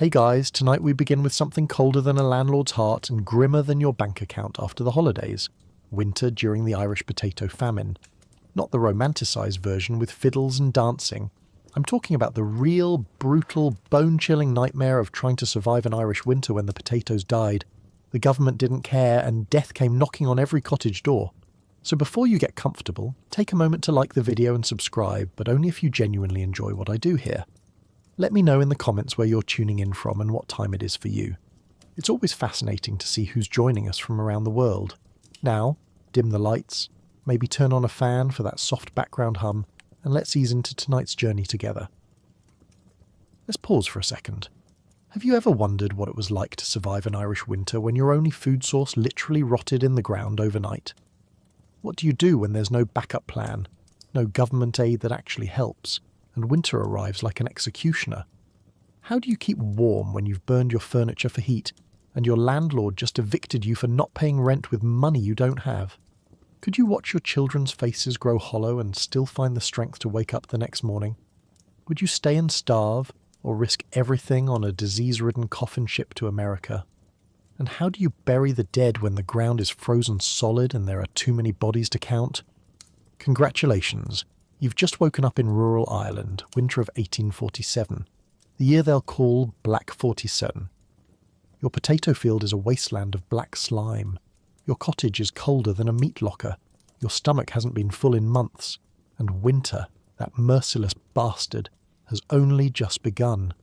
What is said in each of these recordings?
Hey guys, tonight we begin with something colder than a landlord's heart and grimmer than your bank account after the holidays. Winter during the Irish Potato Famine. Not the romanticised version with fiddles and dancing. I'm talking about the real, brutal, bone-chilling nightmare of trying to survive an Irish winter when the potatoes died. The government didn't care and death came knocking on every cottage door. So before you get comfortable, take a moment to like the video and subscribe, but only if you genuinely enjoy what I do here. Let me know in the comments where you're tuning in from and what time it is for you. It's always fascinating to see who's joining us from around the world. Now, dim the lights, maybe turn on a fan for that soft background hum, and let's ease into tonight's journey together. Let's pause for a second. Have you ever wondered what it was like to survive an Irish winter when your only food source literally rotted in the ground overnight? What do you do when there's no backup plan, no government aid that actually helps, and winter arrives like an executioner? How do you keep warm when you've burned your furniture for heat and your landlord just evicted you for not paying rent with money you don't have? Could you watch your children's faces grow hollow and still find the strength to wake up the next morning? Would you stay and starve or risk everything on a disease-ridden coffin ship to America? And how do you bury the dead when the ground is frozen solid and there are too many bodies to count? Congratulations. You've just woken up in rural Ireland, winter of 1847, the year they'll call Black 47. Your potato field is a wasteland of black slime. Your cottage is colder than a meat locker. Your stomach hasn't been full in months. And winter, that merciless bastard, has only just begun.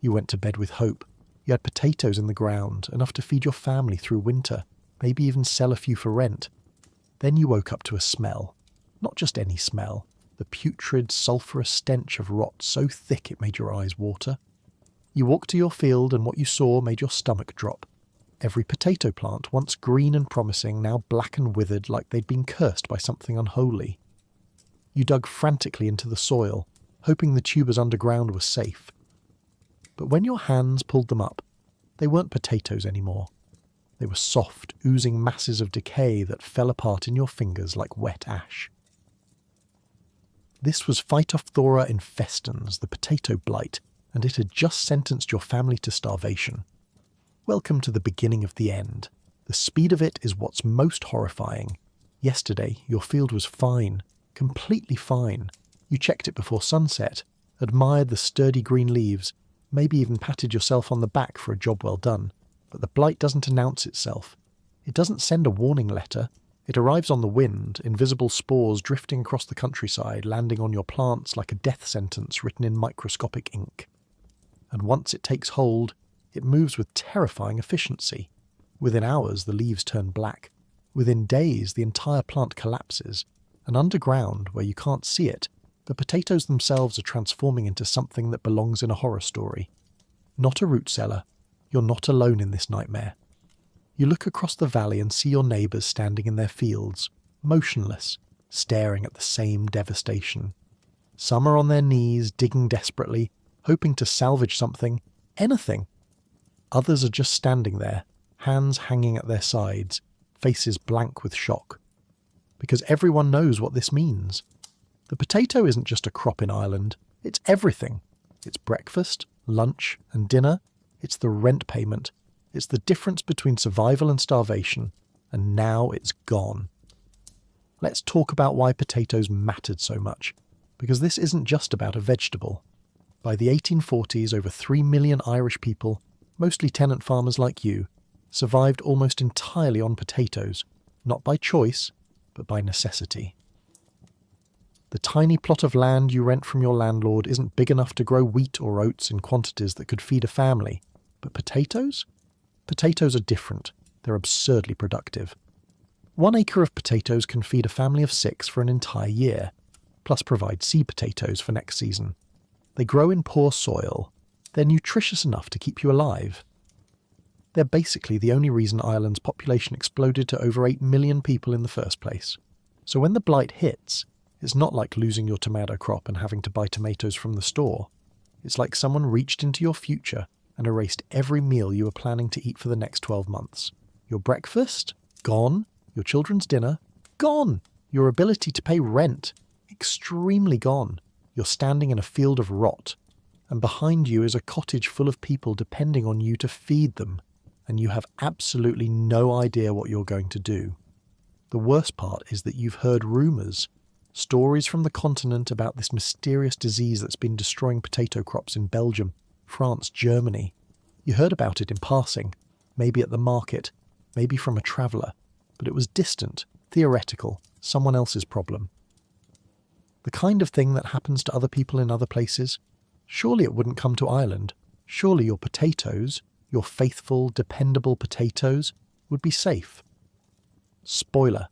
You went to bed with hope. You had potatoes in the ground, enough to feed your family through winter, maybe even sell a few for rent. Then you woke up to a smell. Not just any smell. The putrid, sulphurous stench of rot so thick it made your eyes water. You walked to your field and what you saw made your stomach drop. Every potato plant, once green and promising, now black and withered like they'd been cursed by something unholy. You dug frantically into the soil, hoping the tubers underground were safe. But when your hands pulled them up, they weren't potatoes anymore. They were soft, oozing masses of decay that fell apart in your fingers like wet ash. This was Phytophthora infestans, the potato blight, and it had just sentenced your family to starvation. Welcome to the beginning of the end. The speed of it is what's most horrifying. Yesterday, your field was fine, completely fine. You checked it before sunset, admired the sturdy green leaves, maybe even patted yourself on the back for a job well done. But the blight doesn't announce itself. It doesn't send a warning letter. It arrives on the wind, invisible spores drifting across the countryside, landing on your plants like a death sentence written in microscopic ink. And once it takes hold, it moves with terrifying efficiency. Within hours, the leaves turn black. Within days, the entire plant collapses. And underground, where you can't see it, the potatoes themselves are transforming into something that belongs in a horror story. Not a root cellar. You're not alone in this nightmare. You look across the valley and see your neighbours standing in their fields, motionless, staring at the same devastation. Some are on their knees, digging desperately, hoping to salvage something, anything. Others are just standing there, hands hanging at their sides, faces blank with shock. Because everyone knows what this means. The potato isn't just a crop in Ireland, it's everything. It's breakfast, lunch, and dinner. It's the rent payment. It's the difference between survival and starvation, and now it's gone. Let's talk about why potatoes mattered so much, because this isn't just about a vegetable. By the 1840s, over 3 million Irish people, mostly tenant farmers like you, survived almost entirely on potatoes, not by choice, but by necessity. The tiny plot of land you rent from your landlord isn't big enough to grow wheat or oats in quantities that could feed a family, but potatoes? Potatoes are different. They're absurdly productive. 1 acre of potatoes can feed a family of 6 for an entire year, plus provide seed potatoes for next season. They grow in poor soil. They're nutritious enough to keep you alive. They're basically the only reason Ireland's population exploded to over 8 million people in the first place. So when the blight hits, it's not like losing your tomato crop and having to buy tomatoes from the store. It's like someone reached into your future and erased every meal you were planning to eat for the next 12 months. Your breakfast? Gone. Your children's dinner? Gone. Your ability to pay rent? Extremely gone. You're standing in a field of rot. and behind you is a cottage full of people depending on you to feed them, and you have absolutely no idea what you're going to do. The worst part is that you've heard rumours, stories from the continent about this mysterious disease that's been destroying potato crops in Belgium, France, Germany. You heard about it in passing, maybe at the market, maybe from a traveller, but it was distant, theoretical, someone else's problem. The kind of thing that happens to other people in other places, surely it wouldn't come to Ireland. Surely your potatoes, your faithful, dependable potatoes, would be safe. Spoiler,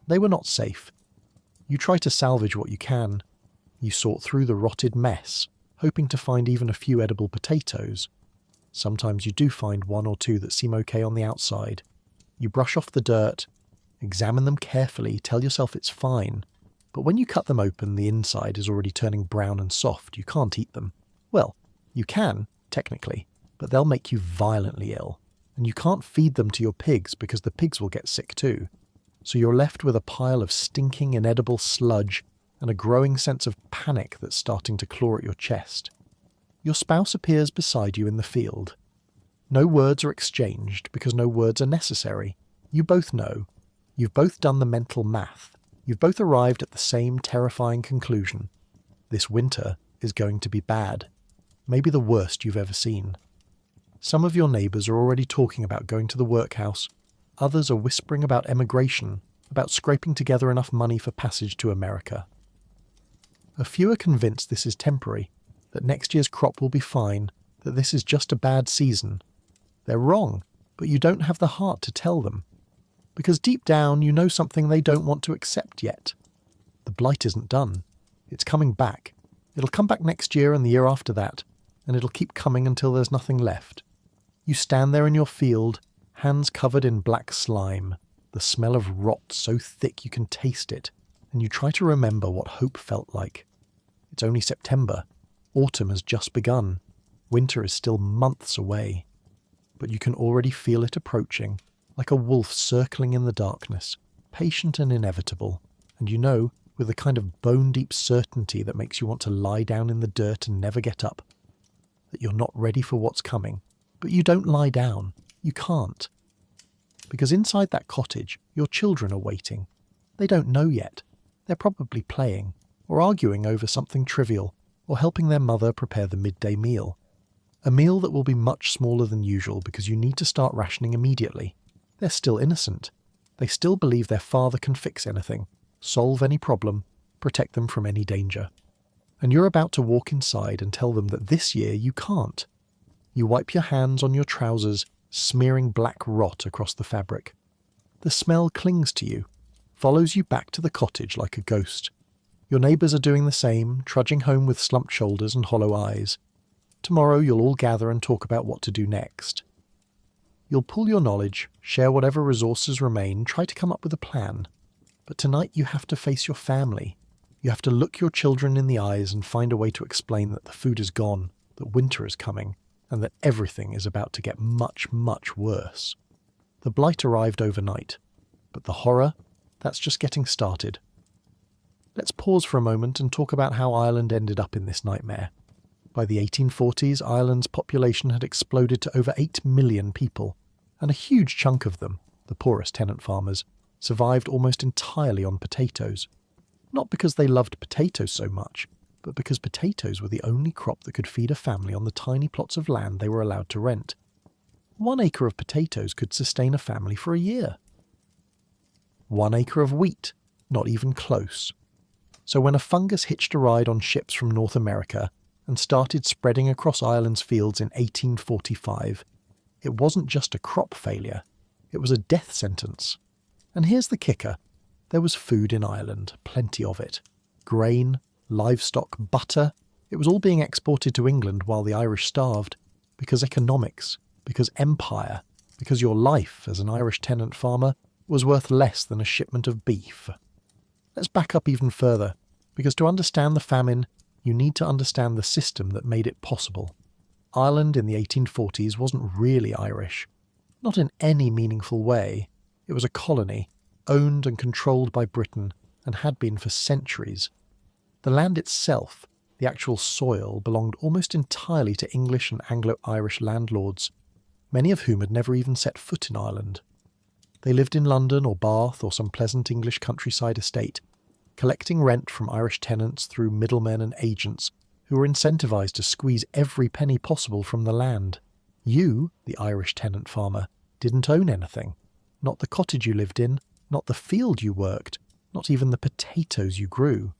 they were not safe. You try to salvage what you can. You sort through the rotted mess, hoping to find even a few edible potatoes. Sometimes you do find one or two that seem okay on the outside. You brush off the dirt, examine them carefully, tell yourself it's fine. But when you cut them open, the inside is already turning brown and soft. You can't eat them. Well, you can, technically, but they'll make you violently ill. And you can't feed them to your pigs because the pigs will get sick too. So you're left with a pile of stinking, inedible sludge and a growing sense of panic that's starting to claw at your chest. Your spouse appears beside you in the field. No words are exchanged because no words are necessary. You both know. You've both done the mental math. You've both arrived at the same terrifying conclusion. This winter is going to be bad. Maybe the worst you've ever seen. Some of your neighbours are already talking about going to the workhouse. Others are whispering about emigration, about scraping together enough money for passage to America. A few are convinced this is temporary, that next year's crop will be fine, that this is just a bad season. They're wrong, but you don't have the heart to tell them. Because deep down you know something they don't want to accept yet. The blight isn't done. It's coming back. It'll come back next year and the year after that, and it'll keep coming until there's nothing left. You stand there in your field, hands covered in black slime, the smell of rot so thick you can taste it, and you try to remember what hope felt like. It's only September. Autumn has just begun. Winter is still months away. But you can already feel it approaching, like a wolf circling in the darkness, patient and inevitable, and you know, with a kind of bone-deep certainty that makes you want to lie down in the dirt and never get up, that you're not ready for what's coming. But you don't lie down. You can't. Because inside that cottage, your children are waiting. They don't know yet. They're probably playing, or arguing over something trivial, or helping their mother prepare the midday meal. A meal that will be much smaller than usual because you need to start rationing immediately. They're still innocent. They still believe their father can fix anything, solve any problem, protect them from any danger. And you're about to walk inside and tell them that this year you can't. You wipe your hands on your trousers, smearing black rot across the fabric. The smell clings to you, follows you back to the cottage like a ghost. Your neighbours are doing the same, trudging home with slumped shoulders and hollow eyes. Tomorrow you'll all gather and talk about what to do next. You'll pool your knowledge, share whatever resources remain, try to come up with a plan. But tonight you have to face your family. You have to look your children in the eyes and find a way to explain that the food is gone, that winter is coming, and that everything is about to get much, much worse. The blight arrived overnight, but the horror, that's just getting started. Let's pause for a moment and talk about how Ireland ended up in this nightmare. By the 1840s, Ireland's population had exploded to over 8 million people, and a huge chunk of them, the poorest tenant farmers, survived almost entirely on potatoes. Not because they loved potatoes so much, but because potatoes were the only crop that could feed a family on the tiny plots of land they were allowed to rent. 1 acre of potatoes could sustain a family for a year. 1 acre of wheat, not even close. So when a fungus hitched a ride on ships from North America and started spreading across Ireland's fields in 1845, it wasn't just a crop failure, it was a death sentence. And here's the kicker. There was food in Ireland, plenty of it. Grain, livestock, butter. It was all being exported to England while the Irish starved. Because economics, because empire, because your life as an Irish tenant farmer was worth less than a shipment of beef. Let's back up even further, because to understand the famine, you need to understand the system that made it possible. Ireland in the 1840s wasn't really Irish. Not in any meaningful way. It was a colony, owned and controlled by Britain, and had been for centuries. The land itself, The actual soil belonged almost entirely to English and Anglo-Irish landlords, many of whom had never even set foot in Ireland. They lived in London or Bath or some pleasant English countryside estate, collecting rent from Irish tenants through middlemen and agents who were incentivised to squeeze every penny possible from the land. You, the Irish tenant farmer, didn't own anything. Not the cottage you lived in, not the field you worked, not even the potatoes you grew.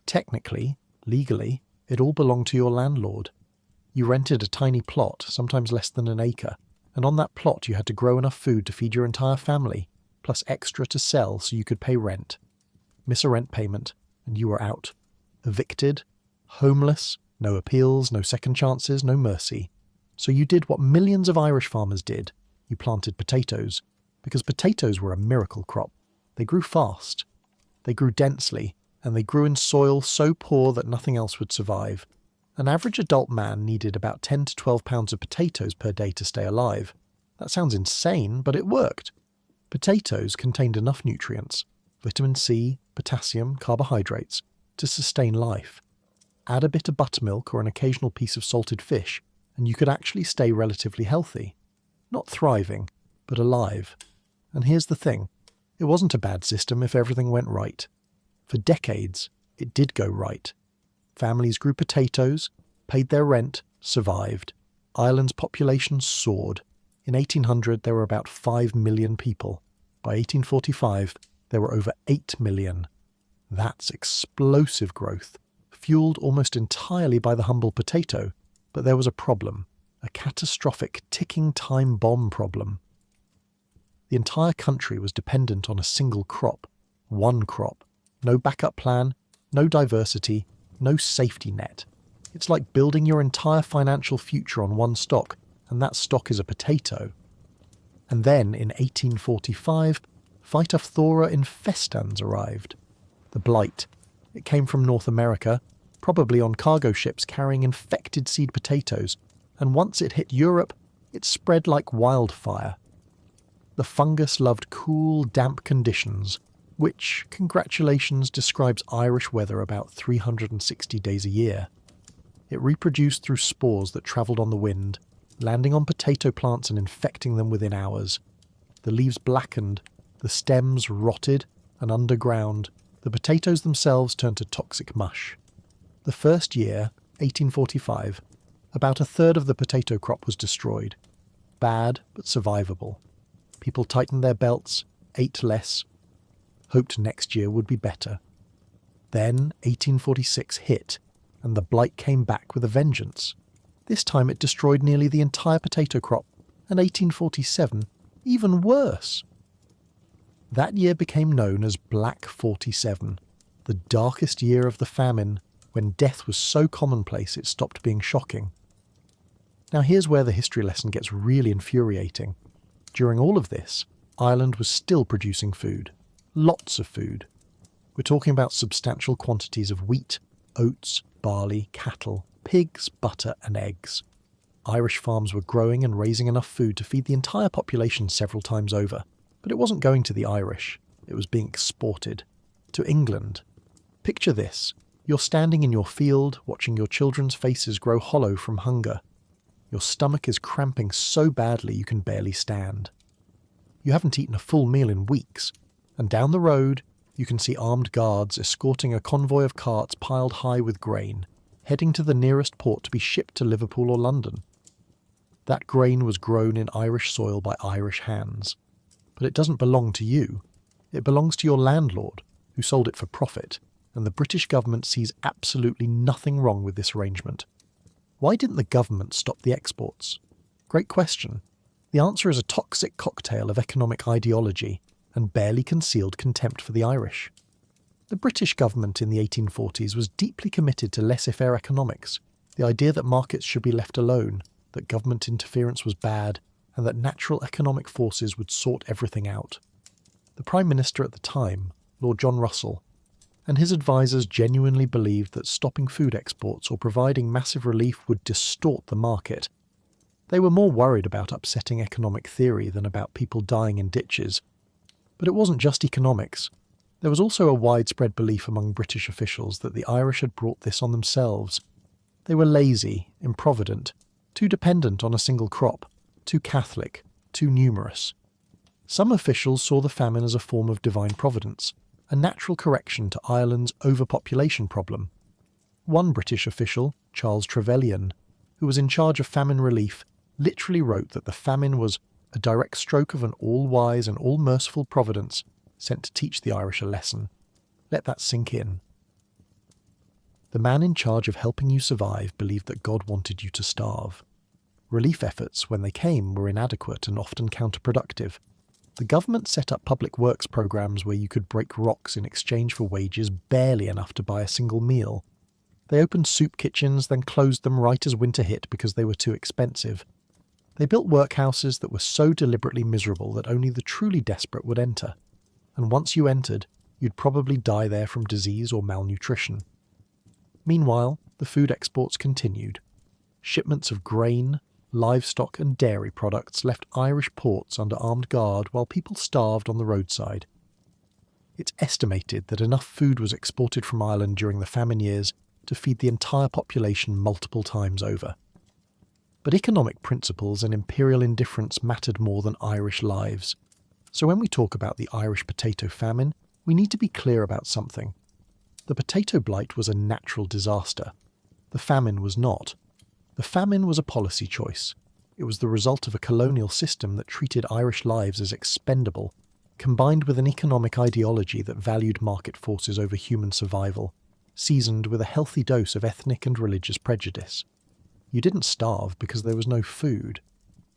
Technically, legally, it all belonged to your landlord. You rented a tiny plot, sometimes less than an acre, and on that plot you had to grow enough food to feed your entire family, plus extra to sell so you could pay rent. Miss a rent payment, and you were out. Evicted, homeless, no appeals, no second chances, no mercy. So you did what millions of Irish farmers did. You planted potatoes, because potatoes were a miracle crop. They grew fast. They grew densely, and they grew in soil so poor that nothing else would survive. An average adult man needed about 10 to 12 pounds of potatoes per day to stay alive. That sounds insane, but it worked. Potatoes contained enough nutrients, vitamin C, potassium, carbohydrates, to sustain life. Add a bit of buttermilk or an occasional piece of salted fish, and you could actually stay relatively healthy. Not thriving, but alive. And here's the thing. It wasn't a bad system if everything went right. For decades, it did go right. Families grew potatoes, paid their rent, survived. Ireland's population soared. In 1800, there were about 5 million people. By 1845, there were over 8 million. That's explosive growth, fueled almost entirely by the humble potato. But there was a problem, a catastrophic ticking time bomb problem. The entire country was dependent on a single crop, one crop. No backup plan, no diversity, no safety net. It's like building your entire financial future on one stock, and that stock is a potato. And then, in 1845, Phytophthora infestans arrived. The blight. It came from North America, probably on cargo ships carrying infected seed potatoes, and once it hit Europe, it spread like wildfire. The fungus loved cool, damp conditions, which, congratulations, describes Irish weather about 360 days a year. It reproduced through spores that travelled on the wind, landing on potato plants and infecting them within hours. The leaves blackened, the stems rotted, and underground, the potatoes themselves turned to toxic mush. The first year, 1845, about a third of the potato crop was destroyed. Bad, but survivable. People tightened their belts, ate less, hoped next year would be better. Then 1846 hit, and the blight came back with a vengeance. This time it destroyed nearly the entire potato crop, and 1847 even worse. That year became known as Black 47, the darkest year of the famine, when death was so commonplace it stopped being shocking. Now here's where the history lesson gets really infuriating. During all of this, Ireland was still producing food. Lots of food. We're talking about substantial quantities of wheat, oats, barley, cattle, pigs, butter and eggs. Irish farms were growing and raising enough food to feed the entire population several times over. But it wasn't going to the Irish. It was being exported. To England. Picture this. You're standing in your field, watching your children's faces grow hollow from hunger. Your stomach is cramping so badly you can barely stand. You haven't eaten a full meal in weeks, and down the road you can see armed guards escorting a convoy of carts piled high with grain, heading to the nearest port to be shipped to Liverpool or London. That grain was grown in Irish soil by Irish hands. But it doesn't belong to you. It belongs to your landlord, who sold it for profit, and the British government sees absolutely nothing wrong with this arrangement. Why didn't the government stop the exports? Great question. The answer is a toxic cocktail of economic ideology and barely concealed contempt for the Irish. The British government in the 1840s was deeply committed to laissez-faire economics, the idea that markets should be left alone, that government interference was bad, and that natural economic forces would sort everything out. The Prime Minister at the time, Lord John Russell, and his advisers genuinely believed that stopping food exports or providing massive relief would distort the market. They were more worried about upsetting economic theory than about people dying in ditches. But it wasn't just economics. There was also a widespread belief among British officials that the Irish had brought this on themselves. They were lazy, improvident, too dependent on a single crop, too Catholic, too numerous. Some officials saw the famine as a form of divine providence, a natural correction to Ireland's overpopulation problem. One British official, Charles Trevelyan, who was in charge of famine relief, literally wrote that the famine was a direct stroke of an all-wise and all-merciful providence sent to teach the Irish a lesson. Let that sink in. The man in charge of helping you survive believed that God wanted you to starve. Relief efforts, when they came, were inadequate and often counterproductive. The government set up public works programs where you could break rocks in exchange for wages barely enough to buy a single meal. They opened soup kitchens, then closed them right as winter hit because they were too expensive. They built workhouses that were so deliberately miserable that only the truly desperate would enter. And once you entered, you'd probably die there from disease or malnutrition. Meanwhile, the food exports continued. Shipments of grain, livestock and dairy products left Irish ports under armed guard while people starved on the roadside. It's estimated that enough food was exported from Ireland during the famine years to feed the entire population multiple times over. But economic principles and imperial indifference mattered more than Irish lives. So when we talk about the Irish Potato Famine, we need to be clear about something. The potato blight was a natural disaster. The famine was not. The famine was a policy choice. It was the result of a colonial system that treated Irish lives as expendable, combined with an economic ideology that valued market forces over human survival, seasoned with a healthy dose of ethnic and religious prejudice. You didn't starve because there was no food.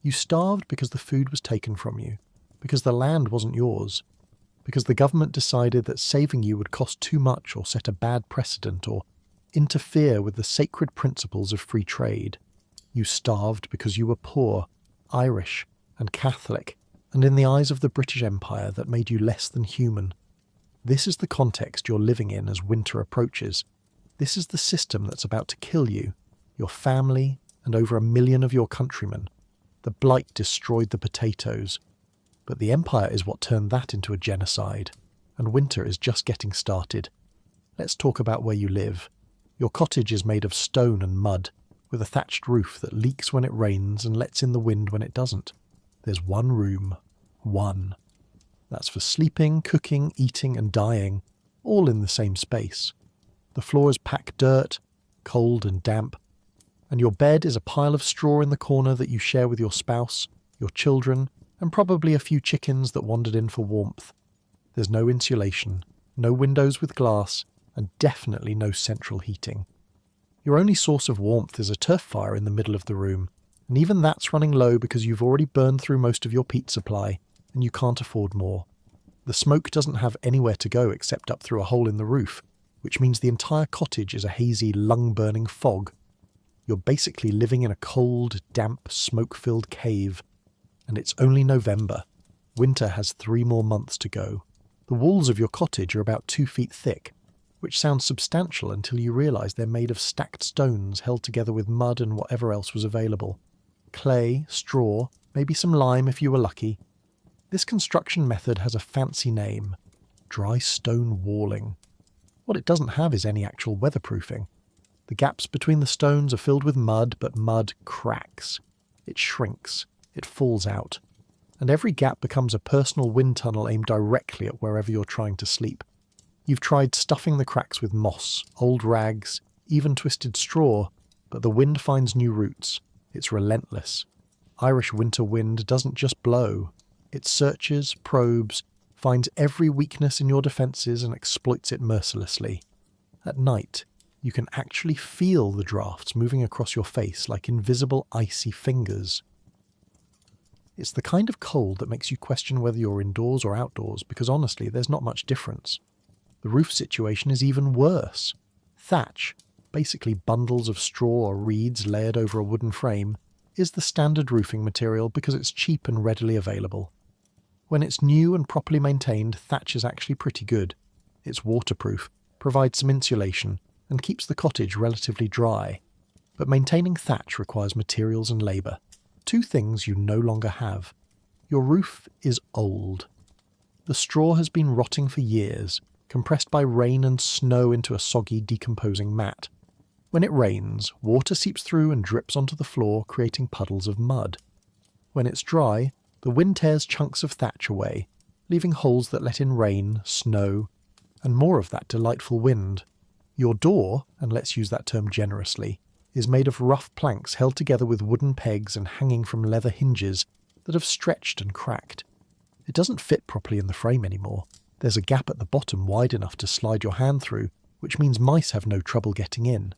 You starved because the food was taken from you, because the land wasn't yours, because the government decided that saving you would cost too much or set a bad precedent or interfere with the sacred principles of free trade. You starved because you were poor, Irish, and Catholic, and in the eyes of the British Empire that made you less than human. This is the context you're living in as winter approaches. This is the system that's about to kill you, your family, and over 1 million of your countrymen. The blight destroyed the potatoes. But the empire is what turned that into a genocide, and winter is just getting started. Let's talk about where you live. Your cottage is made of stone and mud, with a thatched roof that leaks when it rains and lets in the wind when it doesn't. There's one room. One. That's for sleeping, cooking, eating and dying, all in the same space. The floor is packed dirt, cold and damp, and your bed is a pile of straw in the corner that you share with your spouse, your children, and probably a few chickens that wandered in for warmth. There's no insulation, no windows with glass, and definitely no central heating. Your only source of warmth is a turf fire in the middle of the room, and even that's running low because you've already burned through most of your peat supply, and you can't afford more. The smoke doesn't have anywhere to go except up through a hole in the roof, which means the entire cottage is a hazy, lung-burning fog. You're basically living in a cold, damp, smoke-filled cave. And it's only November. Winter has 3 more months to go. The walls of your cottage are about 2 feet thick, which sounds substantial until you realise they're made of stacked stones held together with mud and whatever else was available. Clay, straw, maybe some lime if you were lucky. This construction method has a fancy name: dry stone walling. What it doesn't have is any actual weatherproofing. The gaps between the stones are filled with mud, but mud cracks. It shrinks. It falls out. And every gap becomes a personal wind tunnel aimed directly at wherever you're trying to sleep. You've tried stuffing the cracks with moss, old rags, even twisted straw, but the wind finds new routes. It's relentless. Irish winter wind doesn't just blow. It searches, probes, finds every weakness in your defences and exploits it mercilessly. At night, you can actually feel the drafts moving across your face like invisible icy fingers. It's the kind of cold that makes you question whether you're indoors or outdoors, because honestly, there's not much difference. The roof situation is even worse. Thatch, basically bundles of straw or reeds layered over a wooden frame, is the standard roofing material because it's cheap and readily available. When it's new and properly maintained, thatch is actually pretty good. It's waterproof, provides some insulation, and keeps the cottage relatively dry. But maintaining thatch requires materials and labour. 2 things you no longer have. Your roof is old. The straw has been rotting for years, compressed by rain and snow into a soggy, decomposing mat. When it rains, water seeps through and drips onto the floor, creating puddles of mud. When it's dry, the wind tears chunks of thatch away, leaving holes that let in rain, snow, and more of that delightful wind. Your door, and let's use that term generously, is made of rough planks held together with wooden pegs and hanging from leather hinges that have stretched and cracked. It doesn't fit properly in the frame anymore. There's a gap at the bottom wide enough to slide your hand through, which means mice have no trouble getting in.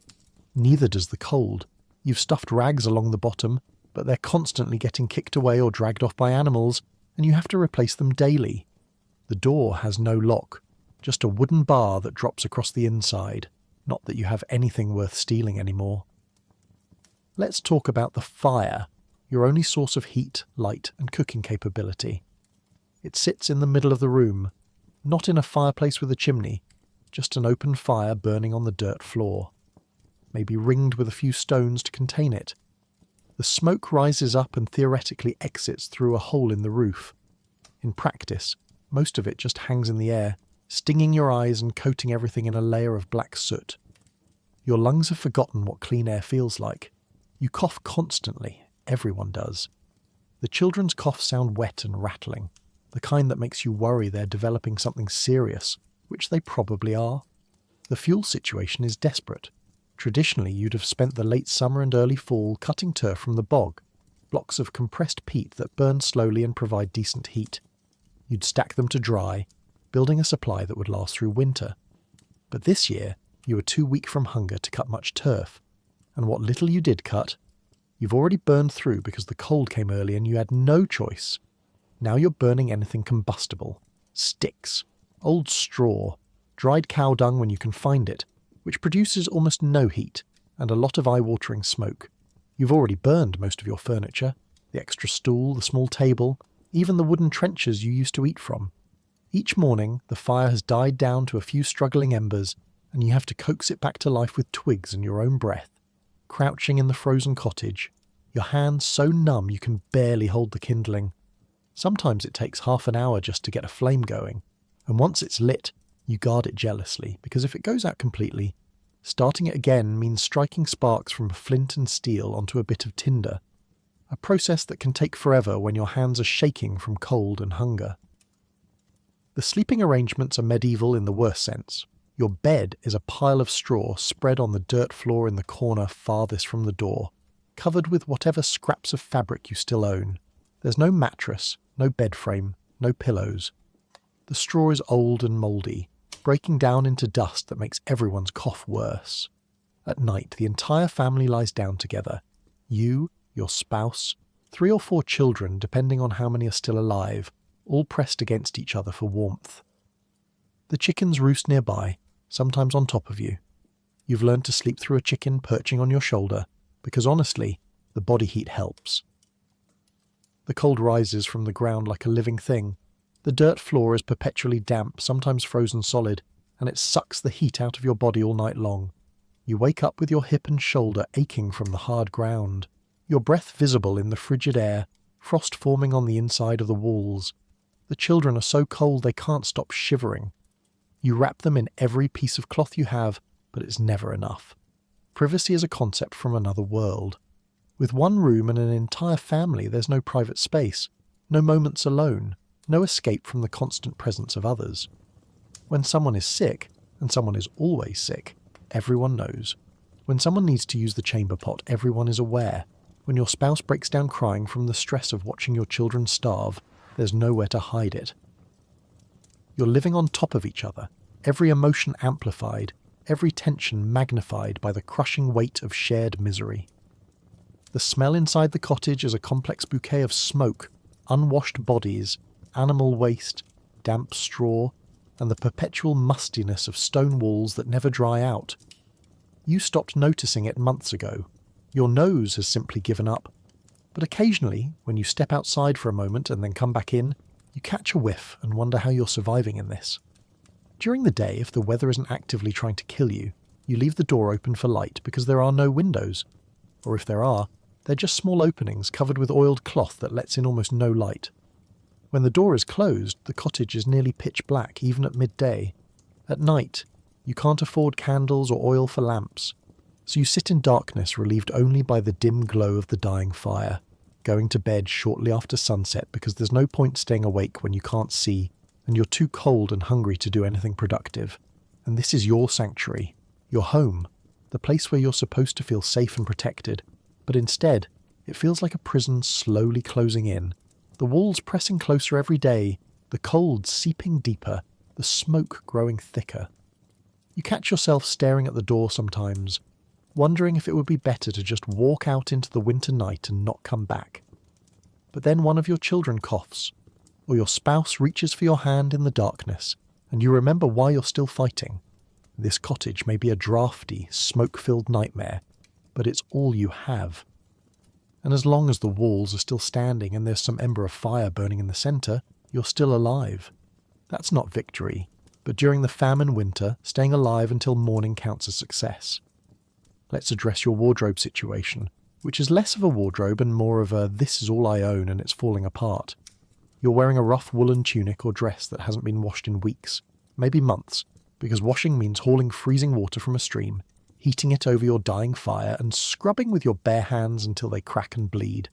Neither does the cold. You've stuffed rags along the bottom, but they're constantly getting kicked away or dragged off by animals, and you have to replace them daily. The door has no lock, just a wooden bar that drops across the inside. Not that you have anything worth stealing anymore. Let's talk about the fire, your only source of heat, light, and cooking capability. It sits in the middle of the room, not in a fireplace with a chimney, just an open fire burning on the dirt floor, maybe ringed with a few stones to contain it. The smoke rises up and theoretically exits through a hole in the roof. In practice, most of it just hangs in the air, stinging your eyes and coating everything in a layer of black soot. Your lungs have forgotten what clean air feels like. You cough constantly, everyone does. The children's coughs sound wet and rattling, the kind that makes you worry they're developing something serious, which they probably are. The fuel situation is desperate. Traditionally, you'd have spent the late summer and early fall cutting turf from the bog, blocks of compressed peat that burn slowly and provide decent heat. You'd stack them to dry, building a supply that would last through winter. But this year, you were too weak from hunger to cut much turf, and what little you did cut, you've already burned through because the cold came early and you had no choice. Now you're burning anything combustible. Sticks, old straw, dried cow dung when you can find it, which produces almost no heat and a lot of eye-watering smoke. You've already burned most of your furniture, the extra stool, the small table, even the wooden trenchers you used to eat from. Each morning, the fire has died down to a few struggling embers, and you have to coax it back to life with twigs and your own breath. Crouching in the frozen cottage, your hands so numb you can barely hold the kindling. Sometimes it takes half an hour just to get a flame going, and once it's lit, you guard it jealously, because if it goes out completely, starting it again means striking sparks from flint and steel onto a bit of tinder, a process that can take forever when your hands are shaking from cold and hunger. The sleeping arrangements are medieval in the worst sense. Your bed is a pile of straw spread on the dirt floor in the corner farthest from the door, covered with whatever scraps of fabric you still own. There's no mattress, no bed frame, no pillows. The straw is old and mouldy, breaking down into dust that makes everyone's cough worse. At night, the entire family lies down together. You, your spouse, 3 or 4 children, depending on how many are still alive, all pressed against each other for warmth. The chickens roost nearby, sometimes on top of you. You've learned to sleep through a chicken perching on your shoulder, because honestly, the body heat helps. The cold rises from the ground like a living thing. The dirt floor is perpetually damp, sometimes frozen solid, and it sucks the heat out of your body all night long. You wake up with your hip and shoulder aching from the hard ground, your breath visible in the frigid air, frost forming on the inside of the walls. The children are so cold they can't stop shivering. You wrap them in every piece of cloth you have, but it's never enough. Privacy is a concept from another world. With one room and an entire family, there's no private space, no moments alone, no escape from the constant presence of others. When someone is sick, and someone is always sick, everyone knows. When someone needs to use the chamber pot, everyone is aware. When your spouse breaks down crying from the stress of watching your children starve, there's nowhere to hide it. You're living on top of each other, every emotion amplified, every tension magnified by the crushing weight of shared misery. The smell inside the cottage is a complex bouquet of smoke, unwashed bodies, animal waste, damp straw, and the perpetual mustiness of stone walls that never dry out. You stopped noticing it months ago. Your nose has simply given up. But occasionally, when you step outside for a moment and then come back in, you catch a whiff and wonder how you're surviving in this. During the day, if the weather isn't actively trying to kill you, you leave the door open for light because there are no windows. Or if there are, they're just small openings covered with oiled cloth that lets in almost no light. When the door is closed, the cottage is nearly pitch black even at midday, At night, you can't afford candles or oil for lamps, so you sit in darkness relieved only by the dim glow of the dying fire, going to bed shortly after sunset because there's no point staying awake when you can't see and you're too cold and hungry to do anything productive. And this is your sanctuary, your home, the place where you're supposed to feel safe and protected, but instead, it feels like a prison slowly closing in, the walls pressing closer every day, the cold seeping deeper, the smoke growing thicker. You catch yourself staring at the door sometimes, wondering if it would be better to just walk out into the winter night and not come back. But then one of your children coughs, or your spouse reaches for your hand in the darkness, and you remember why you're still fighting. This cottage may be a drafty, smoke-filled nightmare, but it's all you have. And as long as the walls are still standing and there's some ember of fire burning in the centre, you're still alive. That's not victory, but during the famine winter, staying alive until morning counts as success. Let's address your wardrobe situation, which is less of a wardrobe and more of a "this is all I own and it's falling apart." You're wearing a rough woolen tunic or dress that hasn't been washed in weeks, maybe months, because washing means hauling freezing water from a stream, heating it over your dying fire, and scrubbing with your bare hands until they crack and bleed.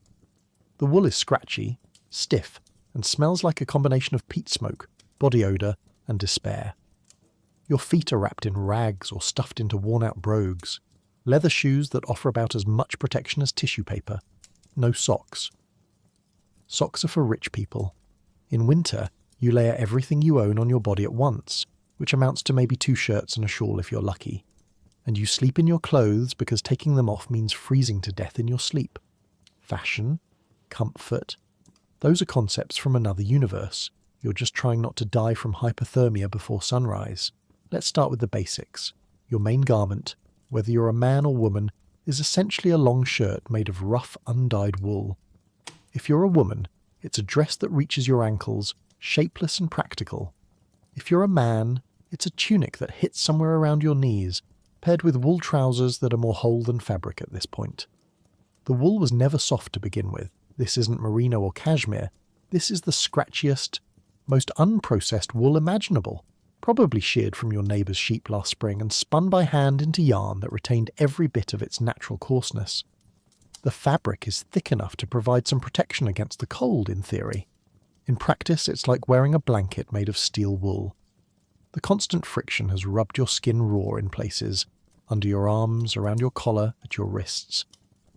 The wool is scratchy, stiff, and smells like a combination of peat smoke, body odour, and despair. Your feet are wrapped in rags or stuffed into worn-out brogues, leather shoes that offer about as much protection as tissue paper, no socks. Socks are for rich people. In winter, you layer everything you own on your body at once, which amounts to maybe 2 shirts and a shawl if you're lucky. And you sleep in your clothes because taking them off means freezing to death in your sleep. Fashion, comfort, those are concepts from another universe. You're just trying not to die from hypothermia before sunrise. Let's start with the basics. Your main garment, whether you're a man or woman, is essentially a long shirt made of rough, undyed wool. If you're a woman, it's a dress that reaches your ankles, shapeless and practical. If you're a man, it's a tunic that hits somewhere around your knees, paired with wool trousers that are more whole than fabric at this point. The wool was never soft to begin with. This isn't merino or cashmere. This is the scratchiest, most unprocessed wool imaginable, probably sheared from your neighbour's sheep last spring and spun by hand into yarn that retained every bit of its natural coarseness. The fabric is thick enough to provide some protection against the cold, in theory. In practice, it's like wearing a blanket made of steel wool. The constant friction has rubbed your skin raw in places, under your arms, around your collar, at your wrists.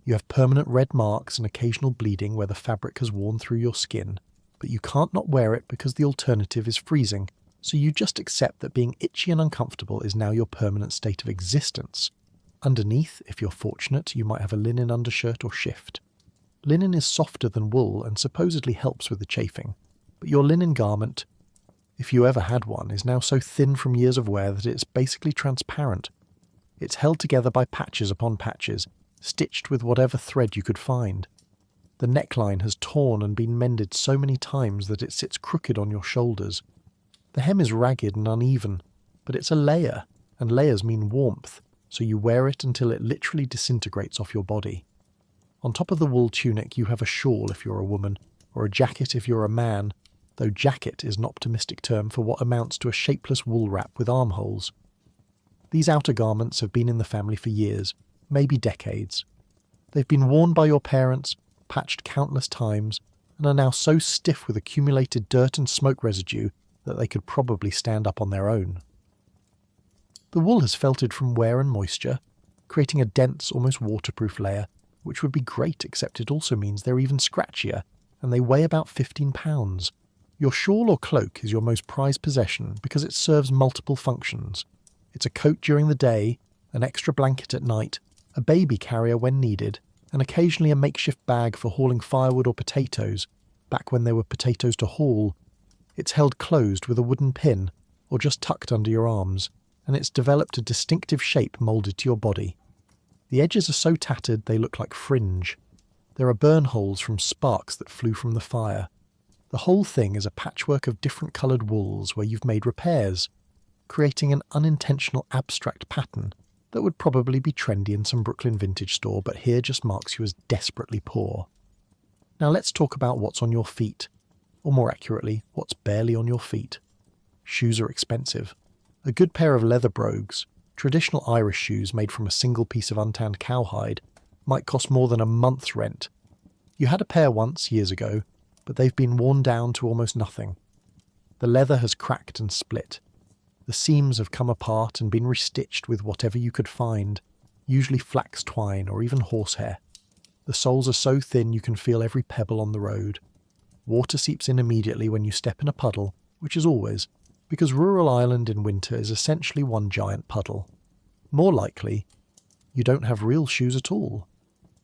You have permanent red marks and occasional bleeding where the fabric has worn through your skin, but you can't not wear it because the alternative is freezing, so you just accept that being itchy and uncomfortable is now your permanent state of existence. Underneath, if you're fortunate, you might have a linen undershirt or shift. Linen is softer than wool and supposedly helps with the chafing, but your linen garment, if you ever had one, is now so thin from years of wear that it's basically transparent. It's held together by patches upon patches, stitched with whatever thread you could find. The neckline has torn and been mended so many times that it sits crooked on your shoulders. The hem is ragged and uneven, but it's a layer, and layers mean warmth, so you wear it until it literally disintegrates off your body. On top of the wool tunic you have a shawl if you're a woman, or a jacket if you're a man, though jacket is an optimistic term for what amounts to a shapeless wool wrap with armholes. These outer garments have been in the family for years, maybe decades. They've been worn by your parents, patched countless times, and are now so stiff with accumulated dirt and smoke residue that they could probably stand up on their own. The wool has felted from wear and moisture, creating a dense, almost waterproof layer, which would be great, except it also means they're even scratchier, and they weigh about 15 pounds. Your shawl or cloak is your most prized possession because it serves multiple functions. It's a coat during the day, an extra blanket at night, a baby carrier when needed, and occasionally a makeshift bag for hauling firewood or potatoes, back when there were potatoes to haul. It's held closed with a wooden pin, or just tucked under your arms, and it's developed a distinctive shape moulded to your body. The edges are so tattered they look like fringe. There are burn holes from sparks that flew from the fire. The whole thing is a patchwork of different coloured wools where you've made repairs, creating an unintentional abstract pattern that would probably be trendy in some Brooklyn vintage store, but here just marks you as desperately poor. Now let's talk about what's on your feet, or more accurately, what's barely on your feet. Shoes are expensive. A good pair of leather brogues, traditional Irish shoes made from a single piece of untanned cowhide, might cost more than a month's rent. You had a pair once, years ago, but they've been worn down to almost nothing. The leather has cracked and split. The seams have come apart and been restitched with whatever you could find, usually flax twine or even horsehair. The soles are so thin you can feel every pebble on the road. Water seeps in immediately when you step in a puddle, which is always, because rural Ireland in winter is essentially one giant puddle. More likely, you don't have real shoes at all.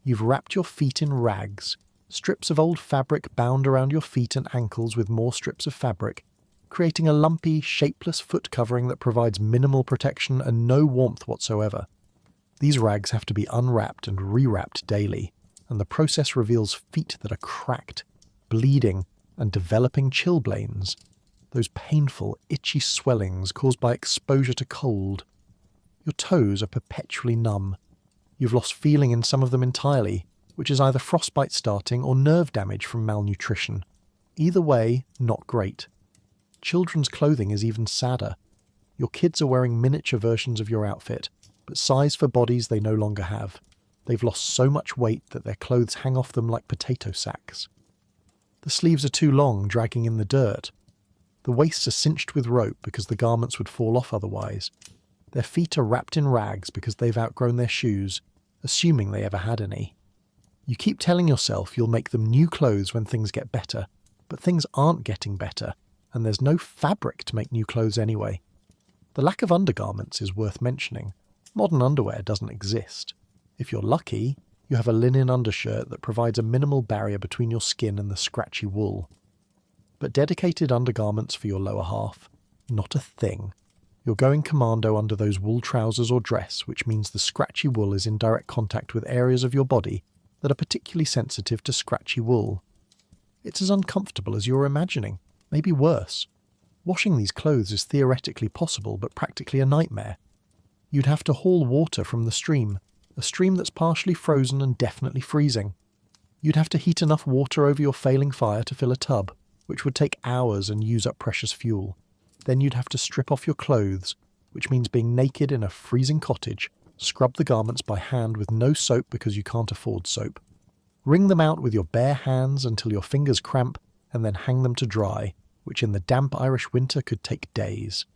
You've wrapped your feet in rags, strips of old fabric bound around your feet and ankles with more strips of fabric, creating a lumpy, shapeless foot covering that provides minimal protection and no warmth whatsoever. These rags have to be unwrapped and rewrapped daily, and the process reveals feet that are cracked, bleeding, and developing chilblains. Those painful, itchy swellings caused by exposure to cold. Your toes are perpetually numb. You've lost feeling in some of them entirely, which is either frostbite starting or nerve damage from malnutrition. Either way, not great. Children's clothing is even sadder. Your kids are wearing miniature versions of your outfit, but size for bodies they no longer have. They've lost so much weight that their clothes hang off them like potato sacks. The sleeves are too long, dragging in the dirt. The waists are cinched with rope because the garments would fall off otherwise. Their feet are wrapped in rags because they've outgrown their shoes, assuming they ever had any. You keep telling yourself you'll make them new clothes when things get better, but things aren't getting better, and there's no fabric to make new clothes anyway. The lack of undergarments is worth mentioning. Modern underwear doesn't exist. If you're lucky, you have a linen undershirt that provides a minimal barrier between your skin and the scratchy wool. But dedicated undergarments for your lower half? Not a thing. You're going commando under those wool trousers or dress, which means the scratchy wool is in direct contact with areas of your body that are particularly sensitive to scratchy wool. It's as uncomfortable as you're imagining, maybe worse. Washing these clothes is theoretically possible, but practically a nightmare. You'd have to haul water from the stream, a stream that's partially frozen and definitely freezing. You'd have to heat enough water over your failing fire to fill a tub, which would take hours and use up precious fuel. Then you'd have to strip off your clothes, which means being naked in a freezing cottage, scrub the garments by hand with no soap because you can't afford soap. Wring them out with your bare hands until your fingers cramp, and then hang them to dry, which in the damp Irish winter could take days.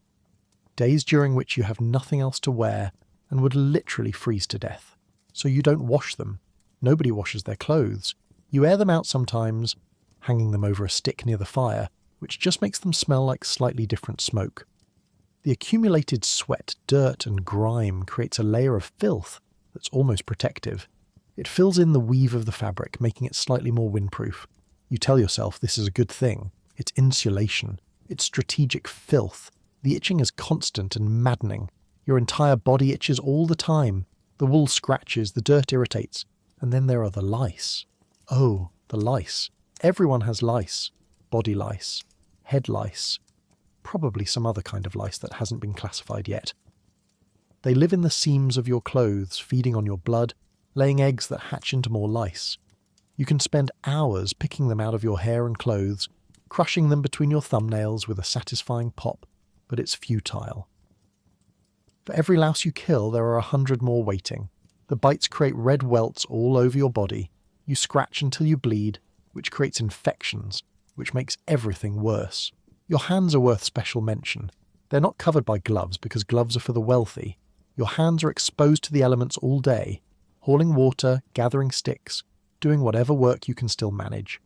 Days during which you have nothing else to wear and would literally freeze to death. So you don't wash them. Nobody washes their clothes. You air them out sometimes, hanging them over a stick near the fire, which just makes them smell like slightly different smoke. The accumulated sweat, dirt, and grime creates a layer of filth that's almost protective. It fills in the weave of the fabric, making it slightly more windproof. You tell yourself this is a good thing. It's insulation. It's strategic filth. The itching is constant and maddening. Your entire body itches all the time. The wool scratches, the dirt irritates, and then there are the lice. Oh, the lice. Everyone has lice. Body lice. Head lice. Probably some other kind of lice that hasn't been classified yet. They live in the seams of your clothes, feeding on your blood, laying eggs that hatch into more lice. You can spend hours picking them out of your hair and clothes, crushing them between your thumbnails with a satisfying pop, but it's futile. For every louse you kill, there are 100 more waiting. The bites create red welts all over your body. You scratch until you bleed, which creates infections, which makes everything worse. Your hands are worth special mention. They're not covered by gloves because gloves are for the wealthy. Your hands are exposed to the elements all day, hauling water, gathering sticks, doing whatever work you can still manage.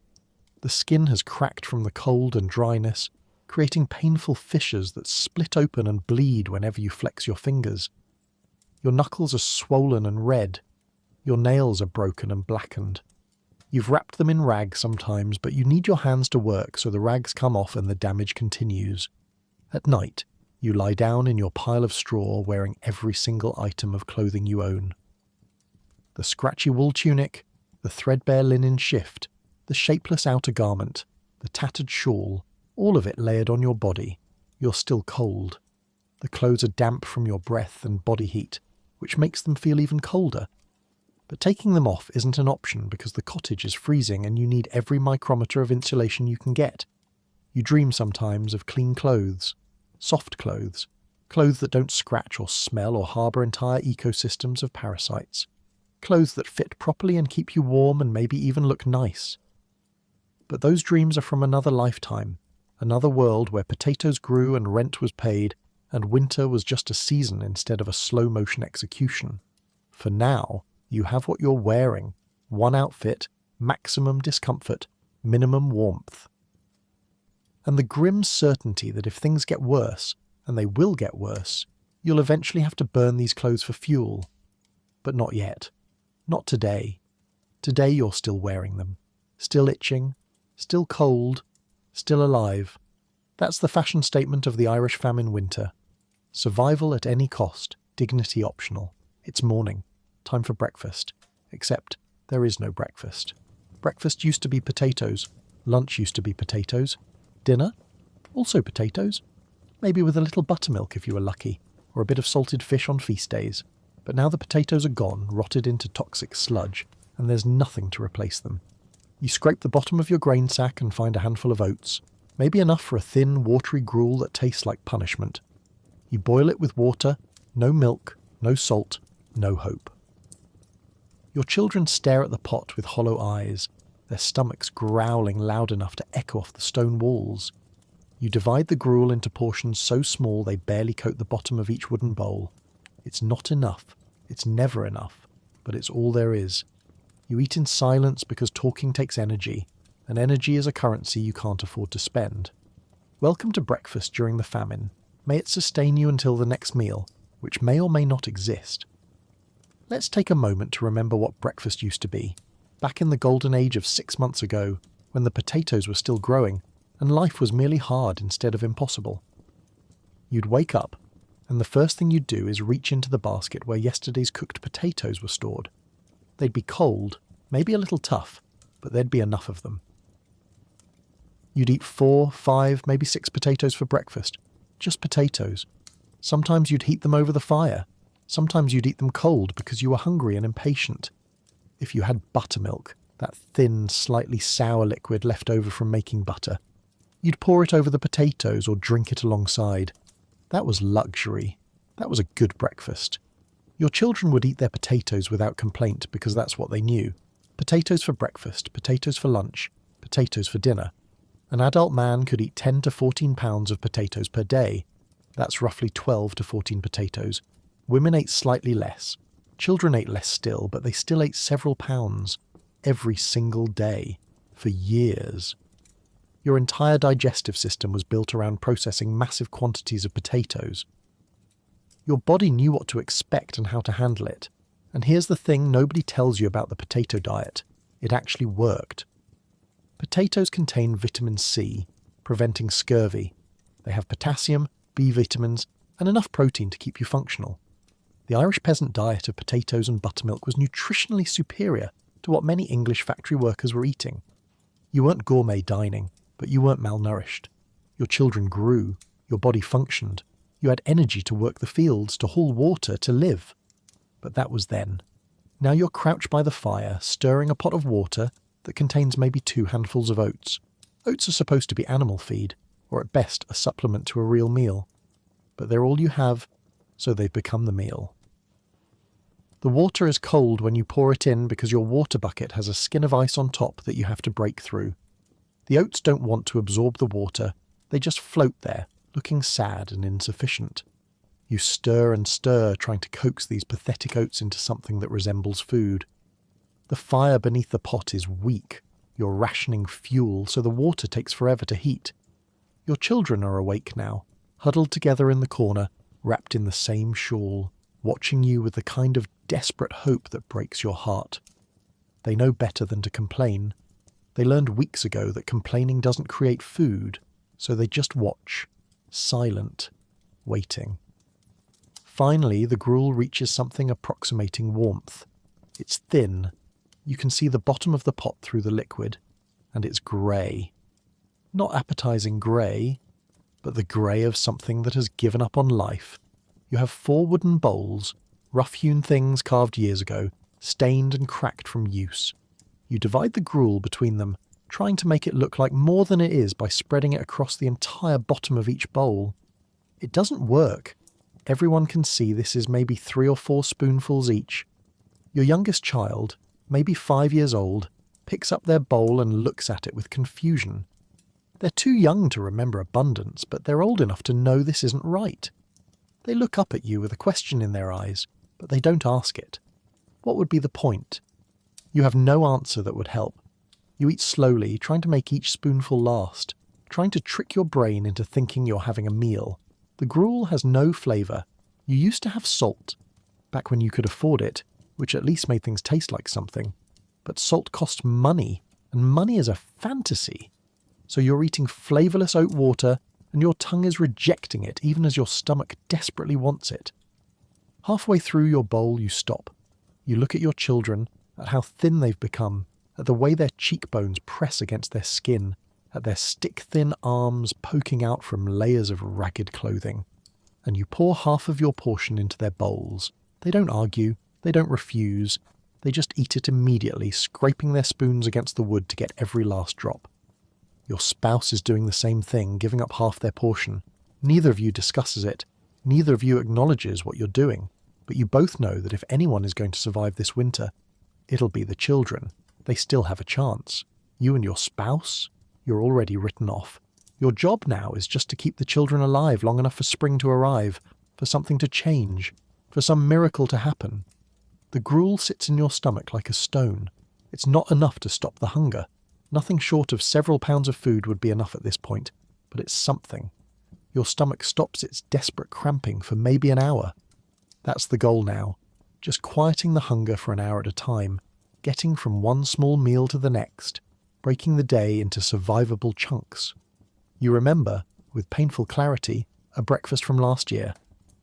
The skin has cracked from the cold and dryness, creating painful fissures that split open and bleed whenever you flex your fingers. Your knuckles are swollen and red. Your nails are broken and blackened. You've wrapped them in rags sometimes, but you need your hands to work so the rags come off and the damage continues. At night, you lie down in your pile of straw wearing every single item of clothing you own. The scratchy wool tunic, the threadbare linen shift, the shapeless outer garment, the tattered shawl, all of it layered on your body. You're still cold. The clothes are damp from your breath and body heat, which makes them feel even colder. But taking them off isn't an option because the cottage is freezing and you need every micrometer of insulation you can get. You dream sometimes of clean clothes, soft clothes, Clothes that don't scratch or smell or harbour entire ecosystems of parasites. Clothes that fit properly and keep you warm and maybe even look nice. But those dreams are from another lifetime, another world where potatoes grew and rent was paid, and winter was just a season instead of a slow-motion execution. For now, you have what you're wearing. One outfit, maximum discomfort, minimum warmth. And the grim certainty that if things get worse, and they will get worse, you'll eventually have to burn these clothes for fuel. But not yet. Not today. Today you're still wearing them. Still itching. Still cold. Still alive. That's the fashion statement of the Irish famine winter. Survival at any cost. Dignity optional. It's morning. Time for breakfast. Except there is no breakfast. Breakfast used to be potatoes. Lunch used to be potatoes. Dinner? Also potatoes. Maybe with a little buttermilk if you were lucky, or a bit of salted fish on feast days. But now the potatoes are gone, rotted into toxic sludge, and there's nothing to replace them. You scrape the bottom of your grain sack and find a handful of oats, maybe enough for a thin, watery gruel that tastes like punishment. You boil it with water, no milk, no salt, no hope. Your children stare at the pot with hollow eyes, their stomachs growling loud enough to echo off the stone walls. You divide the gruel into portions so small they barely coat the bottom of each wooden bowl. It's not enough. It's never enough. But it's all there is. You eat in silence because talking takes energy, and energy is a currency you can't afford to spend. Welcome to breakfast during the famine. May it sustain you until the next meal, which may or may not exist. Let's take a moment to remember what breakfast used to be, back in the golden age of 6 months ago, when the potatoes were still growing, and life was merely hard instead of impossible. You'd wake up, and the first thing you'd do is reach into the basket where yesterday's cooked potatoes were stored. They'd be cold, maybe a little tough, but there'd be enough of them. You'd eat 4, 5, maybe 6 potatoes for breakfast. Just potatoes. Sometimes you'd heat them over the fire. Sometimes you'd eat them cold because you were hungry and impatient. If you had buttermilk, that thin, slightly sour liquid left over from making butter, you'd pour it over the potatoes or drink it alongside. That was luxury. That was a good breakfast. Your children would eat their potatoes without complaint because that's what they knew. Potatoes for breakfast, potatoes for lunch, potatoes for dinner. An adult man could eat 10 to 14 pounds of potatoes per day. That's roughly 12 to 14 potatoes. Women ate slightly less. Children ate less still, but they still ate several pounds. Every single day. For years. Your entire digestive system was built around processing massive quantities of potatoes. Your body knew what to expect and how to handle it. And here's the thing nobody tells you about the potato diet. It actually worked. Potatoes contain vitamin C, preventing scurvy. They have potassium, B vitamins, and enough protein to keep you functional. The Irish peasant diet of potatoes and buttermilk was nutritionally superior to what many English factory workers were eating. You weren't gourmet dining, but you weren't malnourished. Your children grew. Your body functioned. You had energy to work the fields, to haul water, to live. But that was then. Now you're crouched by the fire, stirring a pot of water that contains maybe 2 handfuls of oats. Oats are supposed to be animal feed, or at best a supplement to a real meal. But they're all you have, so they've become the meal. The water is cold when you pour it in because your water bucket has a skin of ice on top that you have to break through. The oats don't want to absorb the water, they just float there, looking sad and insufficient. You stir and stir, trying to coax these pathetic oats into something that resembles food. The fire beneath the pot is weak. You're rationing fuel, so the water takes forever to heat. Your children are awake now, huddled together in the corner, wrapped in the same shawl, watching you with the kind of desperate hope that breaks your heart. They know better than to complain. They learned weeks ago that complaining doesn't create food, so they just watch, silent, waiting. Finally, the gruel reaches something approximating warmth. It's thin. You can see the bottom of the pot through the liquid, and it's grey. Not appetizing grey, but the grey of something that has given up on life. You have 4 wooden bowls, rough-hewn things carved years ago, stained and cracked from use. You divide the gruel between them, trying to make it look like more than it is by spreading it across the entire bottom of each bowl. It doesn't work. Everyone can see this is maybe 3 or 4 spoonfuls each. Your youngest child, maybe 5 years old, picks up their bowl and looks at it with confusion. They're too young to remember abundance, but they're old enough to know this isn't right. They look up at you with a question in their eyes, but they don't ask it. What would be the point? You have no answer that would help. You eat slowly, trying to make each spoonful last, trying to trick your brain into thinking you're having a meal. The gruel has no flavour. You used to have salt, back when you could afford it, which at least made things taste like something. But salt costs money, and money is a fantasy. So you're eating flavourless oat water, and your tongue is rejecting it even as your stomach desperately wants it. Halfway through your bowl you stop. You look at your children, at how thin they've become, at the way their cheekbones press against their skin, at their stick-thin arms poking out from layers of ragged clothing. And you pour half of your portion into their bowls. They don't argue, they don't refuse, they just eat it immediately, scraping their spoons against the wood to get every last drop. Your spouse is doing the same thing, giving up half their portion. Neither of you discusses it, neither of you acknowledges what you're doing, but you both know that if anyone is going to survive this winter, it'll be the children. They still have a chance. You and your spouse? You're already written off. Your job now is just to keep the children alive long enough for spring to arrive, for something to change, for some miracle to happen. The gruel sits in your stomach like a stone. It's not enough to stop the hunger. Nothing short of several pounds of food would be enough at this point, but it's something. Your stomach stops its desperate cramping for maybe an hour. That's the goal now. Just quieting the hunger for an hour at a time, getting from one small meal to the next, breaking the day into survivable chunks. You remember, with painful clarity, a breakfast from last year.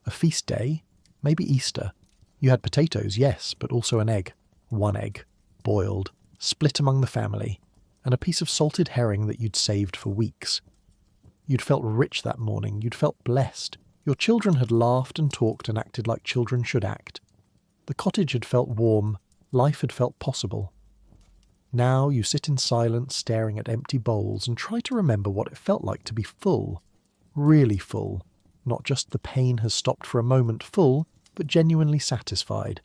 A feast day, maybe Easter. You had potatoes, yes, but also an egg. One egg, boiled, split among the family, and a piece of salted herring that you'd saved for weeks. You'd felt rich that morning, you'd felt blessed. Your children had laughed and talked and acted like children should act. The cottage had felt warm, life had felt possible. Now you sit in silence staring at empty bowls and try to remember what it felt like to be full. Really full. Not just the pain has stopped for a moment full, but genuinely satisfied.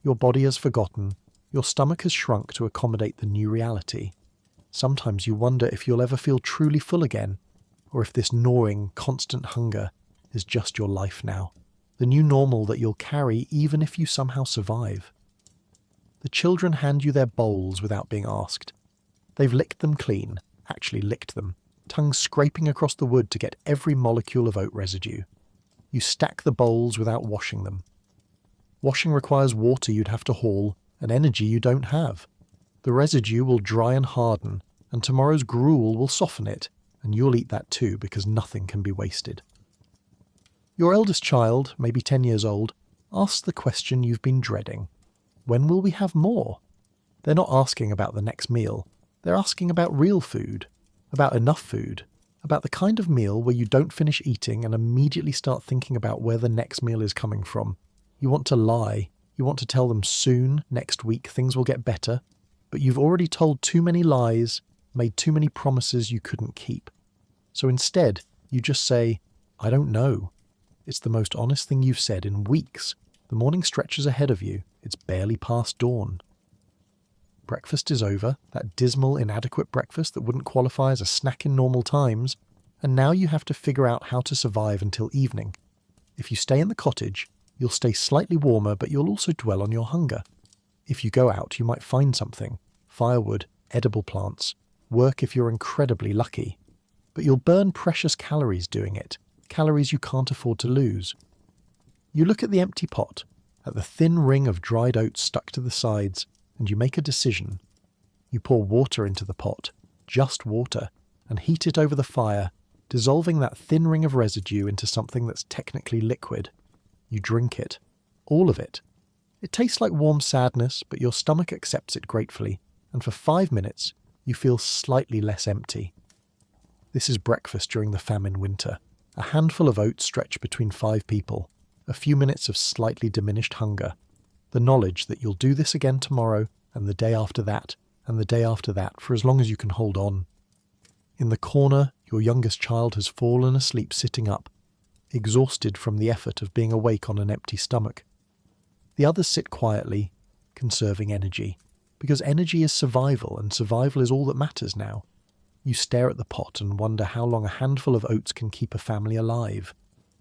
Your body has forgotten. Your stomach has shrunk to accommodate the new reality. Sometimes you wonder if you'll ever feel truly full again, or if this gnawing, constant hunger is just your life now. The new normal that you'll carry even if you somehow survive. The children hand you their bowls without being asked. They've licked them clean, actually licked them, tongues scraping across the wood to get every molecule of oat residue. You stack the bowls without washing them. Washing requires water you'd have to haul, and energy you don't have. The residue will dry and harden, and tomorrow's gruel will soften it, and you'll eat that too because nothing can be wasted. Your eldest child, maybe 10 years old, asks the question you've been dreading. When will we have more? They're not asking about the next meal. They're asking about real food, about enough food, about the kind of meal where you don't finish eating and immediately start thinking about where the next meal is coming from. You want to lie. You want to tell them soon, next week, things will get better. But you've already told too many lies, made too many promises you couldn't keep. So instead, you just say, I don't know. It's the most honest thing you've said in weeks. The morning stretches ahead of you. It's barely past dawn. Breakfast is over, that dismal, inadequate breakfast that wouldn't qualify as a snack in normal times, and now you have to figure out how to survive until evening. If you stay in the cottage, you'll stay slightly warmer, but you'll also dwell on your hunger. If you go out, you might find something. Firewood, edible plants, work if you're incredibly lucky. But you'll burn precious calories doing it, calories you can't afford to lose. You look at the empty pot, at the thin ring of dried oats stuck to the sides, and you make a decision. You pour water into the pot, just water, and heat it over the fire, dissolving that thin ring of residue into something that's technically liquid. You drink it. All of it. It tastes like warm sadness, but your stomach accepts it gratefully, and for 5 minutes, you feel slightly less empty. This is breakfast during the famine winter. A handful of oats stretched between 5 people. A few minutes of slightly diminished hunger. The knowledge that you'll do this again tomorrow, and the day after that, and the day after that, for as long as you can hold on. In the corner, your youngest child has fallen asleep sitting up. exhausted from the effort of being awake on an empty stomach. The others sit quietly, conserving energy, because energy is survival, and survival is all that matters now. You stare at the pot and wonder how long a handful of oats can keep a family alive.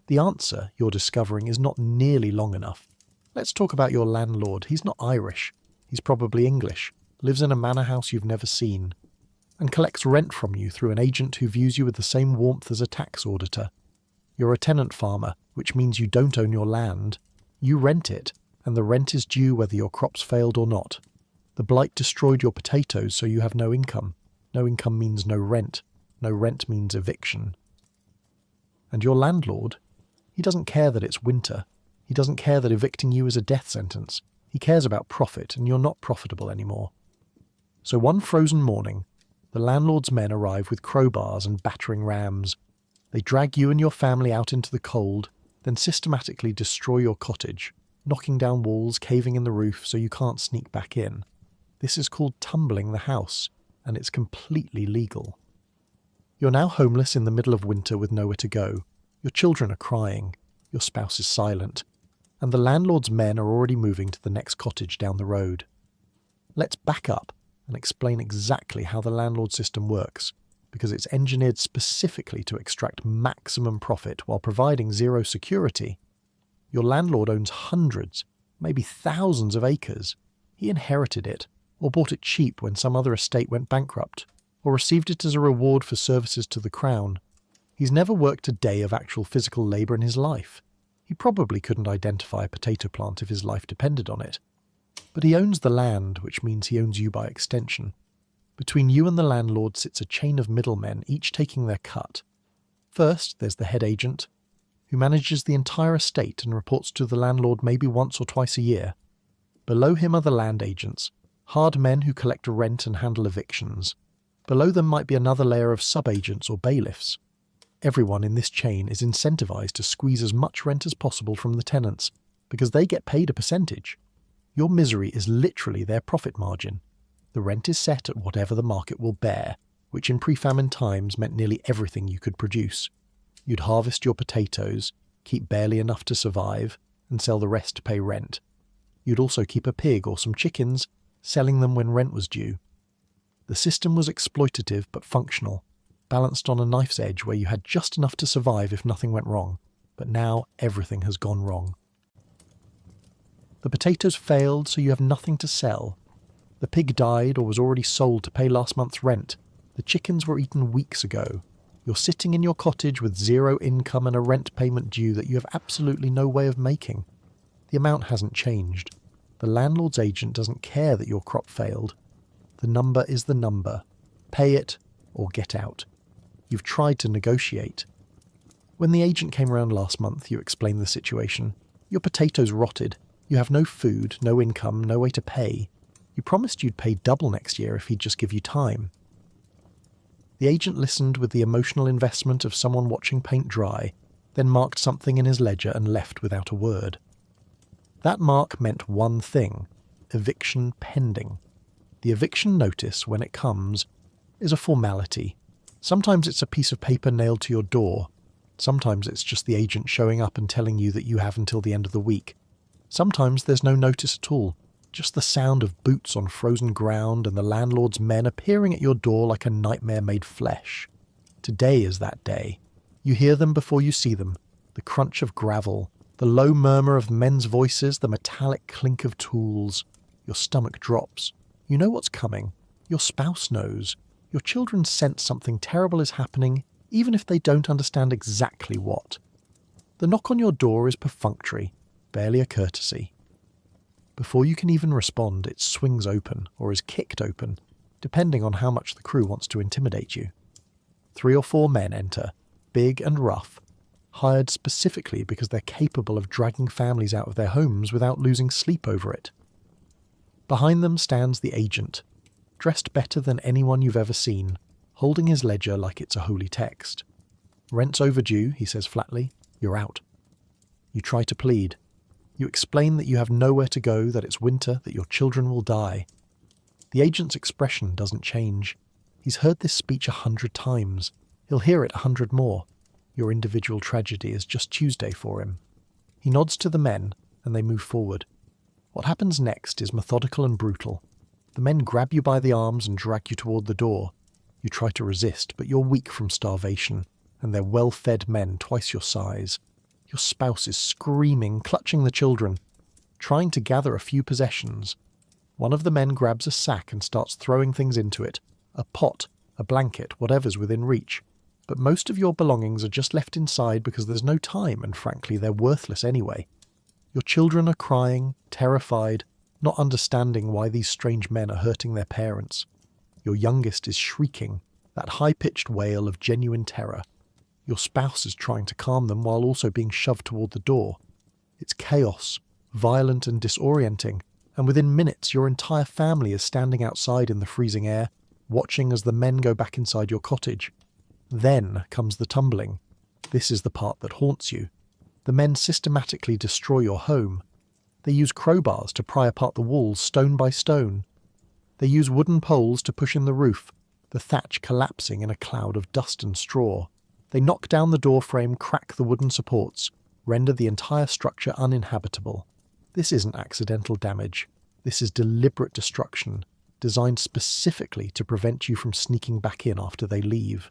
The answer, you're discovering, is not nearly long enough. Let's talk about your landlord. He's not Irish. He's probably English, lives in a manor house you've never seen, and collects rent from you through an agent who views you with the same warmth as a tax auditor. You're a tenant farmer, which means you don't own your land. You rent it, and the rent is due whether your crops failed or not. The blight destroyed your potatoes, so you have no income. No income means no rent. No rent means eviction. And your landlord? He doesn't care that it's winter. He doesn't care that evicting you is a death sentence. He cares about profit, and you're not profitable anymore. So one frozen morning, the landlord's men arrive with crowbars and battering rams. They drag you and your family out into the cold, then systematically destroy your cottage, knocking down walls, caving in the roof so you can't sneak back in. This is called tumbling the house, and it's completely legal. You're now homeless in the middle of winter with nowhere to go. Your children are crying, your spouse is silent, and the landlord's men are already moving to the next cottage down the road. Let's back up and explain exactly how the landlord system works, because it's engineered specifically to extract maximum profit while providing zero security. Your landlord owns hundreds, maybe thousands of acres. He inherited it, or bought it cheap when some other estate went bankrupt, or received it as a reward for services to the crown. He's never worked a day of actual physical labour in his life. He probably couldn't identify a potato plant if his life depended on it. But he owns the land, which means he owns you by extension. Between you and the landlord sits a chain of middlemen, each taking their cut. First, there's the head agent, who manages the entire estate and reports to the landlord maybe once or twice a year. Below him are the land agents, hard men who collect rent and handle evictions. Below them might be another layer of sub-agents or bailiffs. Everyone in this chain is incentivized to squeeze as much rent as possible from the tenants, because they get paid a percentage. Your misery is literally their profit margin. The rent is set at whatever the market will bear, which in pre-famine times meant nearly everything you could produce. You'd harvest your potatoes, keep barely enough to survive, and sell the rest to pay rent. You'd also keep a pig or some chickens, selling them when rent was due. The system was exploitative but functional, balanced on a knife's edge where you had just enough to survive if nothing went wrong. But now everything has gone wrong. The potatoes failed, so you have nothing to sell. The pig died or was already sold to pay last month's rent. The chickens were eaten weeks ago. You're sitting in your cottage with zero income and a rent payment due that you have absolutely no way of making. The amount hasn't changed. The landlord's agent doesn't care that your crop failed. The number is the number. Pay it or get out. You've tried to negotiate. When the agent came around last month, you explained the situation. Your potatoes rotted. You have no food, no income, no way to pay. You promised you'd pay double next year if he'd just give you time. The agent listened with the emotional investment of someone watching paint dry, then marked something in his ledger and left without a word. That mark meant one thing: eviction pending. The eviction notice, when it comes, is a formality. Sometimes it's a piece of paper nailed to your door. Sometimes it's just the agent showing up and telling you that you have until the end of the week. Sometimes there's no notice at all, just the sound of boots on frozen ground and the landlord's men appearing at your door like a nightmare made flesh. Today is that day. You hear them before you see them, the crunch of gravel, the low murmur of men's voices, the metallic clink of tools. Your stomach drops. You know what's coming. Your spouse knows. Your children sense something terrible is happening, even if they don't understand exactly what. The knock on your door is perfunctory, barely a courtesy. Before you can even respond, it swings open, or is kicked open, depending on how much the crew wants to intimidate you. 3 or 4 men enter, big and rough, hired specifically because they're capable of dragging families out of their homes without losing sleep over it. Behind them stands the agent, dressed better than anyone you've ever seen, holding his ledger like it's a holy text. "Rent's overdue," he says flatly. "You're out." You try to plead. You explain that you have nowhere to go, that it's winter, that your children will die. The agent's expression doesn't change. He's heard this speech 100 times. He'll hear it 100 more. Your individual tragedy is just Tuesday for him. He nods to the men, and they move forward. What happens next is methodical and brutal. The men grab you by the arms and drag you toward the door. You try to resist, but you're weak from starvation, and they're well-fed men twice your size. Your spouse is screaming, clutching the children, trying to gather a few possessions. One of the men grabs a sack and starts throwing things into it, a pot, a blanket, whatever's within reach. But most of your belongings are just left inside because there's no time, and frankly, they're worthless anyway. Your children are crying, terrified, not understanding why these strange men are hurting their parents. Your youngest is shrieking, that high-pitched wail of genuine terror. Your spouse is trying to calm them while also being shoved toward the door. It's chaos, violent and disorienting, and within minutes your entire family is standing outside in the freezing air, watching as the men go back inside your cottage. Then comes the tumbling. This is the part that haunts you. The men systematically destroy your home. They use crowbars to pry apart the walls stone by stone. They use wooden poles to push in the roof, the thatch collapsing in a cloud of dust and straw. They knock down the door frame, crack the wooden supports, render the entire structure uninhabitable. This isn't accidental damage. This is deliberate destruction, designed specifically to prevent you from sneaking back in after they leave.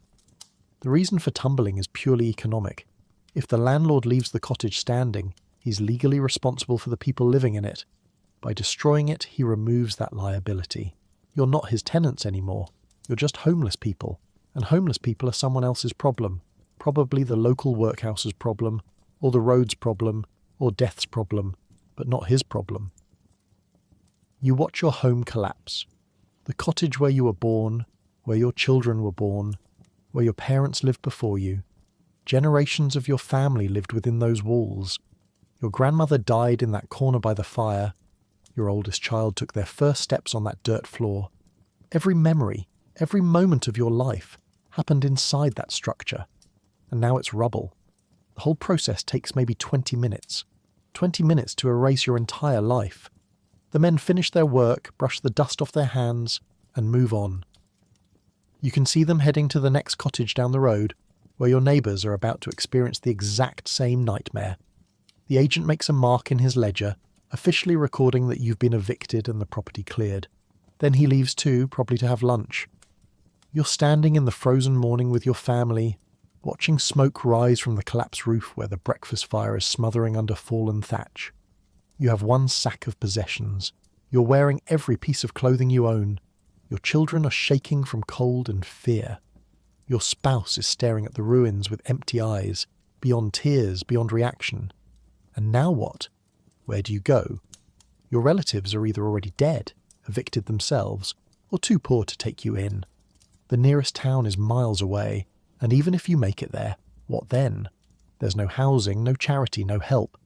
The reason for tumbling is purely economic. If the landlord leaves the cottage standing, he's legally responsible for the people living in it. By destroying it, he removes that liability. You're not his tenants anymore. You're just homeless people. And homeless people are someone else's problem. Probably the local workhouse's problem, or the road's problem, or death's problem, but not his problem. You watch your home collapse. The cottage where you were born, where your children were born, where your parents lived before you. Generations of your family lived within those walls. Your grandmother died in that corner by the fire. Your oldest child took their first steps on that dirt floor. Every memory, every moment of your life happened inside that structure. And now it's rubble. The whole process takes maybe 20 minutes. 20 minutes to erase your entire life. The men finish their work, brush the dust off their hands, and move on. You can see them heading to the next cottage down the road, where your neighbours are about to experience the exact same nightmare. The agent makes a mark in his ledger, officially recording that you've been evicted and the property cleared. Then he leaves too, probably to have lunch. You're standing in the frozen morning with your family, watching smoke rise from the collapsed roof where the breakfast fire is smothering under fallen thatch. You have one sack of possessions. You're wearing every piece of clothing you own. Your children are shaking from cold and fear. Your spouse is staring at the ruins with empty eyes, beyond tears, beyond reaction. And now what? Where do you go? Your relatives are either already dead, evicted themselves, or too poor to take you in. The nearest town is miles away, and even if you make it there, what then? There's no housing, no charity, no help.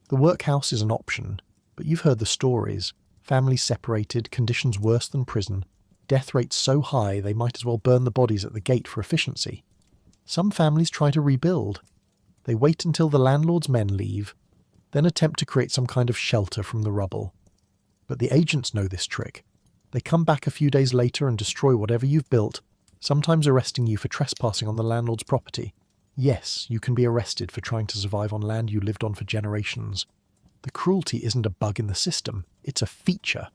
The workhouse is an option, but you've heard the stories. Families separated, conditions worse than prison, death rates so high they might as well burn the bodies at the gate for efficiency. Some families try to rebuild. They wait until the landlord's men leave, then attempt to create some kind of shelter from the rubble. But the agents know this trick. They come back a few days later and destroy whatever you've built, sometimes arresting you for trespassing on the landlord's property. Yes, you can be arrested for trying to survive on land you lived on for generations. The cruelty isn't a bug in the system, it's a feature.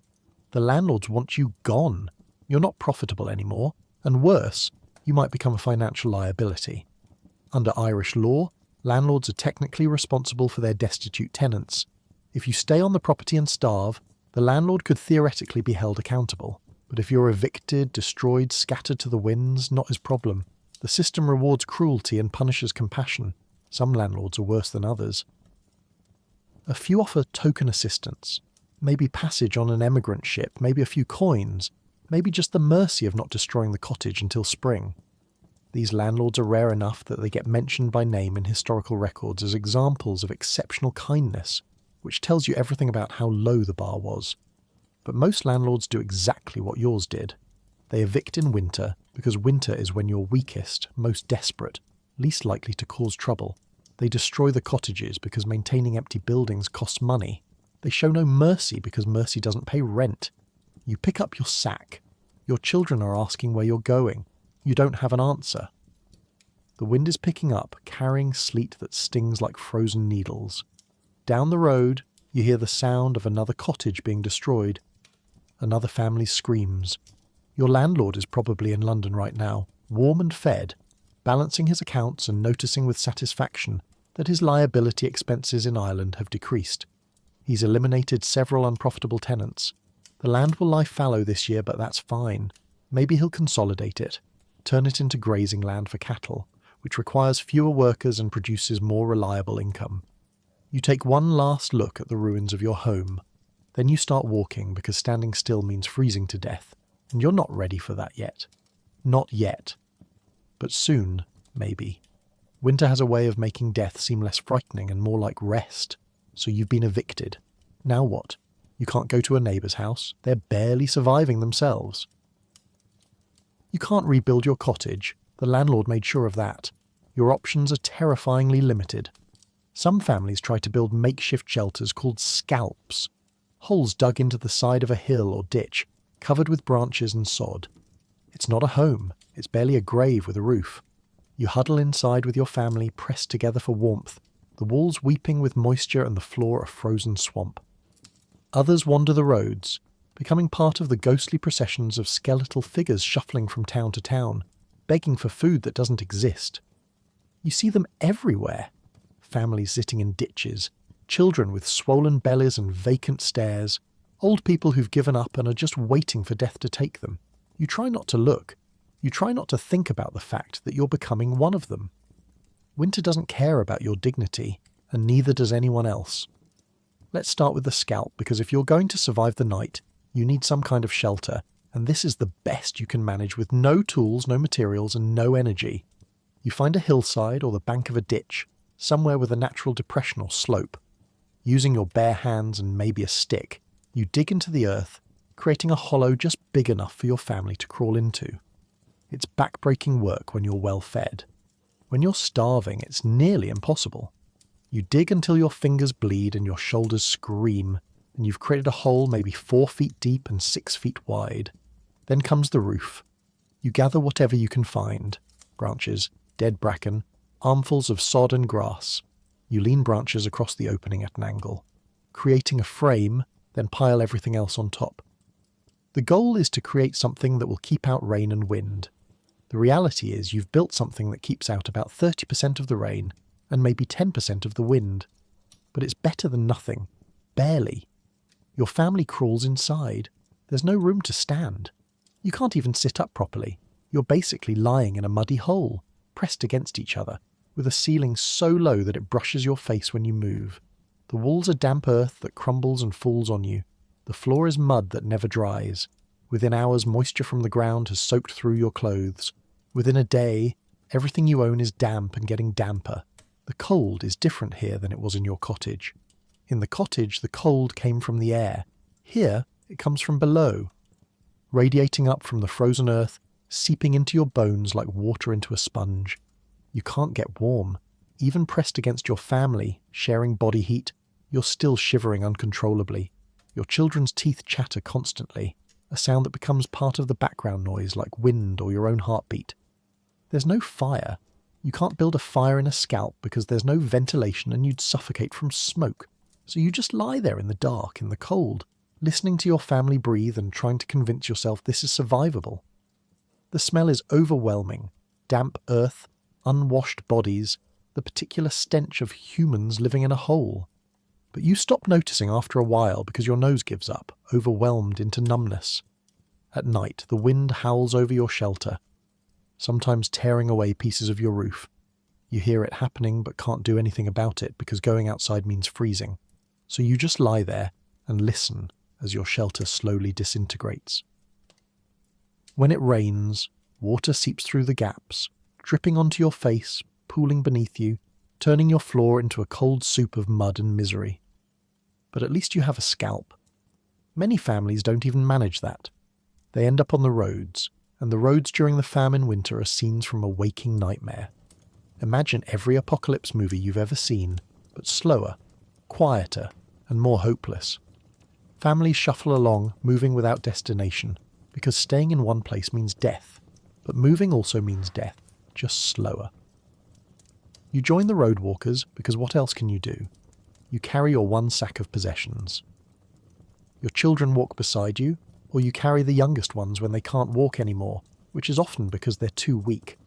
The landlords want you gone. You're not profitable anymore, and worse, you might become a financial liability. Under Irish law, landlords are technically responsible for their destitute tenants. If you stay on the property and starve, the landlord could theoretically be held accountable. But if you're evicted, destroyed, scattered to the winds, not his problem. The system rewards cruelty and punishes compassion. Some landlords are worse than others. A few offer token assistance. Maybe passage on an emigrant ship, maybe a few coins, maybe just the mercy of not destroying the cottage until spring. These landlords are rare enough that they get mentioned by name in historical records as examples of exceptional kindness, which tells you everything about how low the bar was. But most landlords do exactly what yours did. They evict in winter, because winter is when you're weakest, most desperate, least likely to cause trouble. They destroy the cottages because maintaining empty buildings costs money. They show no mercy because mercy doesn't pay rent. You pick up your sack. Your children are asking where you're going. You don't have an answer. The wind is picking up, carrying sleet that stings like frozen needles. Down the road, you hear the sound of another cottage being destroyed. Another family screams. Your landlord is probably in London right now, warm and fed, balancing his accounts and noticing with satisfaction that his liability expenses in Ireland have decreased. He's eliminated several unprofitable tenants. The land will lie fallow this year, but that's fine. Maybe he'll consolidate it, turn it into grazing land for cattle, which requires fewer workers and produces more reliable income. You take one last look at the ruins of your home. Then you start walking because standing still means freezing to death, and you're not ready for that yet. Not yet. But soon, maybe. Winter has a way of making death seem less frightening and more like rest. So you've been evicted. Now what? You can't go to a neighbour's house. They're barely surviving themselves. You can't rebuild your cottage. The landlord made sure of that. Your options are terrifyingly limited. Some families try to build makeshift shelters called scalps. Holes dug into the side of a hill or ditch, covered with branches and sod. It's not a home. It's barely a grave with a roof. You huddle inside with your family, pressed together for warmth, the walls weeping with moisture and the floor a frozen swamp. Others wander the roads, becoming part of the ghostly processions of skeletal figures shuffling from town to town, begging for food that doesn't exist. You see them everywhere. Families sitting in ditches, children with swollen bellies and vacant stares, old people who've given up and are just waiting for death to take them. You try not to look. You try not to think about the fact that you're becoming one of them. Winter doesn't care about your dignity, and neither does anyone else. Let's start with the scalp, because if you're going to survive the night, you need some kind of shelter, and this is the best you can manage with no tools, no materials, and no energy. You find a hillside or the bank of a ditch, somewhere with a natural depression or slope. Using your bare hands and maybe a stick, you dig into the earth, creating a hollow just big enough for your family to crawl into. It's back-breaking work when you're well fed. When you're starving, it's nearly impossible. You dig until your fingers bleed and your shoulders scream, and you've created a hole maybe 4 feet deep and 6 feet wide. Then comes the roof. You gather whatever you can find. Branches, dead bracken, armfuls of sod and grass. You lean branches across the opening at an angle, creating a frame, then pile everything else on top. The goal is to create something that will keep out rain and wind. The reality is you've built something that keeps out about 30% of the rain and maybe 10% of the wind. But it's better than nothing. Barely. Your family crawls inside. There's no room to stand. You can't even sit up properly. You're basically lying in a muddy hole, pressed against each other, with a ceiling so low that it brushes your face when you move. The walls are damp earth that crumbles and falls on you. The floor is mud that never dries. Within hours, moisture from the ground has soaked through your clothes. Within a day, everything you own is damp and getting damper. The cold is different here than it was in your cottage. In the cottage, the cold came from the air. Here, it comes from below. Radiating up from the frozen earth, seeping into your bones like water into a sponge. You can't get warm. Even pressed against your family, sharing body heat, you're still shivering uncontrollably. Your children's teeth chatter constantly, a sound that becomes part of the background noise like wind or your own heartbeat. There's no fire. You can't build a fire in a scalp because there's no ventilation and you'd suffocate from smoke. So you just lie there in the dark, in the cold, listening to your family breathe and trying to convince yourself this is survivable. The smell is overwhelming. Damp earth, unwashed bodies, the particular stench of humans living in a hole. But you stop noticing after a while because your nose gives up, overwhelmed into numbness. At night, the wind howls over your shelter, sometimes tearing away pieces of your roof. You hear it happening but can't do anything about it because going outside means freezing. So you just lie there and listen as your shelter slowly disintegrates. When it rains, water seeps through the gaps, dripping onto your face, pooling beneath you, turning your floor into a cold soup of mud and misery. But at least you have a scalp. Many families don't even manage that. They end up on the roads, and the roads during the famine winter are scenes from a waking nightmare. Imagine every apocalypse movie you've ever seen, but slower, quieter, and more hopeless. Families shuffle along, moving without destination, because staying in one place means death, but moving also means death, just slower. You join the road walkers because what else can you do? You carry your one sack of possessions. Your children walk beside you, or you carry the youngest ones when they can't walk anymore, which is often because they're too weak.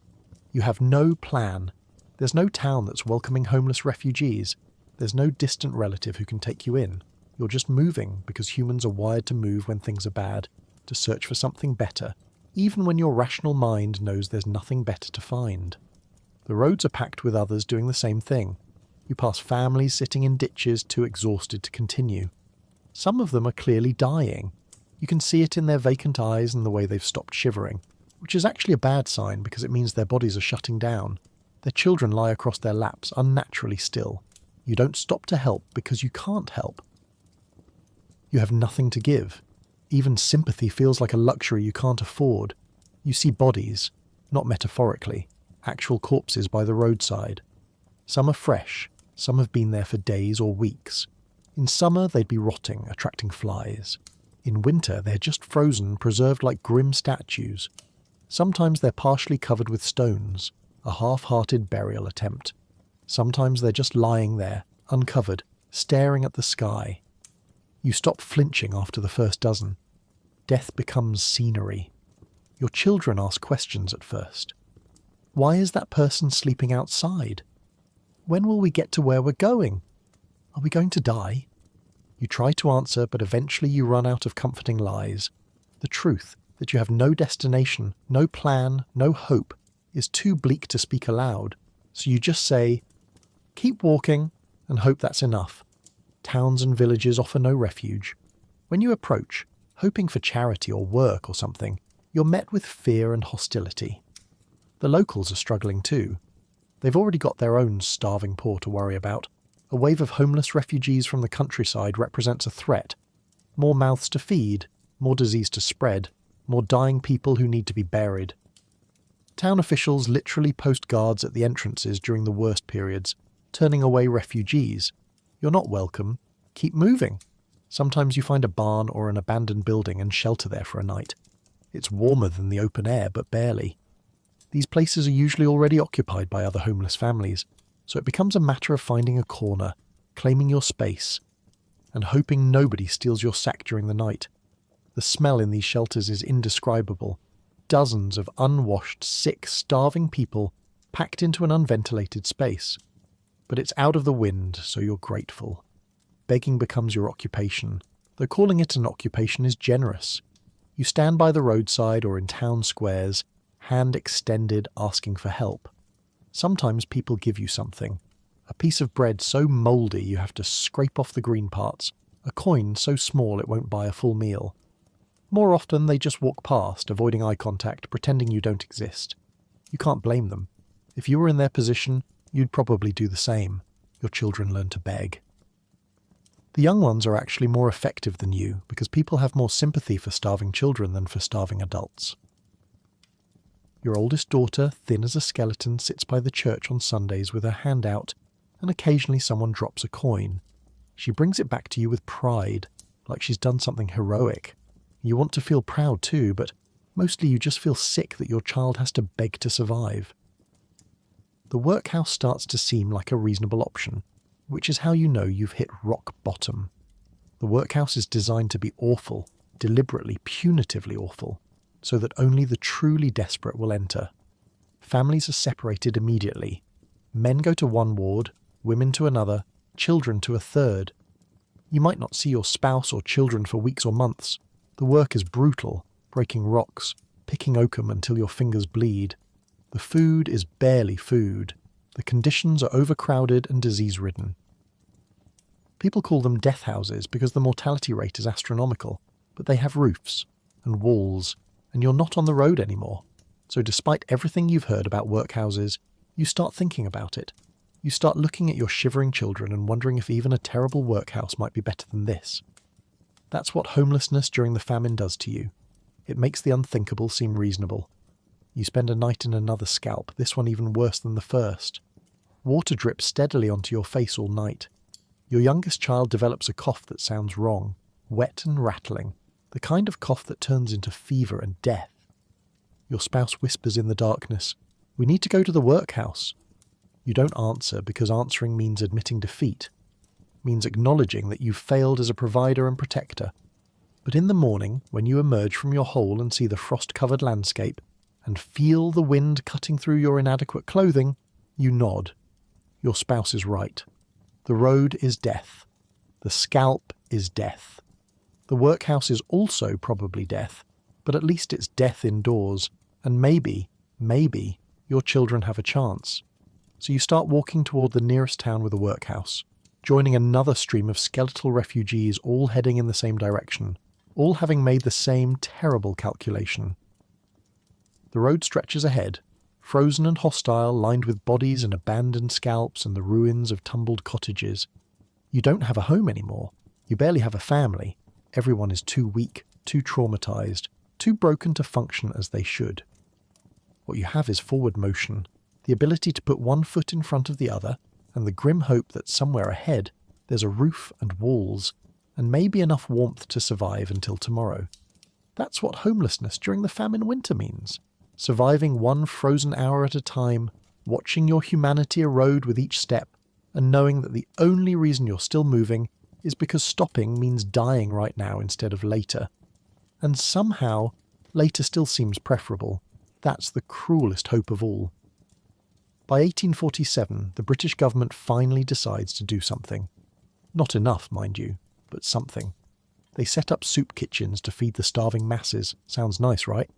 You have no plan. There's no town that's welcoming homeless refugees. There's no distant relative who can take you in. You're just moving because humans are wired to move when things are bad, to search for something better, even when your rational mind knows there's nothing better to find. The roads are packed with others doing the same thing. You pass families sitting in ditches too exhausted to continue. Some of them are clearly dying. You can see it in their vacant eyes and the way they've stopped shivering, which is actually a bad sign because it means their bodies are shutting down. Their children lie across their laps unnaturally still. You don't stop to help because you can't help. You have nothing to give. Even sympathy feels like a luxury you can't afford. You see bodies, not metaphorically, actual corpses by the roadside. Some are fresh, some have been there for days or weeks. In summer they'd be rotting, attracting flies. In winter they're just frozen, preserved like grim statues. Sometimes they're partially covered with stones, a half-hearted burial attempt. Sometimes they're just lying there, uncovered, staring at the sky. You stop flinching after the first dozen. Death becomes scenery. Your children ask questions at first. Why is that person sleeping outside? When will we get to where we're going? Are we going to die? You try to answer, but eventually you run out of comforting lies. The truth, that you have no destination, no plan, no hope, is too bleak to speak aloud, so you just say, keep walking, and hope that's enough. Towns and villages offer no refuge. When you approach, hoping for charity or work or something, you're met with fear and hostility. The locals are struggling too. They've already got their own starving poor to worry about. A wave of homeless refugees from the countryside represents a threat. More mouths to feed, more disease to spread, more dying people who need to be buried. Town officials literally post guards at the entrances during the worst periods, turning away refugees. You're not welcome. Keep moving. Sometimes you find a barn or an abandoned building and shelter there for a night. It's warmer than the open air, but barely. These places are usually already occupied by other homeless families, so it becomes a matter of finding a corner, claiming your space, and hoping nobody steals your sack during the night. The smell in these shelters is indescribable. Dozens of unwashed, sick, starving people packed into an unventilated space. But it's out of the wind, so you're grateful. Begging becomes your occupation, though calling it an occupation is generous. You stand by the roadside or in town squares, hand extended, asking for help. Sometimes people give you something. A piece of bread so mouldy you have to scrape off the green parts, a coin so small it won't buy a full meal. More often they just walk past, avoiding eye contact, pretending you don't exist. You can't blame them. If you were in their position, you'd probably do the same. Your children learn to beg. The young ones are actually more effective than you because people have more sympathy for starving children than for starving adults. Your oldest daughter, thin as a skeleton, sits by the church on Sundays with her hand out, and occasionally someone drops a coin. She brings it back to you with pride, like she's done something heroic. You want to feel proud too, but mostly you just feel sick that your child has to beg to survive. The workhouse starts to seem like a reasonable option, which is how you know you've hit rock bottom. The workhouse is designed to be awful, deliberately, punitively awful, so that only the truly desperate will enter. Families are separated immediately. Men go to one ward, women to another, children to a third. You might not see your spouse or children for weeks or months. The work is brutal, breaking rocks, picking oakum until your fingers bleed. The food is barely food. The conditions are overcrowded and disease-ridden. People call them death houses because the mortality rate is astronomical, but they have roofs and walls, and you're not on the road anymore. So despite everything you've heard about workhouses, you start thinking about it. You start looking at your shivering children and wondering if even a terrible workhouse might be better than this. That's what homelessness during the famine does to you. It makes the unthinkable seem reasonable. You spend a night in another scalp, this one even worse than the first. Water drips steadily onto your face all night. Your youngest child develops a cough that sounds wrong, wet and rattling, the kind of cough that turns into fever and death. Your spouse whispers in the darkness, "We need to go to the workhouse." You don't answer because answering means admitting defeat, means acknowledging that you've failed as a provider and protector. But in the morning, when you emerge from your hole and see the frost-covered landscape, and feel the wind cutting through your inadequate clothing, you nod. Your spouse is right. The road is death. The scalp is death. The workhouse is also probably death, but at least it's death indoors, and maybe, your children have a chance. So you start walking toward the nearest town with a workhouse, joining another stream of skeletal refugees all heading in the same direction, all having made the same terrible calculation. The road stretches ahead, frozen and hostile, lined with bodies and abandoned scalps and the ruins of tumbled cottages. You don't have a home anymore. You barely have a family. Everyone is too weak, too traumatized, too broken to function as they should. What you have is forward motion, the ability to put one foot in front of the other, and the grim hope that somewhere ahead there's a roof and walls, and maybe enough warmth to survive until tomorrow. That's what homelessness during the famine winter means. Surviving one frozen hour at a time, watching your humanity erode with each step, and knowing that the only reason you're still moving is because stopping means dying right now instead of later. And somehow, later still seems preferable. That's the cruelest hope of all. By 1847, the British government finally decides to do something. Not enough, mind you, but something. They set up soup kitchens to feed the starving masses. Sounds nice, right?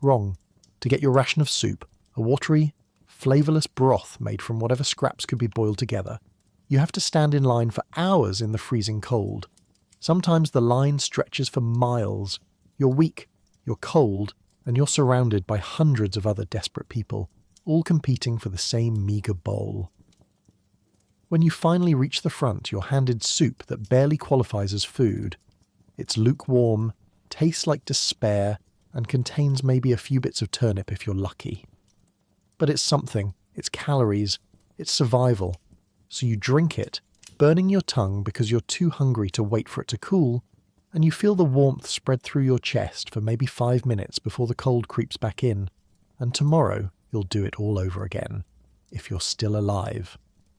Wrong. To get your ration of soup, a watery, flavourless broth made from whatever scraps could be boiled together, you have to stand in line for hours in the freezing cold. Sometimes the line stretches for miles. You're weak, you're cold, and you're surrounded by hundreds of other desperate people, all competing for the same meagre bowl. When you finally reach the front, you're handed soup that barely qualifies as food. It's lukewarm, tastes like despair, and contains maybe a few bits of turnip if you're lucky. But it's something, it's calories, it's survival. So you drink it, burning your tongue because you're too hungry to wait for it to cool, and you feel the warmth spread through your chest for maybe 5 minutes before the cold creeps back in, and tomorrow you'll do it all over again, if you're still alive.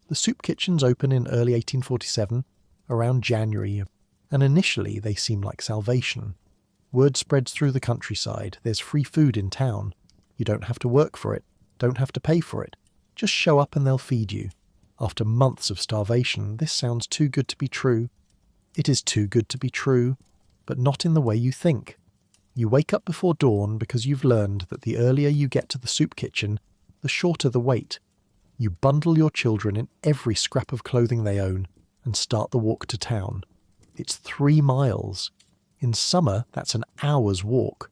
The soup kitchens open in early 1847, around January, and initially they seem like salvation. Word spreads through the countryside, there's free food in town. You don't have to work for it, don't have to pay for it. Just show up and they'll feed you. After months of starvation, this sounds too good to be true. It is too good to be true, but not in the way you think. You wake up before dawn because you've learned that the earlier you get to the soup kitchen, the shorter the wait. You bundle your children in every scrap of clothing they own and start the walk to town. It's 3 miles. In summer, that's an hour's walk.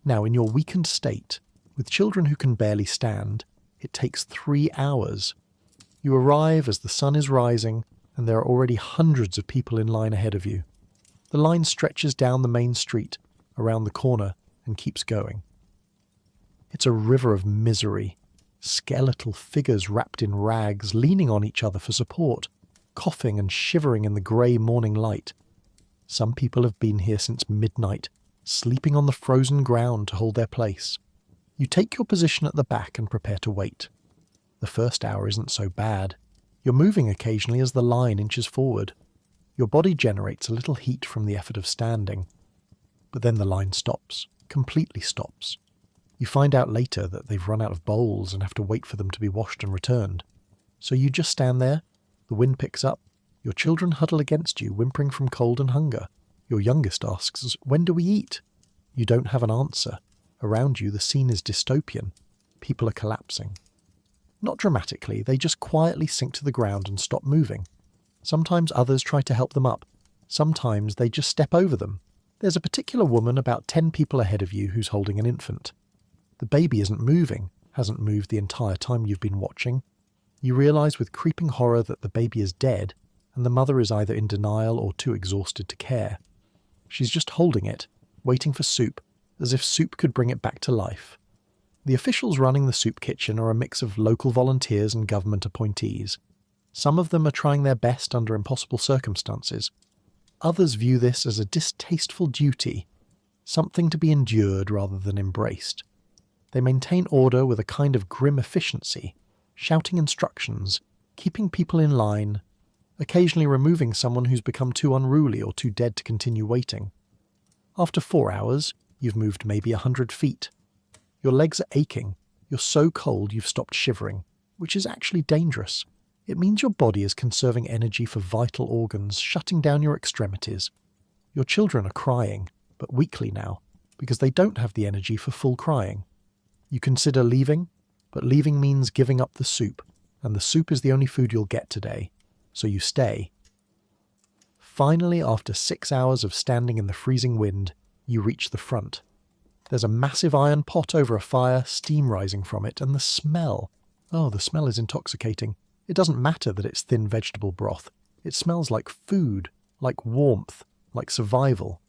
Now, in your weakened state, with children who can barely stand, it takes 3 hours. You arrive as the sun is rising, and there are already hundreds of people in line ahead of you. The line stretches down the main street, around the corner, and keeps going. It's a river of misery. Skeletal figures wrapped in rags, leaning on each other for support, coughing and shivering in the grey morning light. Some people have been here since midnight, sleeping on the frozen ground to hold their place. You take your position at the back and prepare to wait. The first hour isn't so bad. You're moving occasionally as the line inches forward. Your body generates a little heat from the effort of standing. But then the line stops, completely stops. You find out later that they've run out of bowls and have to wait for them to be washed and returned. So you just stand there, the wind picks up, your children huddle against you, whimpering from cold and hunger. Your youngest asks, "When do we eat?" You don't have an answer. Around you, the scene is dystopian. People are collapsing. Not dramatically, they just quietly sink to the ground and stop moving. Sometimes others try to help them up. Sometimes they just step over them. There's a particular woman about 10 people ahead of you who's holding an infant. The baby isn't moving, hasn't moved the entire time you've been watching. You realise with creeping horror that the baby is dead, and the mother is either in denial or too exhausted to care. She's just holding it, waiting for soup, as if soup could bring it back to life. The officials running the soup kitchen are a mix of local volunteers and government appointees. Some of them are trying their best under impossible circumstances. Others view this as a distasteful duty, something to be endured rather than embraced. They maintain order with a kind of grim efficiency, shouting instructions, keeping people in line, occasionally removing someone who's become too unruly or too dead to continue waiting. After 4 hours, you've moved maybe 100 feet. Your legs are aching. You're so cold you've stopped shivering, which is actually dangerous. It means your body is conserving energy for vital organs, shutting down your extremities. Your children are crying, but weakly now, because they don't have the energy for full crying. You consider leaving, but leaving means giving up the soup, and the soup is the only food you'll get today, so you stay. Finally, after 6 hours of standing in the freezing wind, you reach the front. There's a massive iron pot over a fire, steam rising from it, and the smell. Oh, the smell is intoxicating. It doesn't matter that it's thin vegetable broth. It smells like food, like warmth, like survival.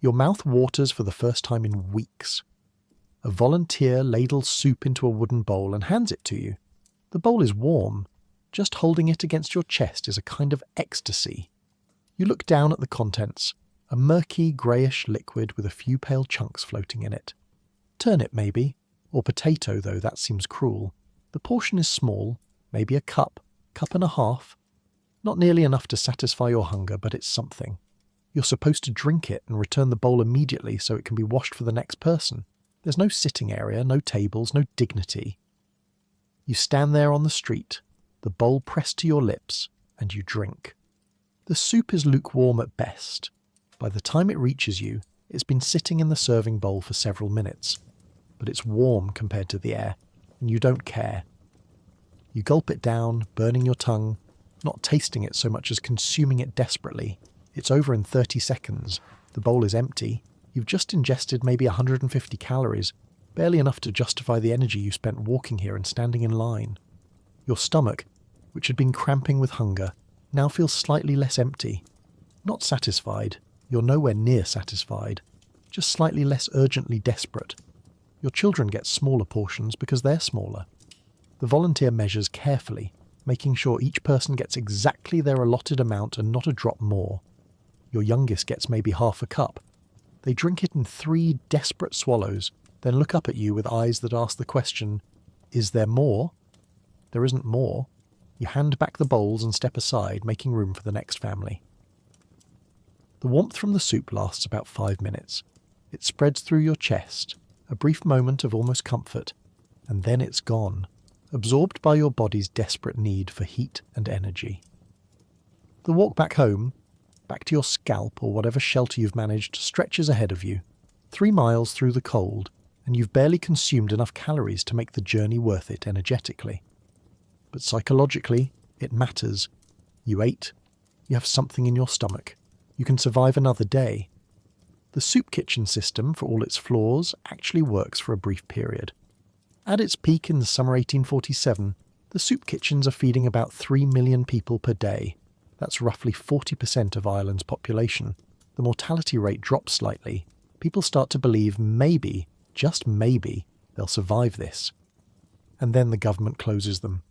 Your mouth waters for the first time in weeks. A volunteer ladles soup into a wooden bowl and hands it to you. The bowl is warm. Just holding it against your chest is a kind of ecstasy. You look down at the contents, a murky, greyish liquid with a few pale chunks floating in it. Turnip, maybe, or potato, though that seems cruel. The portion is small, maybe a cup and a half. Not nearly enough to satisfy your hunger, but it's something. You're supposed to drink it and return the bowl immediately so it can be washed for the next person. There's no sitting area, no tables, no dignity. You stand there on the street, the bowl pressed to your lips, and you drink. The soup is lukewarm at best. By the time it reaches you, it's been sitting in the serving bowl for several minutes. But it's warm compared to the air, and you don't care. You gulp it down, burning your tongue, not tasting it so much as consuming it desperately. It's over in 30 seconds. The bowl is empty. You've just ingested maybe 150 calories, barely enough to justify the energy you spent walking here and standing in line. Your stomach, which had been cramping with hunger, now feels slightly less empty. Not satisfied. You're nowhere near satisfied. Just slightly less urgently desperate. Your children get smaller portions because they're smaller. The volunteer measures carefully, making sure each person gets exactly their allotted amount and not a drop more. Your youngest gets maybe half a cup. They drink it in 3 desperate swallows, then look up at you with eyes that ask the question, "Is there more?" There isn't more. You hand back the bowls and step aside, making room for the next family. The warmth from the soup lasts about 5 minutes. It spreads through your chest, a brief moment of almost comfort, and then it's gone, absorbed by your body's desperate need for heat and energy. The walk back home, back to your scalp or whatever shelter you've managed, stretches ahead of you, 3 miles through the cold, and you've barely consumed enough calories to make the journey worth it energetically. But psychologically, it matters. You ate, you have something in your stomach, you can survive another day. The soup kitchen system, for all its flaws, actually works for a brief period. At its peak in the summer 1847, the soup kitchens are feeding about 3 million people per day. That's roughly 40% of Ireland's population. The mortality rate drops slightly. People start to believe maybe, just maybe, they'll survive this. And then the government closes them.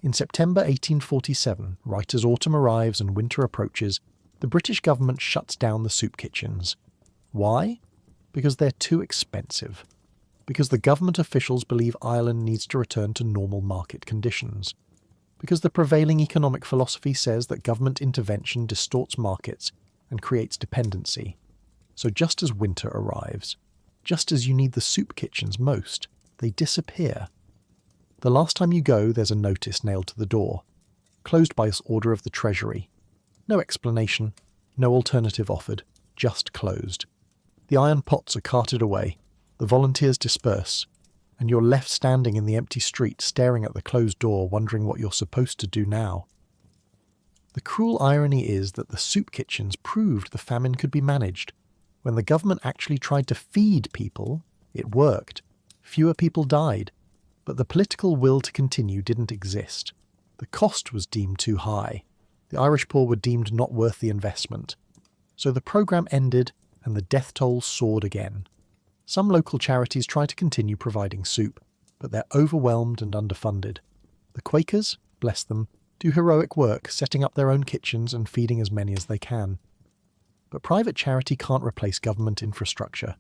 In September 1847, right as autumn arrives and winter approaches, the British government shuts down the soup kitchens. Why? Because they're too expensive. Because the government officials believe Ireland needs to return to normal market conditions. Because the prevailing economic philosophy says that government intervention distorts markets and creates dependency. So just as winter arrives, just as you need the soup kitchens most, they disappear. The last time you go, there's a notice nailed to the door. Closed by order of the Treasury. No explanation, no alternative offered, just closed. The iron pots are carted away, the volunteers disperse, and you're left standing in the empty street staring at the closed door, wondering what you're supposed to do now. The cruel irony is that the soup kitchens proved the famine could be managed. When the government actually tried to feed people, it worked. Fewer people died, but the political will to continue didn't exist. The cost was deemed too high. The Irish poor were deemed not worth the investment. So the programme ended and the death toll soared again. Some local charities try to continue providing soup, but they're overwhelmed and underfunded. The Quakers, bless them, do heroic work setting up their own kitchens and feeding as many as they can. But private charity can't replace government infrastructure.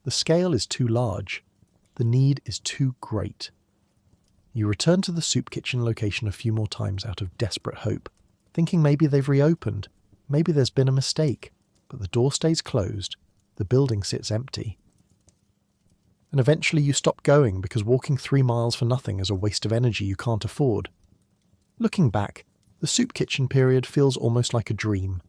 The scale is too large. The need is too great. You return to the soup kitchen location a few more times out of desperate hope, thinking maybe they've reopened, maybe there's been a mistake, but the door stays closed, the building sits empty. And eventually you stop going because walking 3 miles for nothing is a waste of energy you can't afford. Looking back, the soup kitchen period feels almost like a dream.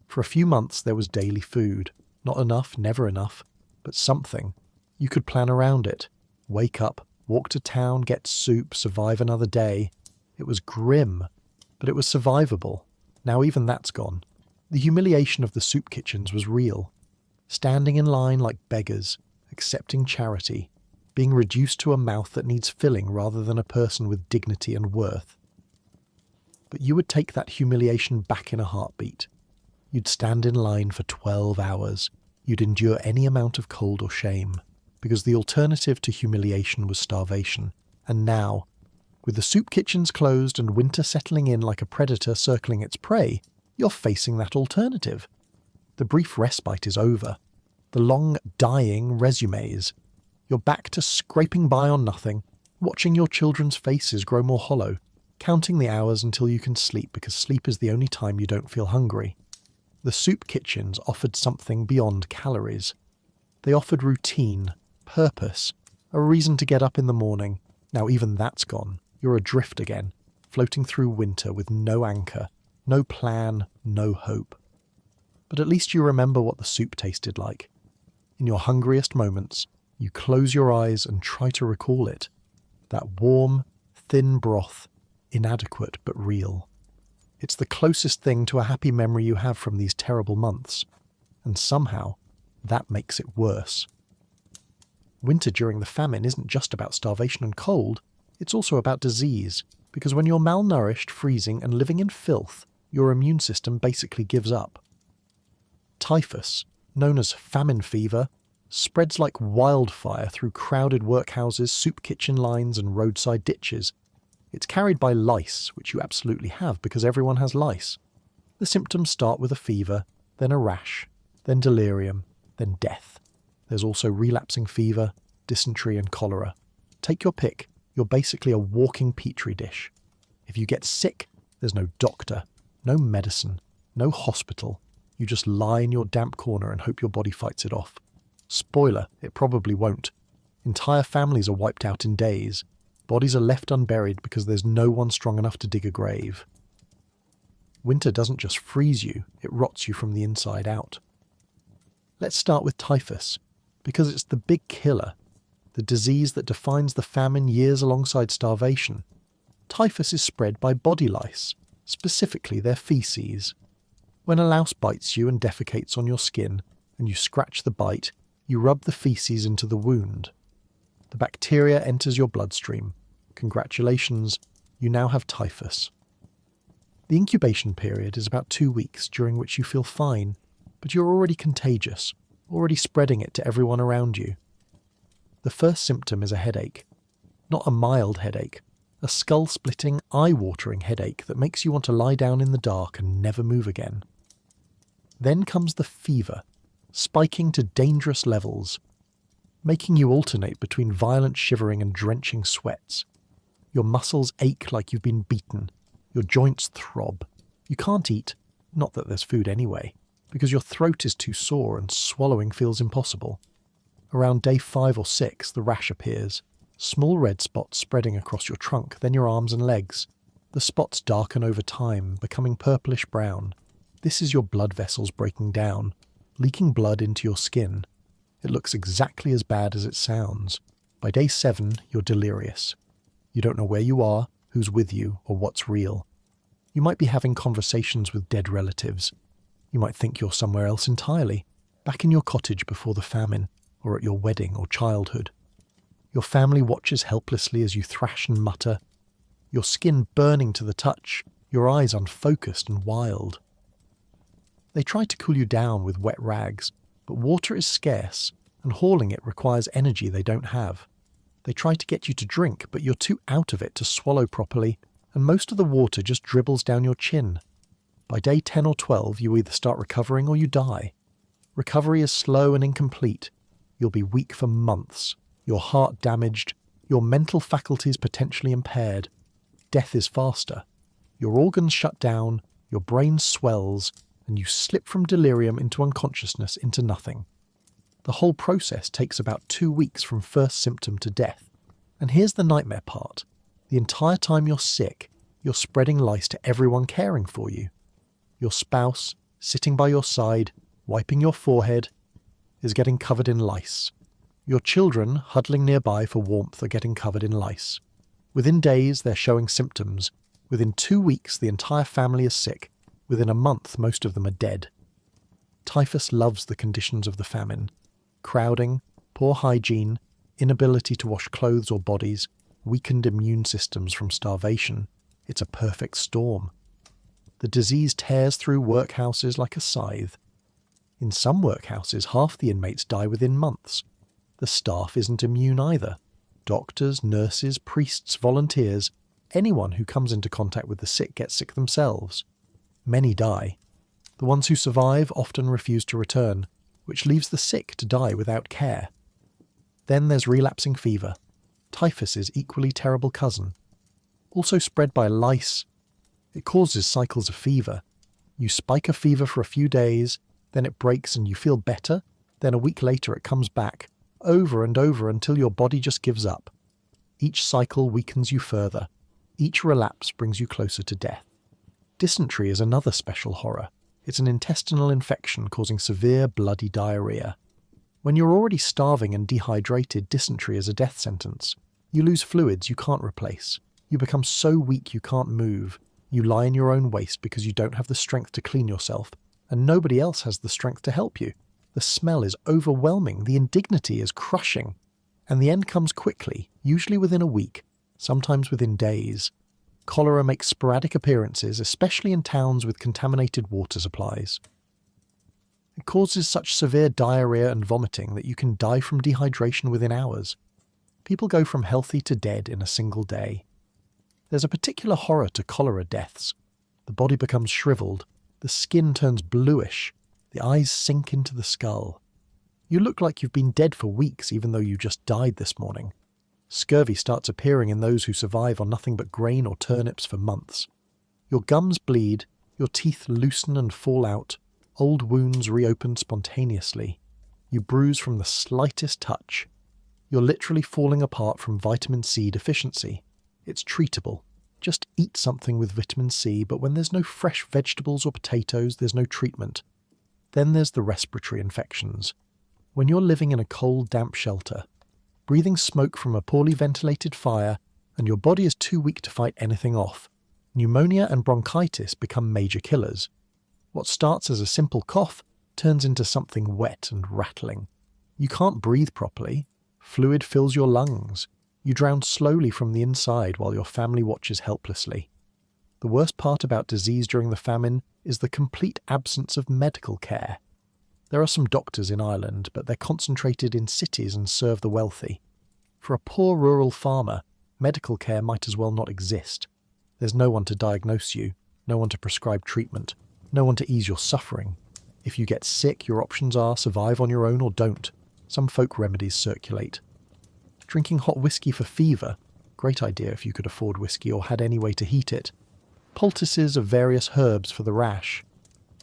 For a few months there was daily food. Not enough, never enough, but something. You could plan around it. Wake up, walk to town, get soup, survive another day. It was grim, but it was survivable. Now even that's gone. The humiliation of the soup kitchens was real. Standing in line like beggars, accepting charity, being reduced to a mouth that needs filling rather than a person with dignity and worth. But you would take that humiliation back in a heartbeat. You'd stand in line for 12 hours. You'd endure any amount of cold or shame, because the alternative to humiliation was starvation. And now, with the soup kitchens closed and winter settling in like a predator circling its prey, you're facing that alternative. The brief respite is over. The long, dying resumes. You're back to scraping by on nothing, watching your children's faces grow more hollow, counting the hours until you can sleep because sleep is the only time you don't feel hungry. The soup kitchens offered something beyond calories. They offered routine, purpose, a reason to get up in the morning. Now even that's gone. You're adrift again, floating through winter with no anchor, no plan, no hope. But at least you remember what the soup tasted like. In your hungriest moments, you close your eyes and try to recall it. That warm, thin broth, inadequate but real. It's the closest thing to a happy memory you have from these terrible months. And somehow, that makes it worse. Winter during the famine isn't just about starvation and cold, it's also about disease, because when you're malnourished, freezing, and living in filth, your immune system basically gives up. Typhus, known as famine fever, spreads like wildfire through crowded workhouses, soup kitchen lines, and roadside ditches. It's carried by lice, which you absolutely have because everyone has lice. The symptoms start with a fever, then a rash, then delirium, then death. There's also relapsing fever, dysentery, and cholera. Take your pick, you're basically a walking petri dish. If you get sick, there's no doctor, no medicine, no hospital. You just lie in your damp corner and hope your body fights it off. Spoiler, it probably won't. Entire families are wiped out in days. Bodies are left unburied because there's no one strong enough to dig a grave. Winter doesn't just freeze you, it rots you from the inside out. Let's start with typhus, because it's the big killer, the disease that defines the famine years alongside starvation. Typhus is spread by body lice, specifically their feces. When a louse bites you and defecates on your skin, and you scratch the bite, you rub the feces into the wound. The bacteria enters your bloodstream. Congratulations, you now have typhus. The incubation period is about 2 weeks, during which you feel fine, but you're already contagious, already spreading it to everyone around you. The first symptom is a headache. Not a mild headache, a skull-splitting, eye-watering headache that makes you want to lie down in the dark and never move again. Then comes the fever, spiking to dangerous levels, making you alternate between violent shivering and drenching sweats. Your muscles ache like you've been beaten. Your joints throb. You can't eat, not that there's food anyway, because your throat is too sore and swallowing feels impossible. Around day 5 or 6, the rash appears. Small red spots spreading across your trunk, then your arms and legs. The spots darken over time, becoming purplish-brown. This is your blood vessels breaking down, leaking blood into your skin. It looks exactly as bad as it sounds. By day 7, you're delirious. You don't know where you are, who's with you, or what's real. You might be having conversations with dead relatives. You might think you're somewhere else entirely, back in your cottage before the famine, or at your wedding or childhood. Your family watches helplessly as you thrash and mutter, your skin burning to the touch, your eyes unfocused and wild. They try to cool you down with wet rags, but water is scarce, and hauling it requires energy they don't have. They try to get you to drink, but you're too out of it to swallow properly, and most of the water just dribbles down your chin. By day 10 or 12, you either start recovering or you die. Recovery is slow and incomplete. You'll be weak for months, your heart damaged, Your mental faculties potentially impaired. Death is faster. Your organs shut down, your brain swells, and you slip from delirium into unconsciousness into nothing. The whole process takes about 2 weeks from first symptom to death. And here's the nightmare part. The entire time you're sick, you're spreading lice to everyone caring for you. Your spouse, sitting by your side, wiping your forehead, is getting covered in lice. Your children, huddling nearby for warmth, are getting covered in lice. Within days, they're showing symptoms. Within 2 weeks, the entire family is sick. Within a month, most of them are dead. Typhus loves the conditions of the famine. Crowding, poor hygiene, inability to wash clothes or bodies, weakened immune systems from starvation. It's a perfect storm. The disease tears through workhouses like a scythe. In some workhouses, half the inmates die within months. The staff isn't immune either. Doctors, nurses, priests, volunteers, anyone who comes into contact with the sick gets sick themselves. Many die. The ones who survive often refuse to return, which leaves the sick to die without care. Then there's relapsing fever, typhus's equally terrible cousin. Also spread by lice. It causes cycles of fever. You spike a fever for a few days, then it breaks and you feel better, then a week later it comes back, over and over until your body just gives up. Each cycle weakens you further. Each relapse brings you closer to death. Dysentery is another special horror. It's an intestinal infection causing severe bloody diarrhea. When you're already starving and dehydrated, dysentery is a death sentence. You lose fluids you can't replace. You become so weak you can't move. You lie in your own waste because you don't have the strength to clean yourself, and nobody else has the strength to help you. The smell is overwhelming, the indignity is crushing, and the end comes quickly, usually within a week, sometimes within days. Cholera makes sporadic appearances, especially in towns with contaminated water supplies. It causes such severe diarrhea and vomiting that you can die from dehydration within hours. People go from healthy to dead in a single day. There's a particular horror to cholera deaths. The body becomes shriveled, the skin turns bluish, the eyes sink into the skull. You look like you've been dead for weeks even though you just died this morning. Scurvy starts appearing in those who survive on nothing but grain or turnips for months. Your gums bleed, your teeth loosen and fall out, old wounds reopen spontaneously. You bruise from the slightest touch. You're literally falling apart from vitamin C deficiency. It's treatable. Just eat something with vitamin C, but when there's no fresh vegetables or potatoes, there's no treatment. Then there's the respiratory infections. When you're living in a cold, damp shelter, breathing smoke from a poorly ventilated fire, and your body is too weak to fight anything off, pneumonia and bronchitis become major killers. What starts as a simple cough turns into something wet and rattling. You can't breathe properly. Fluid fills your lungs. You drown slowly from the inside while your family watches helplessly. The worst part about disease during the famine is the complete absence of medical care. There are some doctors in Ireland, but they're concentrated in cities and serve the wealthy. For a poor rural farmer, medical care might as well not exist. There's no one to diagnose you, no one to prescribe treatment, no one to ease your suffering. If you get sick, your options are survive on your own or don't. Some folk remedies circulate. Drinking hot whiskey for fever, great idea if you could afford whiskey or had any way to heat it. Poultices of various herbs for the rash.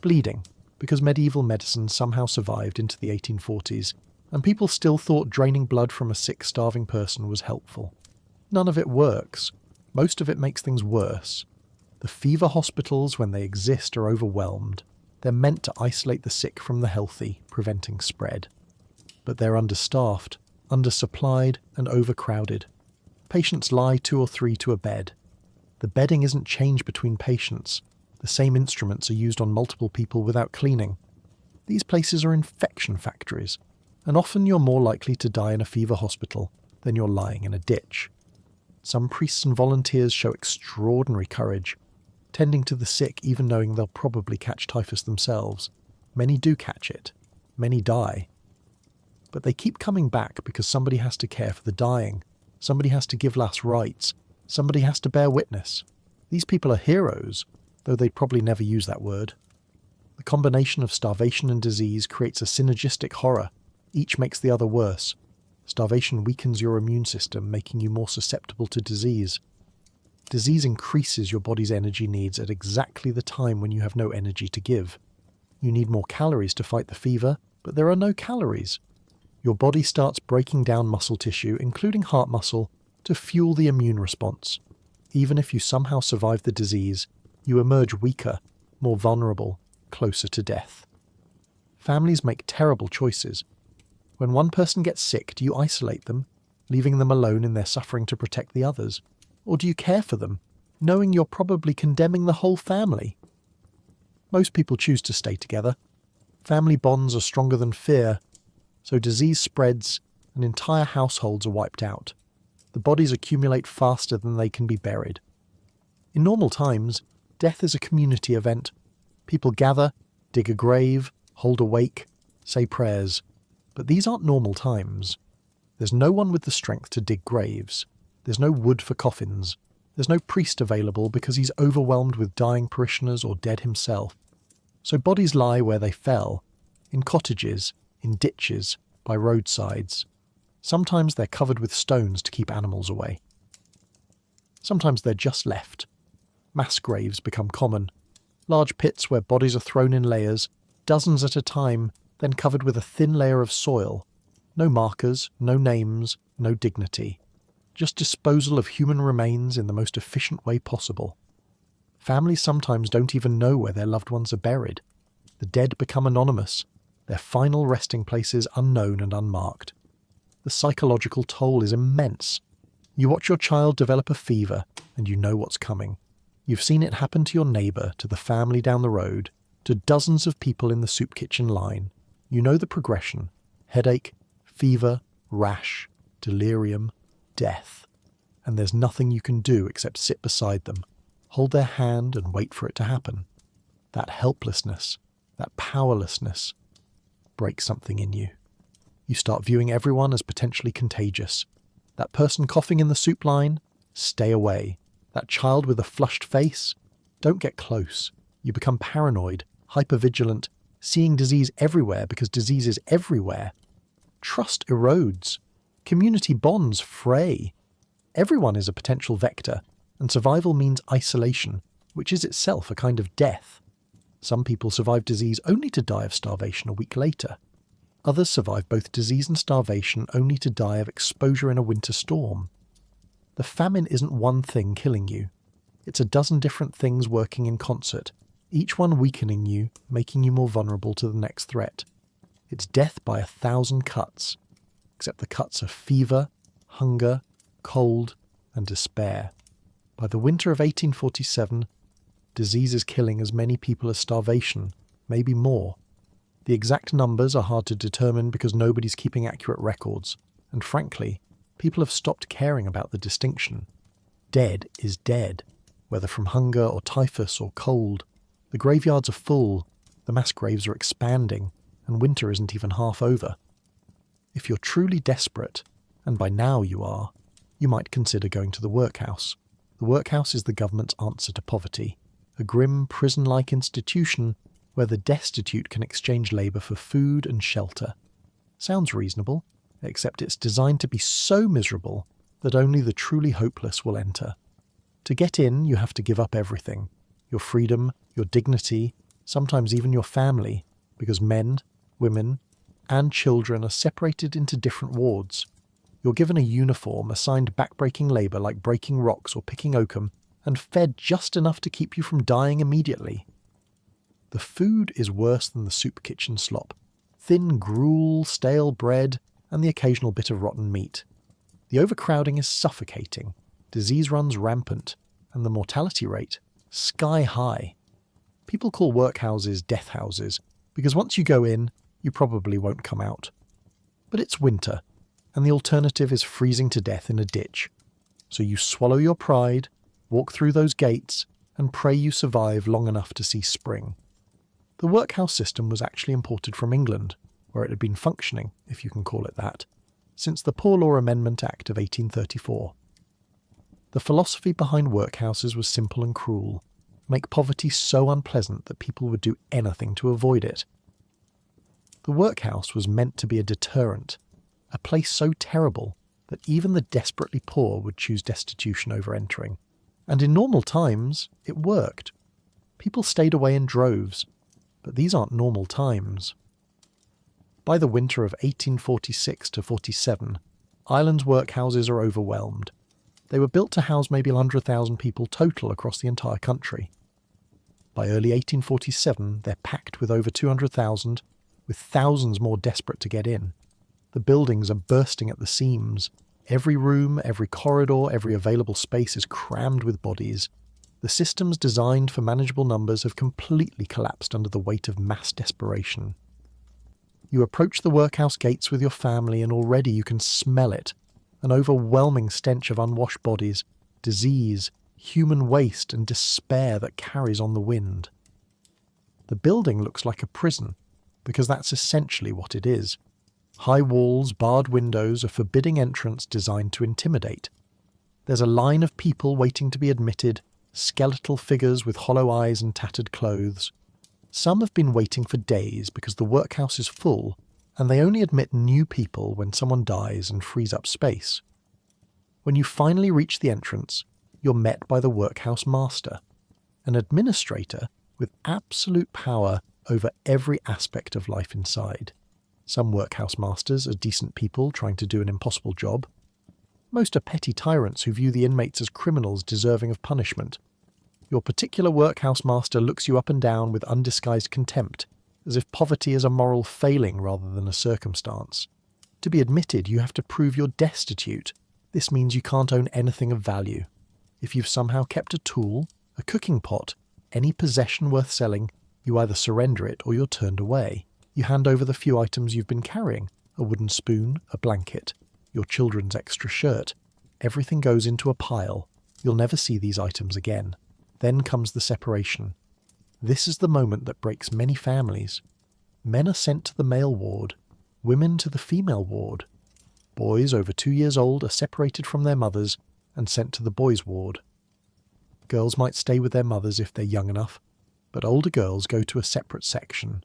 Bleeding, because medieval medicine somehow survived into the 1840s, and people still thought draining blood from a sick, starving person was helpful. None of it works. Most of it makes things worse. The fever hospitals, when they exist, are overwhelmed. They're meant to isolate the sick from the healthy, preventing spread. But they're understaffed, undersupplied, and overcrowded. Patients lie 2 or 3 to a bed. The bedding isn't changed between patients. The same instruments are used on multiple people without cleaning. These places are infection factories, and often you're more likely to die in a fever hospital than you're lying in a ditch. Some priests and volunteers show extraordinary courage, tending to the sick even knowing they'll probably catch typhus themselves. Many do catch it. Many die. But they keep coming back because somebody has to care for the dying. Somebody has to give last rites. Somebody has to bear witness. These people are heroes, though they'd probably never use that word. The combination of starvation and disease creates a synergistic horror. Each makes the other worse. Starvation weakens your immune system, making you more susceptible to disease. Disease increases your body's energy needs at exactly the time when you have no energy to give. You need more calories to fight the fever, but there are no calories. Your body starts breaking down muscle tissue, including heart muscle, to fuel the immune response. Even if you somehow survive the disease, you emerge weaker, more vulnerable, closer to death. Families make terrible choices. When one person gets sick, do you isolate them, leaving them alone in their suffering to protect the others? Or do you care for them, knowing you're probably condemning the whole family? Most people choose to stay together. Family bonds are stronger than fear, so disease spreads and entire households are wiped out. The bodies accumulate faster than they can be buried. In normal times, death is a community event. People gather, dig a grave, hold a wake, say prayers. But these aren't normal times. There's no one with the strength to dig graves. There's no wood for coffins. There's no priest available because he's overwhelmed with dying parishioners or dead himself. So bodies lie where they fell, in cottages, in ditches, by roadsides. Sometimes they're covered with stones to keep animals away. Sometimes they're just left. Mass graves become common. Large pits where bodies are thrown in layers, dozens at a time, then covered with a thin layer of soil. No markers, no names, no dignity. Just disposal of human remains in the most efficient way possible. Families sometimes don't even know where their loved ones are buried. The dead become anonymous, their final resting places unknown and unmarked. The psychological toll is immense. You watch your child develop a fever, and you know what's coming. You've seen it happen to your neighbour, to the family down the road, to dozens of people in the soup kitchen line. You know the progression: headache, fever, rash, delirium, death. And there's nothing you can do except sit beside them, hold their hand and wait for it to happen. That helplessness, that powerlessness, breaks something in you. You start viewing everyone as potentially contagious. That person coughing in the soup line? Stay away. That child with a flushed face? Don't get close. You become paranoid, hypervigilant, seeing disease everywhere because disease is everywhere. Trust erodes. Community bonds fray. Everyone is a potential vector, and survival means isolation, which is itself a kind of death. Some people survive disease only to die of starvation a week later. Others survive both disease and starvation only to die of exposure in a winter storm. The famine isn't one thing killing you. It's a dozen different things working in concert, each one weakening you, making you more vulnerable to the next threat. It's death by 1,000 cuts, except the cuts are fever, hunger, cold, and despair. By the winter of 1847, disease is killing as many people as starvation, maybe more. The exact numbers are hard to determine because nobody's keeping accurate records, and frankly, people have stopped caring about the distinction. Dead is dead, whether from hunger or typhus or cold. The graveyards are full, the mass graves are expanding, and winter isn't even half over. If you're truly desperate, and by now you are, you might consider going to the workhouse. The workhouse is the government's answer to poverty, a grim prison-like institution where the destitute can exchange labour for food and shelter. Sounds reasonable, except it's designed to be so miserable that only the truly hopeless will enter. To get in, you have to give up everything: your freedom, your dignity, sometimes even your family, because men, women, and children are separated into different wards. You're given a uniform, assigned backbreaking labour like breaking rocks or picking oakum, and fed just enough to keep you from dying immediately. The food is worse than the soup kitchen slop. Thin gruel, stale bread, and the occasional bit of rotten meat. The overcrowding is suffocating. Disease runs rampant, and the mortality rate, sky high. People call workhouses death houses, because once you go in, you probably won't come out. But it's winter, and the alternative is freezing to death in a ditch. So you swallow your pride, walk through those gates, and pray you survive long enough to see spring. The workhouse system was actually imported from England, where it had been functioning, if you can call it that, since the Poor Law Amendment Act of 1834. The philosophy behind workhouses was simple and cruel: make poverty so unpleasant that people would do anything to avoid it. The workhouse was meant to be a deterrent, a place so terrible that even the desperately poor would choose destitution over entering. And in normal times, it worked. People stayed away in droves, but these aren't normal times. By the winter of 1846 to 47, Ireland's workhouses are overwhelmed. They were built to house maybe 100,000 people total across the entire country. By early 1847, they're packed with over 200,000, with thousands more desperate to get in. The buildings are bursting at the seams. Every room, every corridor, every available space is crammed with bodies. The systems designed for manageable numbers have completely collapsed under the weight of mass desperation. You approach the workhouse gates with your family and already you can smell it. An overwhelming stench of unwashed bodies, disease, human waste and despair that carries on the wind. The building looks like a prison, because that's essentially what it is. High walls, barred windows, a forbidding entrance designed to intimidate. There's a line of people waiting to be admitted, skeletal figures with hollow eyes and tattered clothes. Some have been waiting for days because the workhouse is full, and they only admit new people when someone dies and frees up space. When you finally reach the entrance, you're met by the workhouse master, an administrator with absolute power over every aspect of life inside. Some workhouse masters are decent people trying to do an impossible job. Most are petty tyrants who view the inmates as criminals deserving of punishment. Your particular workhouse master looks you up and down with undisguised contempt, as if poverty is a moral failing rather than a circumstance. To be admitted, you have to prove you're destitute. This means you can't own anything of value. If you've somehow kept a tool, a cooking pot, any possession worth selling, you either surrender it or you're turned away. You hand over the few items you've been carrying, a wooden spoon, a blanket, your children's extra shirt. Everything goes into a pile. You'll never see these items again. Then comes the separation. This is the moment that breaks many families. Men are sent to the male ward, women to the female ward. Boys over 2 years old are separated from their mothers and sent to the boys' ward. Girls might stay with their mothers if they're young enough, but older girls go to a separate section.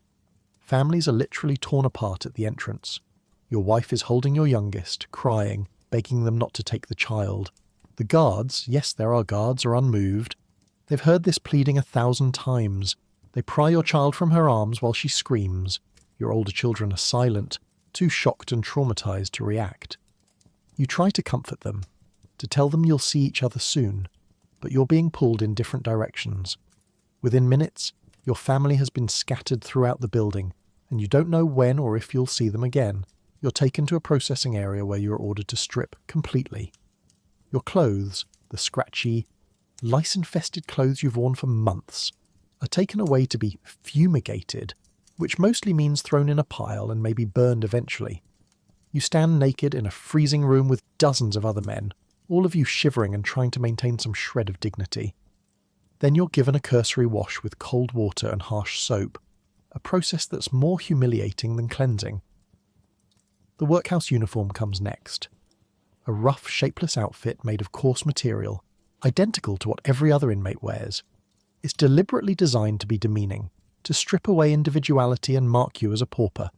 Families are literally torn apart at the entrance. Your wife is holding your youngest, crying, begging them not to take the child. The guards, yes, there are guards, are unmoved. They've heard this pleading 1,000 times. They pry your child from her arms while she screams. Your older children are silent, too shocked and traumatized to react. You try to comfort them, to tell them you'll see each other soon, but you're being pulled in different directions. Within minutes, your family has been scattered throughout the building, and you don't know when or if you'll see them again. You're taken to a processing area where you're ordered to strip completely. Your clothes, the scratchy, lice-infested clothes you've worn for months, are taken away to be fumigated, which mostly means thrown in a pile and maybe burned eventually. You stand naked in a freezing room with dozens of other men, all of you shivering and trying to maintain some shred of dignity. Then you're given a cursory wash with cold water and harsh soap, a process that's more humiliating than cleansing. The workhouse uniform comes next. A rough, shapeless outfit made of coarse material, identical to what every other inmate wears. It's deliberately designed to be demeaning, to strip away individuality and mark you as a pauper.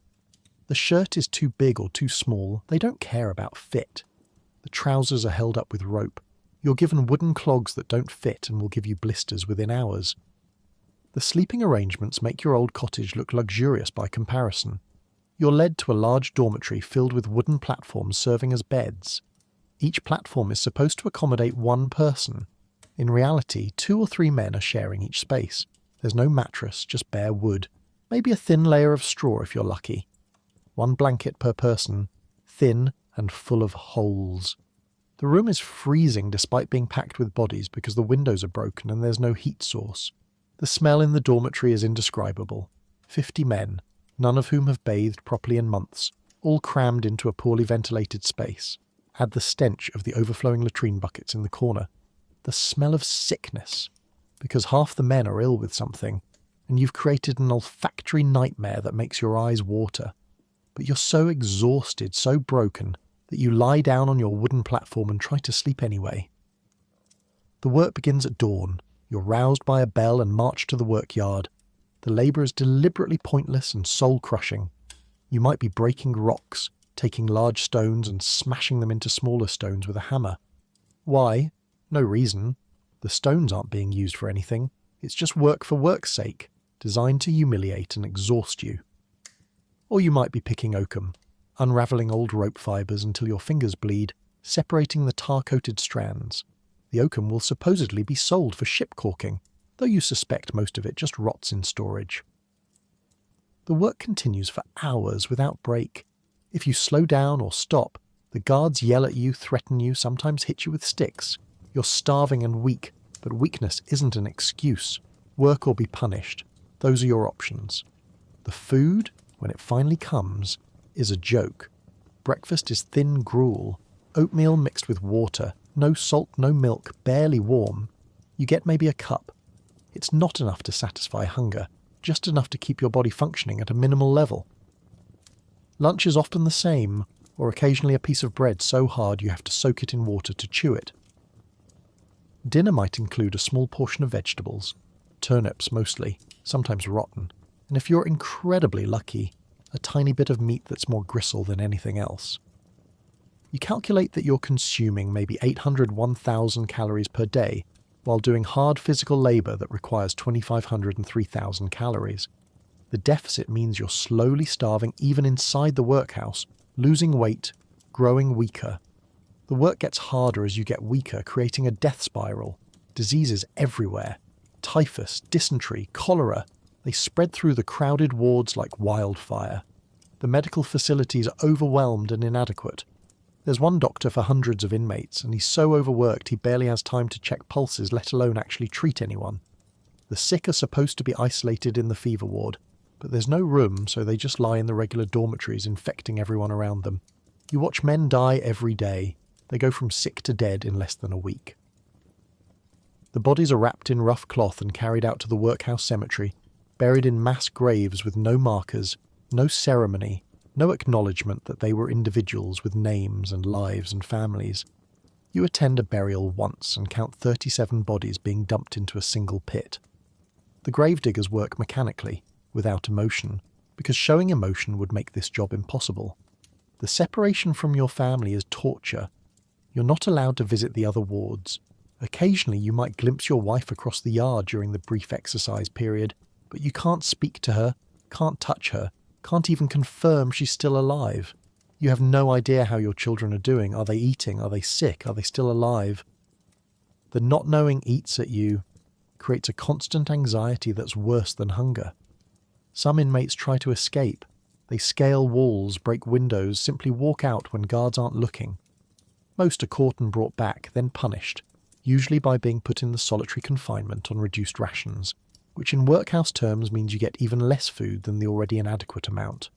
The shirt is too big or too small, they don't care about fit. The trousers are held up with rope. You're given wooden clogs that don't fit and will give you blisters within hours. The sleeping arrangements make your old cottage look luxurious by comparison. You're led to a large dormitory filled with wooden platforms serving as beds. Each platform is supposed to accommodate one person. In reality, 2 or 3 men are sharing each space. There's no mattress, just bare wood. Maybe a thin layer of straw if you're lucky. 1 blanket per person, thin and full of holes. The room is freezing despite being packed with bodies because the windows are broken and there's no heat source. The smell in the dormitory is indescribable. 50 men, none of whom have bathed properly in months, all crammed into a poorly ventilated space. Add the stench of the overflowing latrine buckets in the corner. The smell of sickness, because half the men are ill with something, and you've created an olfactory nightmare that makes your eyes water. But you're so exhausted, so broken, that you lie down on your wooden platform and try to sleep anyway. The work begins at dawn. You're roused by a bell and marched to the workyard. The labour is deliberately pointless and soul-crushing. You might be breaking rocks, taking large stones and smashing them into smaller stones with a hammer. Why? No reason. The stones aren't being used for anything. It's just work for work's sake, designed to humiliate and exhaust you. Or you might be picking oakum, unravelling old rope fibres until your fingers bleed, separating the tar-coated strands. The oakum will supposedly be sold for ship caulking, though you suspect most of it just rots in storage. The work continues for hours without break. If you slow down or stop, the guards yell at you, threaten you, sometimes hit you with sticks. You're starving and weak, but weakness isn't an excuse. Work or be punished. Those are your options. The food, when it finally comes, is a joke. Breakfast is thin gruel, oatmeal mixed with water, no salt, no milk, barely warm. You get maybe a cup. It's not enough to satisfy hunger, just enough to keep your body functioning at a minimal level. Lunch is often the same, or occasionally a piece of bread so hard you have to soak it in water to chew it. Dinner might include a small portion of vegetables, turnips mostly, sometimes rotten, and if you're incredibly lucky, a tiny bit of meat that's more gristle than anything else. You calculate that you're consuming maybe 800, 1,000 calories per day while doing hard physical labour that requires 2,500 and 3,000 calories. The deficit means you're slowly starving even inside the workhouse, losing weight, growing weaker. The work gets harder as you get weaker, creating a death spiral. Diseases everywhere. Typhus, dysentery, cholera. They spread through the crowded wards like wildfire. The medical facilities are overwhelmed and inadequate. There's one doctor for hundreds of inmates, and he's so overworked he barely has time to check pulses, let alone actually treat anyone. The sick are supposed to be isolated in the fever ward, but there's no room, so they just lie in the regular dormitories, infecting everyone around them. You watch men die every day. They go from sick to dead in less than a week. The bodies are wrapped in rough cloth and carried out to the workhouse cemetery, buried in mass graves with no markers, no ceremony, no acknowledgement that they were individuals with names and lives and families. You attend a burial once and count 37 bodies being dumped into a single pit. The gravediggers work mechanically, without emotion, because showing emotion would make this job impossible. The separation from your family is torture. You're not allowed to visit the other wards. Occasionally you might glimpse your wife across the yard during the brief exercise period, but you can't speak to her, can't touch her, can't even confirm she's still alive. You have no idea how your children are doing. Are they eating? Are they sick? Are they still alive? The not knowing eats at you, creates a constant anxiety that's worse than hunger. Some inmates try to escape. They scale walls, break windows, simply walk out when guards aren't looking. Most are caught and brought back, then punished, usually by being put in the solitary confinement on reduced rations, which in workhouse terms means you get even less food than the already inadequate amount.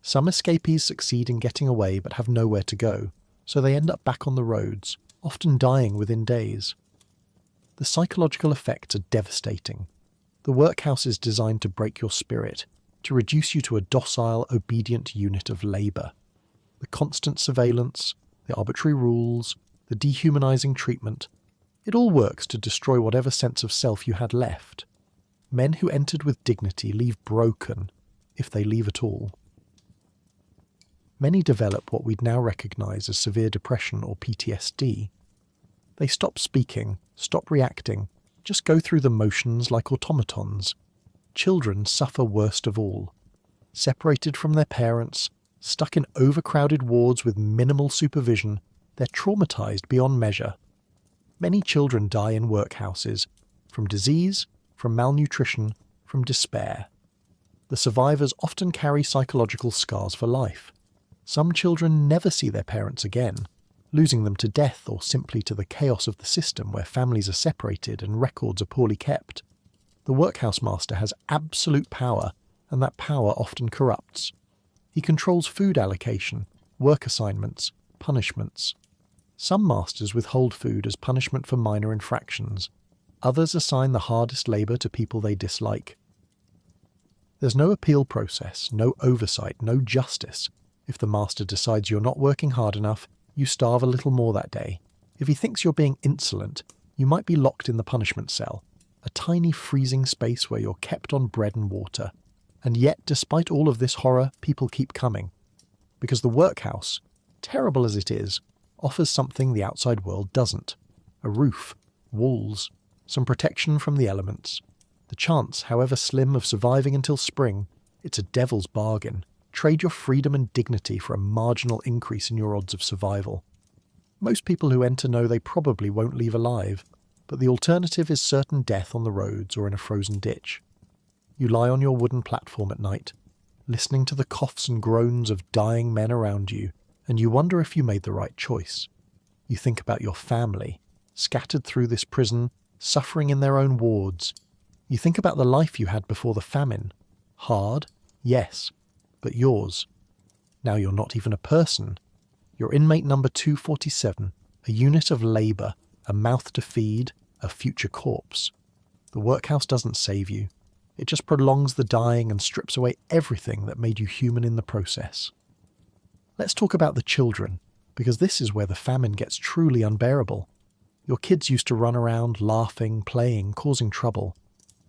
Some escapees succeed in getting away but have nowhere to go, so they end up back on the roads, often dying within days. The psychological effects are devastating. The workhouse is designed to break your spirit, to reduce you to a docile, obedient unit of labour. The constant surveillance, the arbitrary rules, the dehumanising treatment, it all works to destroy whatever sense of self you had left. Men who entered with dignity leave broken, if they leave at all. Many develop what we'd now recognise as severe depression or PTSD. They stop speaking, stop reacting, just go through the motions like automatons. Children suffer worst of all. Separated from their parents, stuck in overcrowded wards with minimal supervision, they're traumatised beyond measure. Many children die in workhouses, from disease, from malnutrition, from despair. The survivors often carry psychological scars for life. Some children never see their parents again, losing them to death or simply to the chaos of the system where families are separated and records are poorly kept. The workhouse master has absolute power, and that power often corrupts. He controls food allocation, work assignments, punishments. Some masters withhold food as punishment for minor infractions. Others assign the hardest labour to people they dislike. There's no appeal process, no oversight, no justice. If the master decides you're not working hard enough, you starve a little more that day. If he thinks you're being insolent, you might be locked in the punishment cell, a tiny freezing space where you're kept on bread and water. And yet, despite all of this horror, people keep coming. because the workhouse, terrible as it is, offers something the outside world doesn't. A roof, walls, some protection from the elements. The chance, however slim, of surviving until spring, it's a devil's bargain. Trade your freedom and dignity for a marginal increase in your odds of survival. Most people who enter know they probably won't leave alive, but the alternative is certain death on the roads or in a frozen ditch. You lie on your wooden platform at night, listening to the coughs and groans of dying men around you, and you wonder if you made the right choice. You think about your family, scattered through this prison, suffering in their own wards. You think about the life you had before the famine. Hard, yes, but yours. Now you're not even a person. You're inmate number 247, a unit of labour, a mouth to feed, a future corpse. The workhouse doesn't save you. It just prolongs the dying and strips away everything that made you human in the process. Let's talk about the children, because this is where the famine gets truly unbearable. Your kids used to run around, laughing, playing, causing trouble.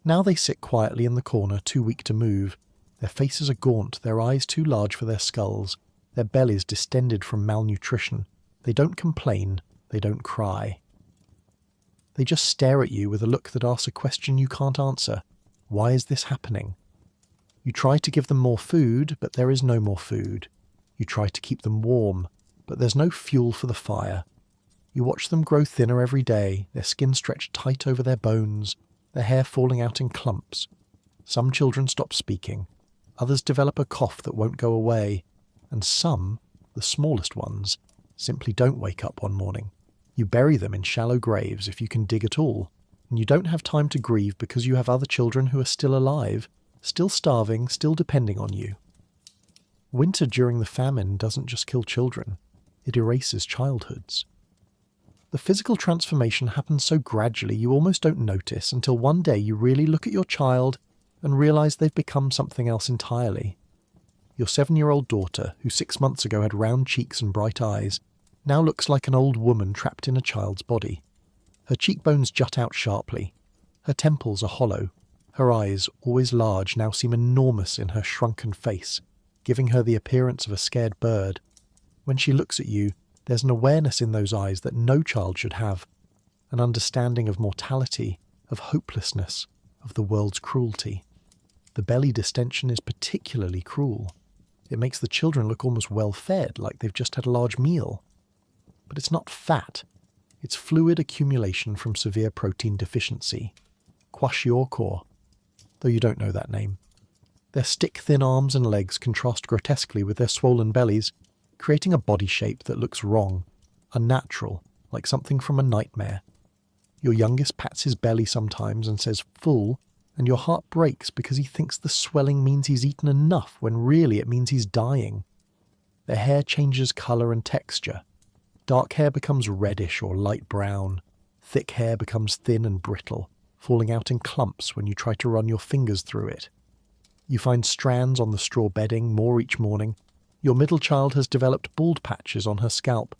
Now they sit quietly in the corner, too weak to move. Their faces are gaunt, their eyes too large for their skulls, their bellies distended from malnutrition. They don't complain, they don't cry. They just stare at you with a look that asks a question you can't answer. Why is this happening? You try to give them more food, but there is no more food. You try to keep them warm, but there's no fuel for the fire. You watch them grow thinner every day, their skin stretched tight over their bones, their hair falling out in clumps. Some children stop speaking. Others develop a cough that won't go away. And some, the smallest ones, simply don't wake up one morning. You bury them in shallow graves if you can dig at all, and you don't have time to grieve because you have other children who are still alive, still starving, still depending on you. Winter during the famine doesn't just kill children, it erases childhoods. The physical transformation happens so gradually you almost don't notice until one day you really look at your child and realise they've become something else entirely. Your 7-year-old daughter, who 6 months ago had round cheeks and bright eyes, now looks like an old woman trapped in a child's body. Her cheekbones jut out sharply. Her temples are hollow. Her eyes, always large, now seem enormous in her shrunken face, giving her the appearance of a scared bird. When she looks at you, there's an awareness in those eyes that no child should have, an understanding of mortality, of hopelessness, of the world's cruelty. The belly distension is particularly cruel. It makes the children look almost well-fed, like they've just had a large meal. But it's not fat. It's fluid accumulation from severe protein deficiency. Kwashiorkor, though you don't know that name. Their stick-thin arms and legs contrast grotesquely with their swollen bellies, creating a body shape that looks wrong, unnatural, like something from a nightmare. Your youngest pats his belly sometimes and says full, and your heart breaks because he thinks the swelling means he's eaten enough when really it means he's dying. Their hair changes colour and texture. Dark hair becomes reddish or light brown. Thick hair becomes thin and brittle, falling out in clumps when you try to run your fingers through it. You find strands on the straw bedding, more each morning. Your middle child has developed bald patches on her scalp.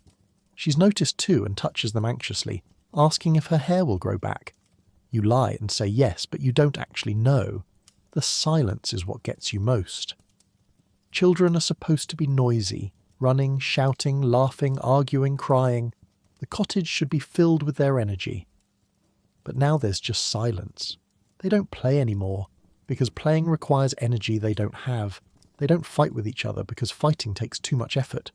She's noticed too and touches them anxiously, asking if her hair will grow back. You lie and say yes, but you don't actually know. The silence is what gets you most. Children are supposed to be noisy, running, shouting, laughing, arguing, crying. The cottage should be filled with their energy. But now there's just silence. They don't play anymore, because playing requires energy they don't have. They don't fight with each other because fighting takes too much effort.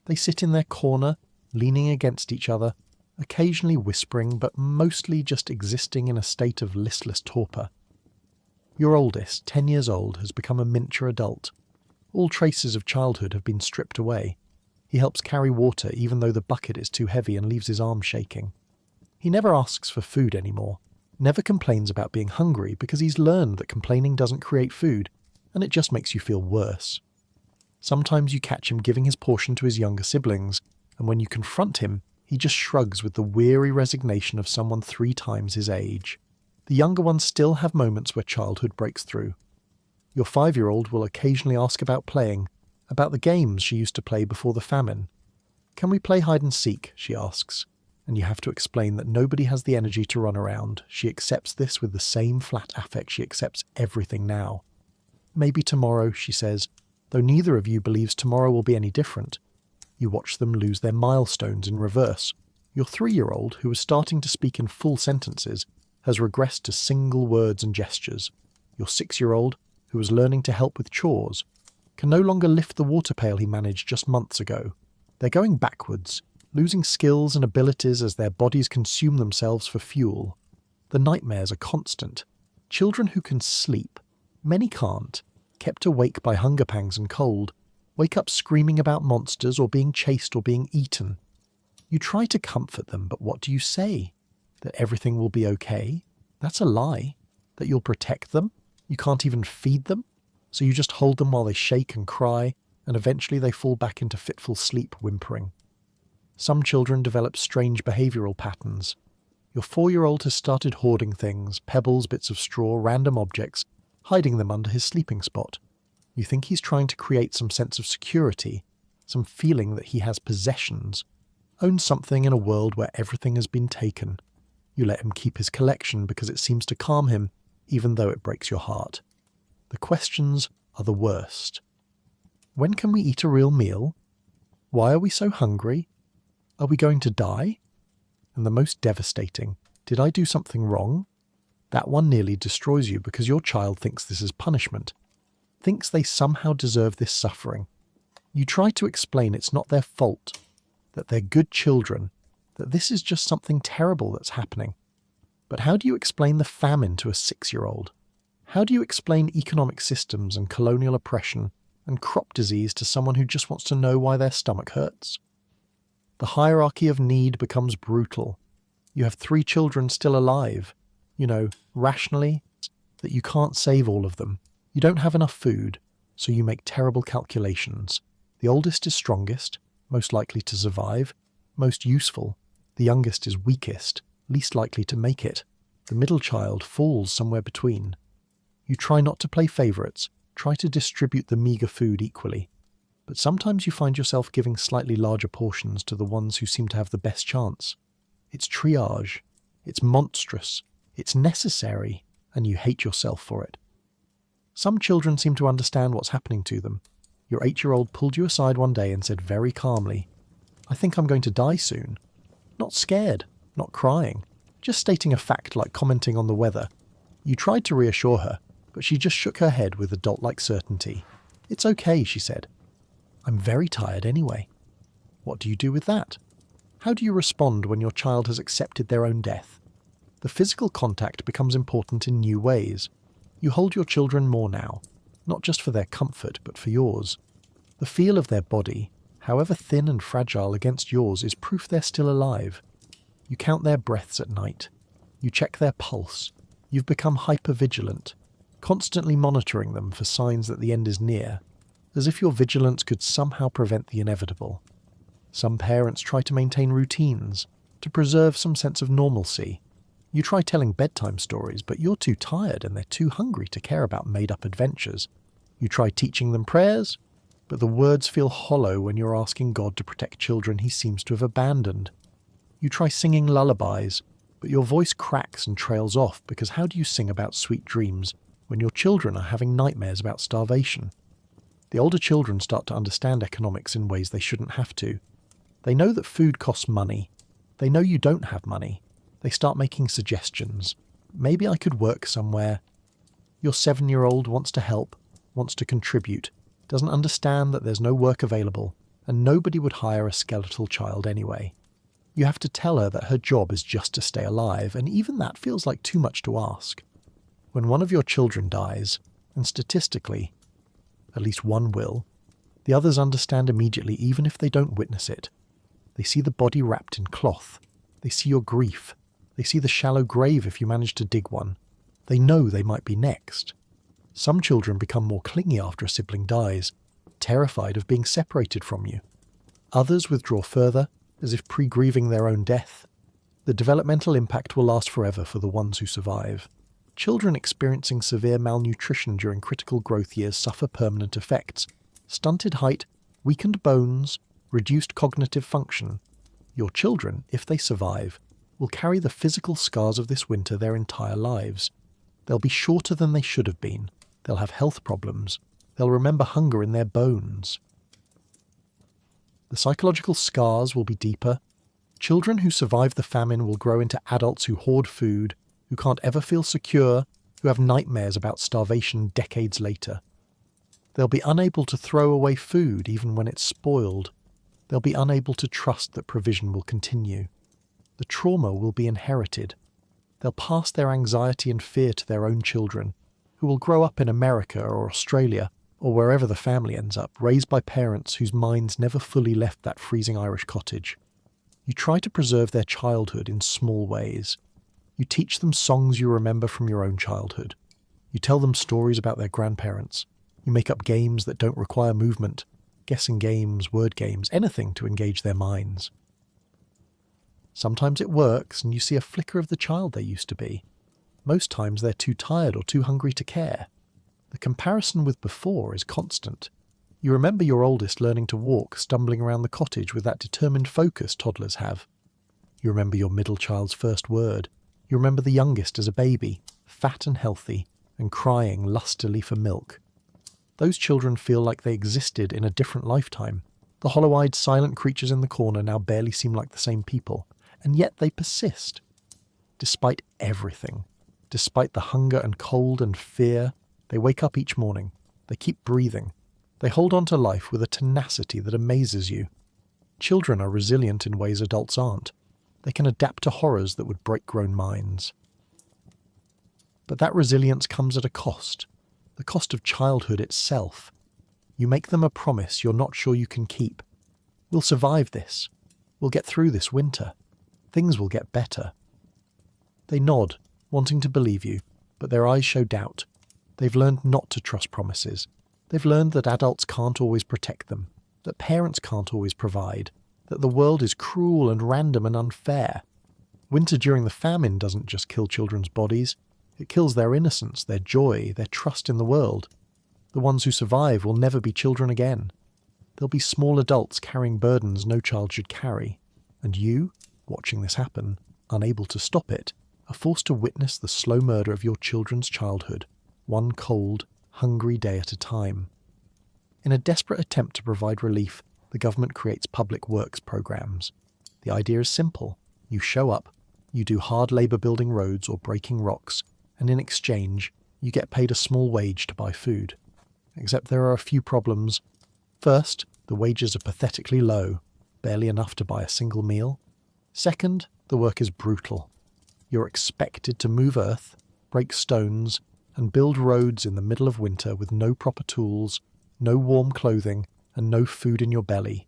They sit in their corner, leaning against each other, occasionally whispering, but mostly just existing in a state of listless torpor. Your oldest, 10 years old, has become a miniature adult. All traces of childhood have been stripped away. He helps carry water even though the bucket is too heavy and leaves his arms shaking. He never asks for food anymore, never complains about being hungry because he's learned that complaining doesn't create food, and it just makes you feel worse. Sometimes you catch him giving his portion to his younger siblings, and when you confront him, he just shrugs with the weary resignation of someone 3 times his age. The younger ones still have moments where childhood breaks through. Your 5-year-old will occasionally ask about playing, about the games she used to play before the famine. "Can we play hide and seek?" she asks, and you have to explain that nobody has the energy to run around. She accepts this with the same flat affect she accepts everything now. "Maybe tomorrow," she says, though neither of you believes tomorrow will be any different. You watch them lose their milestones in reverse. Your 3-year-old, who was starting to speak in full sentences, has regressed to single words and gestures. Your 6-year-old, who was learning to help with chores, can no longer lift the water pail he managed just months ago. They're going backwards, losing skills and abilities as their bodies consume themselves for fuel. The nightmares are constant. Children who can sleep, many can't, kept awake by hunger pangs and cold, wake up screaming about monsters or being chased or being eaten. You try to comfort them, but what do you say? That everything will be okay? That's a lie. That you'll protect them? You can't even feed them? So you just hold them while they shake and cry, and eventually they fall back into fitful sleep, whimpering. Some children develop strange behavioural patterns. Your 4-year-old has started hoarding things, pebbles, bits of straw, random objects, hiding them under his sleeping spot. You think he's trying to create some sense of security, some feeling that he has possessions, owns something in a world where everything has been taken. You let him keep his collection because it seems to calm him, even though it breaks your heart. The questions are the worst. When can we eat a real meal? Why are we so hungry? Are we going to die? And the most devastating, did I do something wrong? That one nearly destroys you because your child thinks this is punishment, thinks they somehow deserve this suffering. You try to explain it's not their fault, that they're good children, that this is just something terrible that's happening. But how do you explain the famine to a 6-year-old? How do you explain economic systems and colonial oppression and crop disease to someone who just wants to know why their stomach hurts? The hierarchy of need becomes brutal. You have 3 children still alive. You know, rationally, that you can't save all of them. You don't have enough food, so you make terrible calculations. The oldest is strongest, most likely to survive, most useful. The youngest is weakest, least likely to make it. The middle child falls somewhere between. You try not to play favourites, try to distribute the meagre food equally. But sometimes you find yourself giving slightly larger portions to the ones who seem to have the best chance. It's triage. It's monstrous. It's necessary, and you hate yourself for it. Some children seem to understand what's happening to them. Your 8-year-old pulled you aside one day and said very calmly, "I think I'm going to die soon." Not scared, not crying, just stating a fact like commenting on the weather. You tried to reassure her, but she just shook her head with adult-like certainty. "It's okay," she said. "I'm very tired anyway." What do you do with that? How do you respond when your child has accepted their own death? The physical contact becomes important in new ways. You hold your children more now, not just for their comfort, but for yours. The feel of their body, however thin and fragile against yours, is proof they're still alive. You count their breaths at night. You check their pulse. You've become hyper-vigilant, constantly monitoring them for signs that the end is near, as if your vigilance could somehow prevent the inevitable. Some parents try to maintain routines, to preserve some sense of normalcy. You try telling bedtime stories, but you're too tired and they're too hungry to care about made-up adventures. You try teaching them prayers, but the words feel hollow when you're asking God to protect children he seems to have abandoned. You try singing lullabies, but your voice cracks and trails off because how do you sing about sweet dreams when your children are having nightmares about starvation? The older children start to understand economics in ways they shouldn't have to. They know that food costs money. They know you don't have money. They start making suggestions. Maybe I could work somewhere. Your 7-year-old wants to help, wants to contribute, doesn't understand that there's no work available, and nobody would hire a skeletal child anyway. You have to tell her that her job is just to stay alive, and even that feels like too much to ask. When one of your children dies, and statistically, at least one will, the others understand immediately even if they don't witness it. They see the body wrapped in cloth. They see your grief. They see the shallow grave if you manage to dig one. They know they might be next. Some children become more clingy after a sibling dies, terrified of being separated from you. Others withdraw further, as if pre-grieving their own death. The developmental impact will last forever for the ones who survive. Children experiencing severe malnutrition during critical growth years suffer permanent effects: stunted height, weakened bones, reduced cognitive function. Your children, if they survive, will carry the physical scars of this winter their entire lives. They'll be shorter than they should have been. They'll have health problems. They'll remember hunger in their bones. The psychological scars will be deeper. Children who survive the famine will grow into adults who hoard food, who can't ever feel secure, who have nightmares about starvation decades later. They'll be unable to throw away food even when it's spoiled. They'll be unable to trust that provision will continue. The trauma will be inherited. They'll pass their anxiety and fear to their own children, who will grow up in America or Australia, or wherever the family ends up, raised by parents whose minds never fully left that freezing Irish cottage. You try to preserve their childhood in small ways. You teach them songs you remember from your own childhood. You tell them stories about their grandparents. You make up games that don't require movement, guessing games, word games, anything to engage their minds. Sometimes it works and you see a flicker of the child they used to be. Most times they're too tired or too hungry to care. The comparison with before is constant. You remember your oldest learning to walk, stumbling around the cottage with that determined focus toddlers have. You remember your middle child's first word. You remember the youngest as a baby, fat and healthy, and crying lustily for milk. Those children feel like they existed in a different lifetime. The hollow-eyed, silent creatures in the corner now barely seem like the same people, and yet they persist. Despite everything, despite the hunger and cold and fear, they wake up each morning. They keep breathing. They hold on to life with a tenacity that amazes you. Children are resilient in ways adults aren't. They can adapt to horrors that would break grown minds. But that resilience comes at a cost. The cost of childhood itself. You make them a promise you're not sure you can keep. We'll survive this. We'll get through this winter. Things will get better. They nod, wanting to believe you, but their eyes show doubt. They've learned not to trust promises. They've learned that adults can't always protect them, that parents can't always provide, that the world is cruel and random and unfair. Winter during the famine doesn't just kill children's bodies. It kills their innocence, their joy, their trust in the world. The ones who survive will never be children again. They'll be small adults carrying burdens no child should carry. And you, watching this happen, unable to stop it, are forced to witness the slow murder of your children's childhood, one cold, hungry day at a time. In a desperate attempt to provide relief, the government creates public works programs. The idea is simple. You show up, you do hard labour building roads or breaking rocks, and in exchange, you get paid a small wage to buy food. Except there are a few problems. First, the wages are pathetically low, barely enough to buy a single meal. Second, the work is brutal. You're expected to move earth, break stones, and build roads in the middle of winter with no proper tools, no warm clothing, and no food in your belly.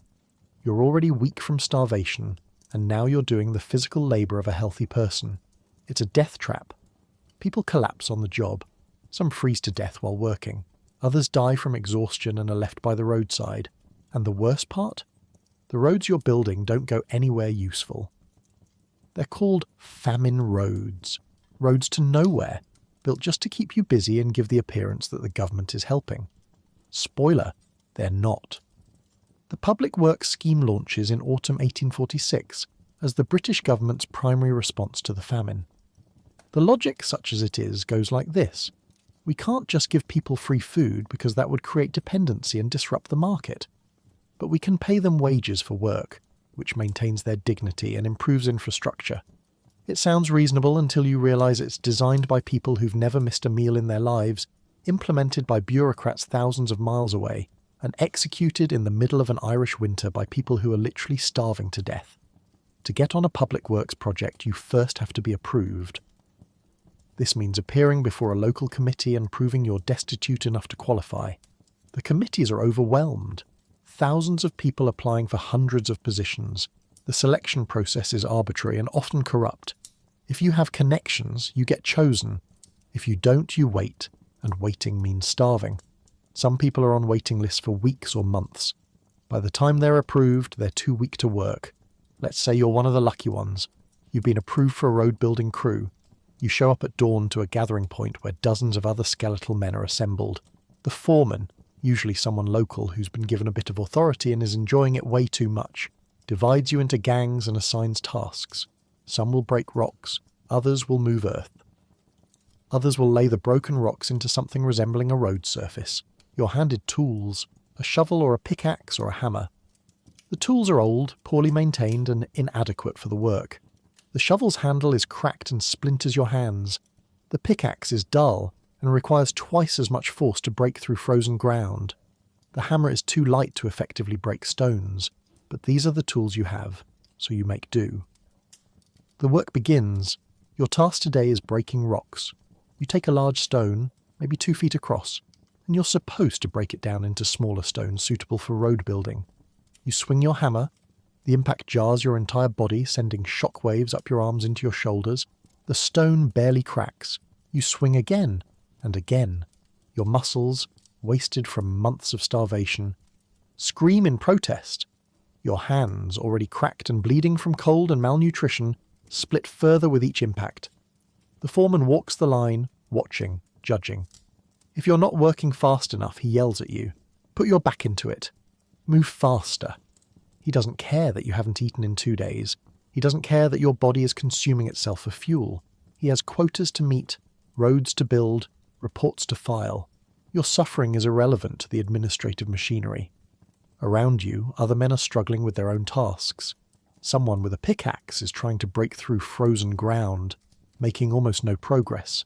You're already weak from starvation, and now you're doing the physical labour of a healthy person. It's a death trap. People collapse on the job. Some freeze to death while working. Others die from exhaustion and are left by the roadside. And the worst part? The roads you're building don't go anywhere useful. They're called famine roads. Roads to nowhere, built just to keep you busy and give the appearance that the government is helping. Spoiler, they're not. The Public Works Scheme launches in autumn 1846 as the British government's primary response to the famine. The logic, such as it is, goes like this. We can't just give people free food because that would create dependency and disrupt the market. But we can pay them wages for work, which maintains their dignity and improves infrastructure. It sounds reasonable until you realise it's designed by people who've never missed a meal in their lives, implemented by bureaucrats thousands of miles away, and executed in the middle of an Irish winter by people who are literally starving to death. To get on a public works project, you first have to be approved. This means appearing before a local committee and proving you're destitute enough to qualify. The committees are overwhelmed. Thousands of people applying for hundreds of positions. The selection process is arbitrary and often corrupt. If you have connections, you get chosen. If you don't, you wait, and waiting means starving. Some people are on waiting lists for weeks or months. By the time they're approved, they're too weak to work. Let's say you're one of the lucky ones. You've been approved for a road building crew. You show up at dawn to a gathering point where dozens of other skeletal men are assembled. The foreman, usually someone local who's been given a bit of authority and is enjoying it way too much, divides you into gangs and assigns tasks. Some will break rocks, others will move earth. Others will lay the broken rocks into something resembling a road surface. You're handed tools, a shovel or a pickaxe or a hammer. The tools are old, poorly maintained and inadequate for the work. The shovel's handle is cracked and splinters your hands. The pickaxe is dull and requires twice as much force to break through frozen ground. The hammer is too light to effectively break stones, but these are the tools you have, so you make do. The work begins. Your task today is breaking rocks. You take a large stone, maybe 2 feet across, and you're supposed to break it down into smaller stones suitable for road building. You swing your hammer. The impact jars your entire body, sending shock waves up your arms into your shoulders. The stone barely cracks. You swing again and again. Your muscles, wasted from months of starvation, scream in protest. Your hands, already cracked and bleeding from cold and malnutrition, split further with each impact. The foreman walks the line, watching, judging. If you're not working fast enough, he yells at you. Put your back into it. Move faster. He doesn't care that you haven't eaten in 2 days. He doesn't care that your body is consuming itself for fuel. He has quotas to meet, roads to build, reports to file. Your suffering is irrelevant to the administrative machinery. Around you, other men are struggling with their own tasks. Someone with a pickaxe is trying to break through frozen ground, making almost no progress.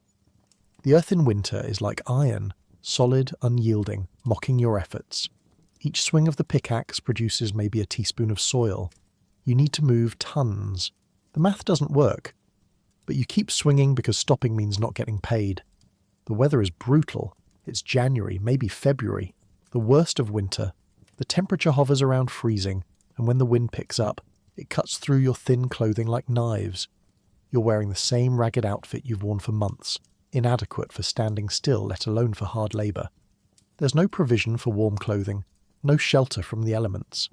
The earth in winter is like iron, solid, unyielding, mocking your efforts. Each swing of the pickaxe produces maybe a teaspoon of soil. You need to move tons. The math doesn't work, but you keep swinging because stopping means not getting paid. The weather is brutal. It's January, maybe February, the worst of winter. The temperature hovers around freezing, and when the wind picks up, it cuts through your thin clothing like knives. You're wearing the same ragged outfit you've worn for months, inadequate for standing still, let alone for hard labour. There's no provision for warm clothing, no shelter from the elements.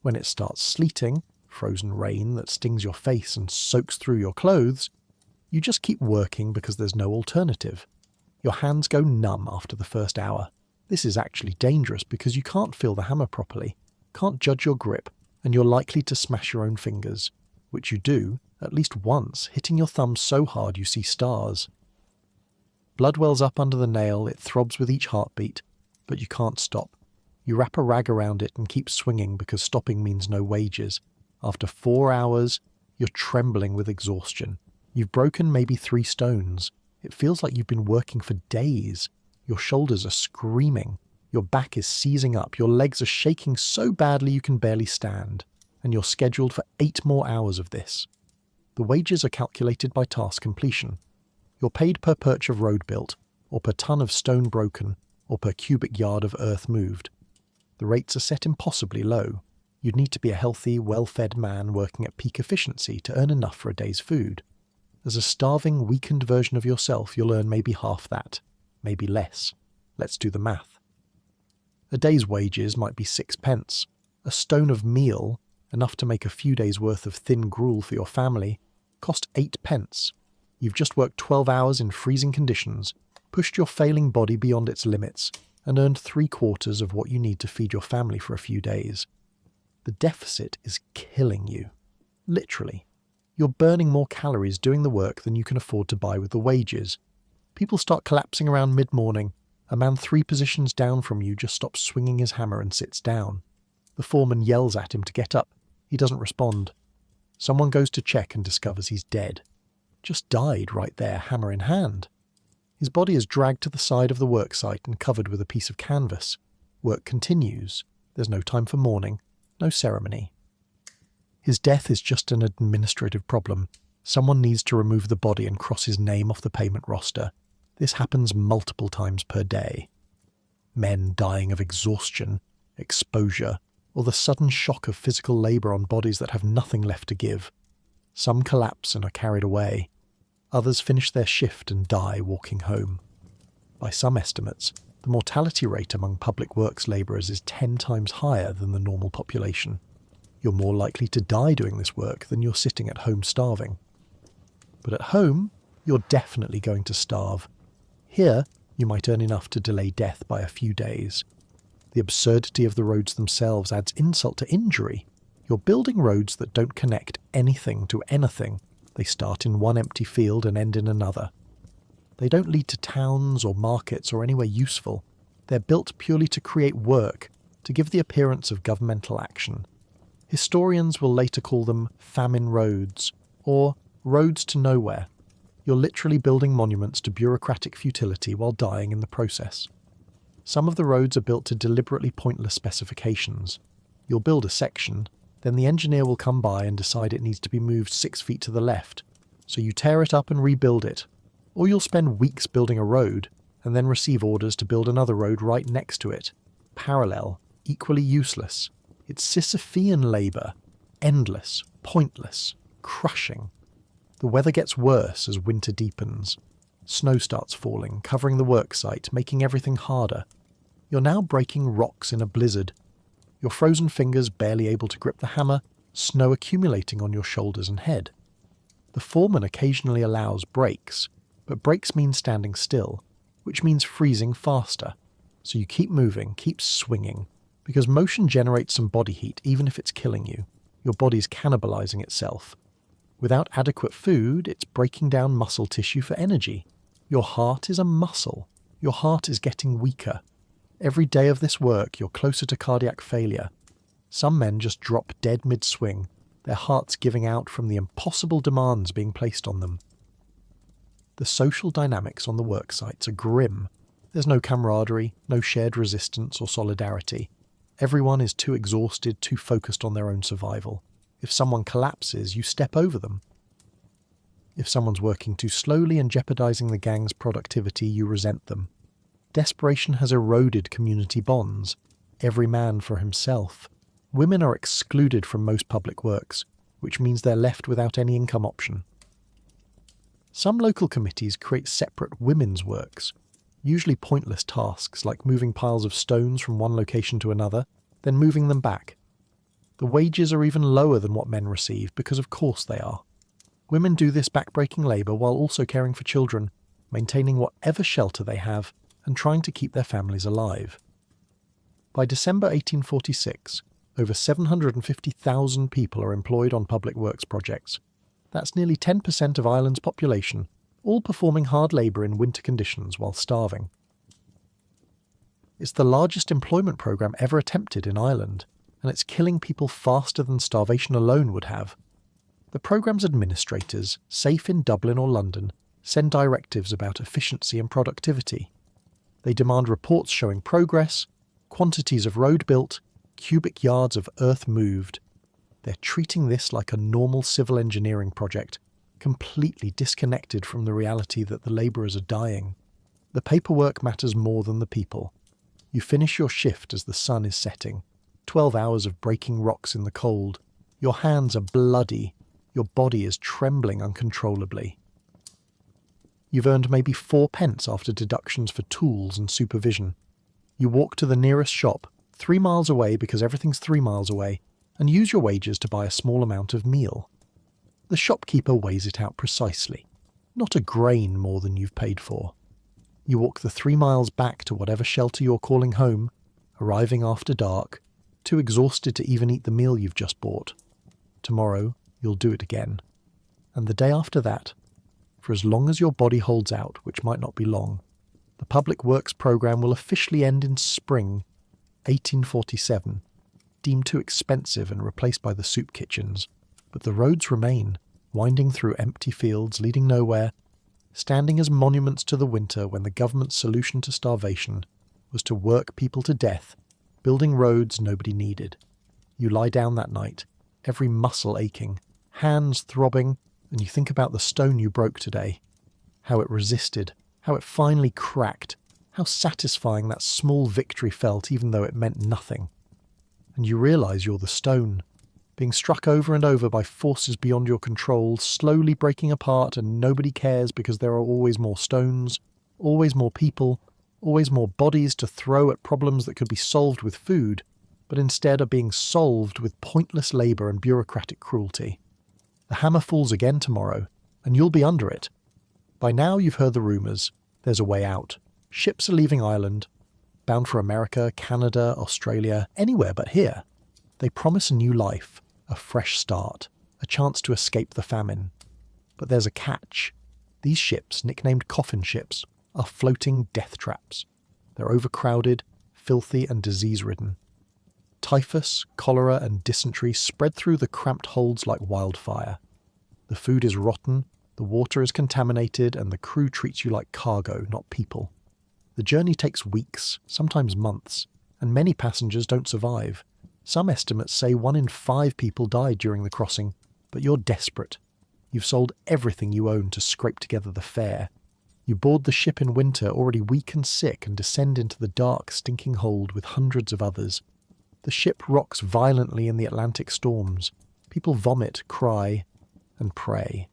When it starts sleeting, frozen rain that stings your face and soaks through your clothes, you just keep working because there's no alternative. Your hands go numb after the first hour. This is actually dangerous because you can't feel the hammer properly, can't judge your grip, and you're likely to smash your own fingers, which you do, at least once, hitting your thumb so hard you see stars. Blood wells up under the nail, it throbs with each heartbeat, but you can't stop. You wrap a rag around it and keep swinging because stopping means no wages. After 4 hours, you're trembling with exhaustion. You've broken maybe 3 stones. It feels like you've been working for days. Your shoulders are screaming. Your back is seizing up. Your legs are shaking so badly you can barely stand. And you're scheduled for 8 more hours of this. The wages are calculated by task completion. You're paid per perch of road built, or per ton of stone broken, or per cubic yard of earth moved. The rates are set impossibly low. You'd need to be a healthy, well-fed man working at peak efficiency to earn enough for a day's food. As a starving, weakened version of yourself, you'll earn maybe half that, maybe less. Let's do the math. A day's wages might be 6 pence. A stone of meal, enough to make a few days' worth of thin gruel for your family, cost 8 pence. You've just worked 12 hours in freezing conditions, pushed your failing body beyond its limits, and earned 3/4 of what you need to feed your family for a few days. The deficit is killing you. Literally. You're burning more calories doing the work than you can afford to buy with the wages. People start collapsing around mid-morning. A man 3 positions down from you just stops swinging his hammer and sits down. The foreman yells at him to get up. He doesn't respond. Someone goes to check and discovers he's dead. Just died right there, hammer in hand. His body is dragged to the side of the worksite and covered with a piece of canvas. Work continues. There's no time for mourning, no ceremony. His death is just an administrative problem. Someone needs to remove the body and cross his name off the payment roster. This happens multiple times per day. Men dying of exhaustion, exposure, or the sudden shock of physical labour on bodies that have nothing left to give. Some collapse and are carried away. Others finish their shift and die walking home. By some estimates, the mortality rate among public works labourers is 10 times higher than the normal population. You're more likely to die doing this work than you're sitting at home starving. But at home, you're definitely going to starve. Here, you might earn enough to delay death by a few days. The absurdity of the roads themselves adds insult to injury. You're building roads that don't connect anything to anything. They start in one empty field and end in another. They don't lead to towns or markets or anywhere useful. They're built purely to create work, to give the appearance of governmental action. Historians will later call them famine roads, or roads to nowhere. You're literally building monuments to bureaucratic futility while dying in the process. Some of the roads are built to deliberately pointless specifications. You'll build a section, then the engineer will come by and decide it needs to be moved 6 feet to the left, so you tear it up and rebuild it. Or you'll spend weeks building a road, and then receive orders to build another road right next to it. Parallel, equally useless. It's Sisyphean labour. Endless, pointless, crushing. The weather gets worse as winter deepens. Snow starts falling, covering the worksite, making everything harder. You're now breaking rocks in a blizzard. Your frozen fingers barely able to grip the hammer, snow accumulating on your shoulders and head. The foreman occasionally allows breaks, but breaks mean standing still, which means freezing faster. So you keep moving, keep swinging, because motion generates some body heat even if it's killing you. Your body's cannibalizing itself. Without adequate food, it's breaking down muscle tissue for energy. Your heart is a muscle. Your heart is getting weaker. Every day of this work, you're closer to cardiac failure. Some men just drop dead mid-swing, their hearts giving out from the impossible demands being placed on them. The social dynamics on the work sites are grim. There's no camaraderie, no shared resistance or solidarity. Everyone is too exhausted, too focused on their own survival. If someone collapses, you step over them. If someone's working too slowly and jeopardizing the gang's productivity, you resent them. Desperation has eroded community bonds. Every man for himself. Women are excluded from most public works, which means they're left without any income option. Some local committees create separate women's works, usually pointless tasks like moving piles of stones from one location to another, then moving them back. The wages are even lower than what men receive, because of course they are. Women do this backbreaking labour while also caring for children, maintaining whatever shelter they have, and trying to keep their families alive. By December 1846, over 750,000 people are employed on public works projects. That's nearly 10% of Ireland's population, all performing hard labour in winter conditions while starving. It's the largest employment programme ever attempted in Ireland, and it's killing people faster than starvation alone would have. The programme's administrators, safe in Dublin or London, send directives about efficiency and productivity. They demand reports showing progress, quantities of road built, cubic yards of earth moved. They're treating this like a normal civil engineering project, completely disconnected from the reality that the labourers are dying. The paperwork matters more than the people. You finish your shift as the sun is setting, 12 hours of breaking rocks in the cold. Your hands are bloody, your body is trembling uncontrollably. You've earned maybe 4 pence after deductions for tools and supervision. You walk to the nearest shop, 3 miles away because everything's 3 miles away, and use your wages to buy a small amount of meal. The shopkeeper weighs it out precisely, not a grain more than you've paid for. You walk the 3 miles back to whatever shelter you're calling home, arriving after dark, too exhausted to even eat the meal you've just bought. Tomorrow, you'll do it again. And the day after that, for as long as your body holds out, which might not be long, the Public Works programme will officially end in spring 1847, deemed too expensive and replaced by the soup kitchens. But the roads remain, winding through empty fields leading nowhere, standing as monuments to the winter when the government's solution to starvation was to work people to death, building roads nobody needed. You lie down that night, every muscle aching, hands throbbing, and you think about the stone you broke today, how it resisted, how it finally cracked, how satisfying that small victory felt even though it meant nothing. And you realise you're the stone, being struck over and over by forces beyond your control, slowly breaking apart, and nobody cares because there are always more stones, always more people, always more bodies to throw at problems that could be solved with food, but instead are being solved with pointless labour and bureaucratic cruelty. The hammer falls again tomorrow, and you'll be under it. By now you've heard the rumours. There's a way out. Ships are leaving Ireland, bound for America, Canada, Australia, anywhere but here. They promise a new life, a fresh start, a chance to escape the famine. But there's a catch. These ships, nicknamed coffin ships, are floating death traps. They're overcrowded, filthy and disease-ridden. Typhus, cholera and dysentery spread through the cramped holds like wildfire. The food is rotten, the water is contaminated, and the crew treats you like cargo, not people. The journey takes weeks, sometimes months, and many passengers don't survive. Some estimates say 1 in 5 people died during the crossing, but you're desperate. You've sold everything you own to scrape together the fare. You board the ship in winter, already weak and sick, and descend into the dark, stinking hold with hundreds of others. The ship rocks violently in the Atlantic storms. People vomit, cry, and pray.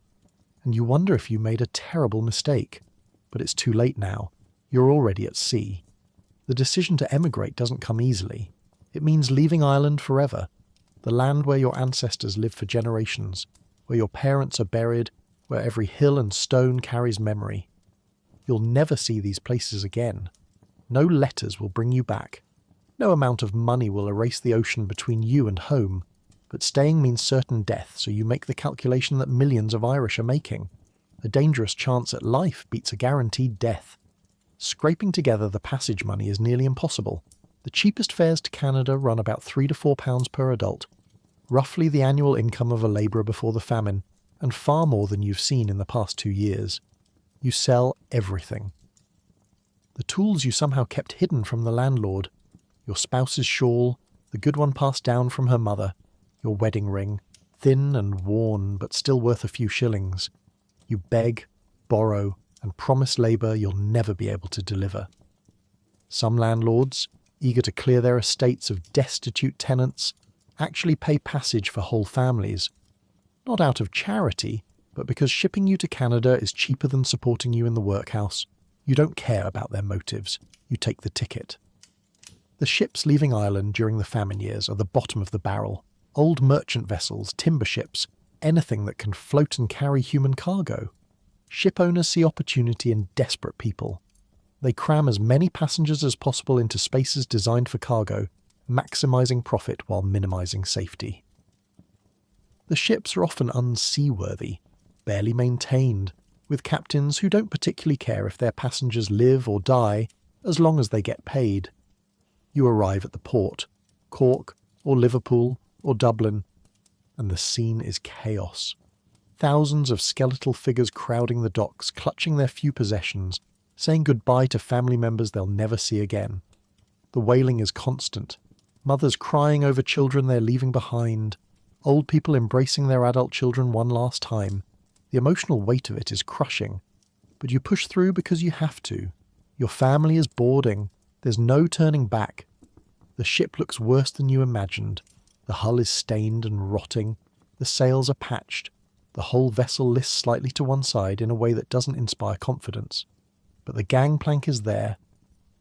And you wonder if you made a terrible mistake. But it's too late now. You're already at sea. The decision to emigrate doesn't come easily. It means leaving Ireland forever. The land where your ancestors lived for generations, where your parents are buried, where every hill and stone carries memory. You'll never see these places again. No letters will bring you back. No amount of money will erase the ocean between you and home, but staying means certain death, so you make the calculation that millions of Irish are making. A dangerous chance at life beats a guaranteed death. Scraping together the passage money is nearly impossible. The cheapest fares to Canada run about £3 to £4 per adult, roughly the annual income of a labourer before the famine, and far more than you've seen in the past 2 years. You sell everything. The tools you somehow kept hidden from the landlord, your spouse's shawl, the good one passed down from her mother, your wedding ring, thin and worn but still worth a few shillings. You beg, borrow, and promise labour you'll never be able to deliver. Some landlords, eager to clear their estates of destitute tenants, actually pay passage for whole families. Not out of charity, but because shipping you to Canada is cheaper than supporting you in the workhouse. You don't care about their motives. You take the ticket. The ships leaving Ireland during the famine years are the bottom of the barrel. Old merchant vessels, timber ships, anything that can float and carry human cargo. Ship owners see opportunity in desperate people. They cram as many passengers as possible into spaces designed for cargo, maximising profit while minimising safety. The ships are often unseaworthy, barely maintained, with captains who don't particularly care if their passengers live or die as long as they get paid. You arrive at the port, Cork or Liverpool or Dublin, and the scene is chaos. Thousands of skeletal figures crowding the docks, clutching their few possessions, saying goodbye to family members they'll never see again. The wailing is constant. Mothers crying over children they're leaving behind. Old people embracing their adult children one last time. The emotional weight of it is crushing. But you push through because you have to. Your family is boarding. There's no turning back. The ship looks worse than you imagined. The hull is stained and rotting. The sails are patched. The whole vessel lists slightly to one side in a way that doesn't inspire confidence. But the gangplank is there,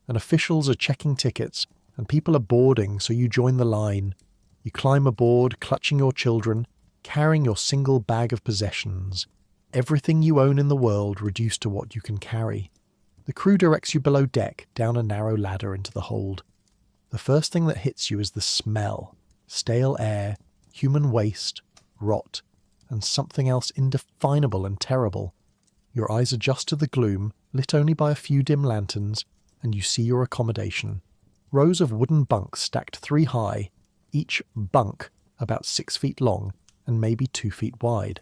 and officials are checking tickets, and people are boarding, so you join the line. You climb aboard, clutching your children, carrying your single bag of possessions. Everything you own in the world reduced to what you can carry. The crew directs you below deck, down a narrow ladder into the hold. The first thing that hits you is the smell. Stale air, human waste, rot, and something else indefinable and terrible. Your eyes adjust to the gloom, lit only by a few dim lanterns, and you see your accommodation. Rows of wooden bunks stacked 3 high, each bunk about 6 feet long and maybe 2 feet wide.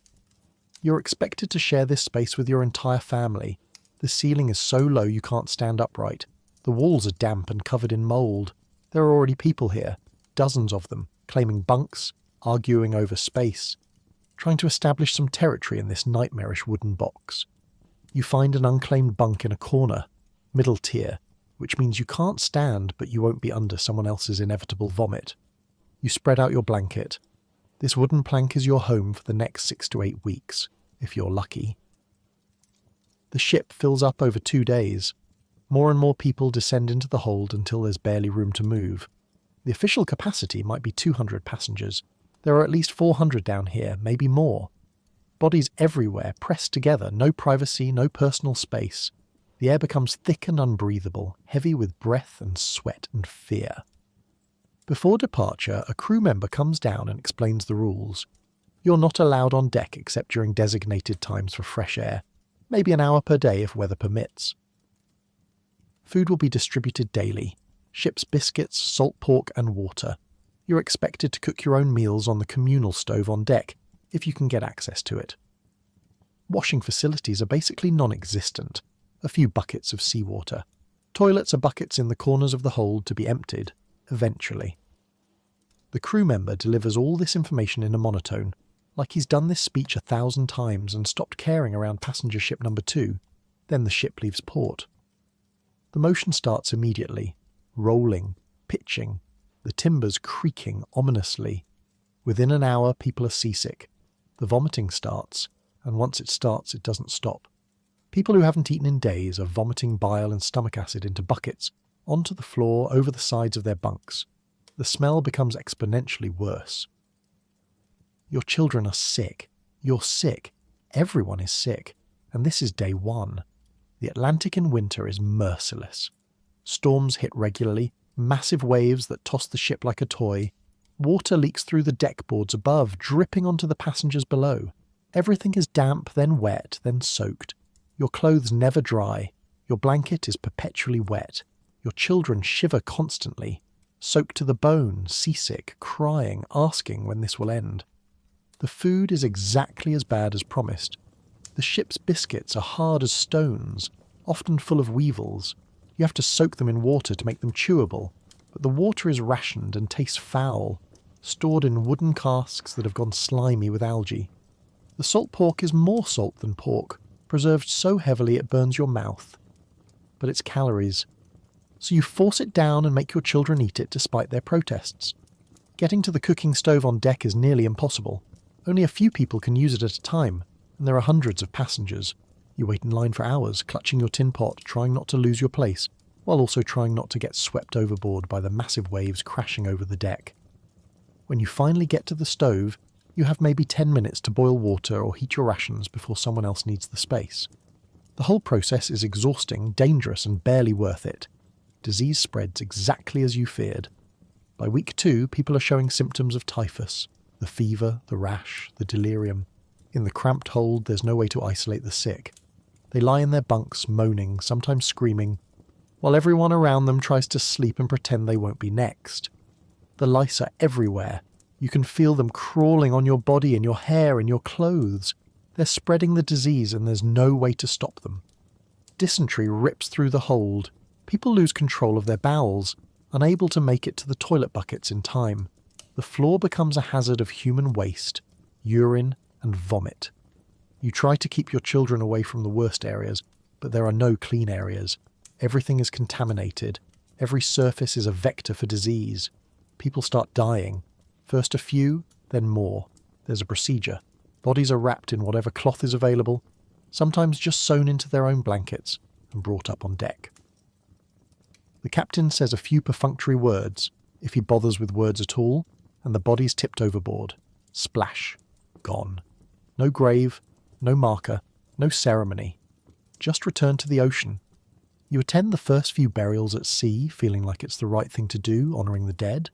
You're expected to share this space with your entire family. The ceiling is so low you can't stand upright. The walls are damp and covered in mould. There are already people here, dozens of them, claiming bunks, arguing over space, trying to establish some territory in this nightmarish wooden box. You find an unclaimed bunk in a corner, middle tier, which means you can't stand but you won't be under someone else's inevitable vomit. You spread out your blanket. This wooden plank is your home for the next 6 to 8 weeks, if you're lucky. The ship fills up over 2 days. More and more people descend into the hold until there's barely room to move. The official capacity might be 200 passengers. There are at least 400 down here, maybe more. Bodies everywhere, pressed together, no privacy, no personal space. The air becomes thick and unbreathable, heavy with breath and sweat and fear. Before departure, a crew member comes down and explains the rules. You're not allowed on deck except during designated times for fresh air, maybe an hour per day if weather permits. Food will be distributed daily. Ship's biscuits, salt pork and water. You're expected to cook your own meals on the communal stove on deck, if you can get access to it. Washing facilities are basically non-existent. A few buckets of seawater. Toilets are buckets in the corners of the hold to be emptied, eventually. The crew member delivers all this information in a monotone, like he's done this speech 1,000 times and stopped caring around passenger ship number 2. Then the ship leaves port. The motion starts immediately, rolling, pitching, the timbers creaking ominously. Within an hour, people are seasick. The vomiting starts, and once it starts, it doesn't stop. People who haven't eaten in days are vomiting bile and stomach acid into buckets, onto the floor, over the sides of their bunks. The smell becomes exponentially worse. Your children are sick. You're sick. Everyone is sick. And this is day 1. The Atlantic in winter is merciless. Storms hit regularly, massive waves that toss the ship like a toy. Water leaks through the deck boards above, dripping onto the passengers below. Everything is damp, then wet, then soaked. Your clothes never dry. Your blanket is perpetually wet. Your children shiver constantly, soaked to the bone, seasick, crying, asking when this will end. The food is exactly as bad as promised. The ship's biscuits are hard as stones, often full of weevils. You have to soak them in water to make them chewable, but the water is rationed and tastes foul, stored in wooden casks that have gone slimy with algae. The salt pork is more salt than pork, preserved so heavily it burns your mouth. But it's calories. So you force it down and make your children eat it despite their protests. Getting to the cooking stove on deck is nearly impossible. Only a few people can use it at a time, and there are hundreds of passengers. You wait in line for hours, clutching your tin pot, trying not to lose your place, while also trying not to get swept overboard by the massive waves crashing over the deck. When you finally get to the stove, you have maybe 10 minutes to boil water or heat your rations before someone else needs the space. The whole process is exhausting, dangerous, and barely worth it. Disease spreads exactly as you feared. By week 2, people are showing symptoms of typhus, the fever, the rash, the delirium. In the cramped hold, there's no way to isolate the sick. They lie in their bunks, moaning, sometimes screaming, while everyone around them tries to sleep and pretend they won't be next. The lice are everywhere. You can feel them crawling on your body and your hair and your clothes. They're spreading the disease and there's no way to stop them. Dysentery rips through the hold. People lose control of their bowels, unable to make it to the toilet buckets in time. The floor becomes a hazard of human waste, urine and vomit. You try to keep your children away from the worst areas, but there are no clean areas. Everything is contaminated. Every surface is a vector for disease. People start dying. First a few, then more. There's a procedure. Bodies are wrapped in whatever cloth is available, sometimes just sewn into their own blankets, and brought up on deck. The captain says a few perfunctory words, if he bothers with words at all, and the body's tipped overboard. Splash. Gone. No grave, no marker, no ceremony. Just return to the ocean. You attend the first few burials at sea, feeling like it's the right thing to do, honouring the dead.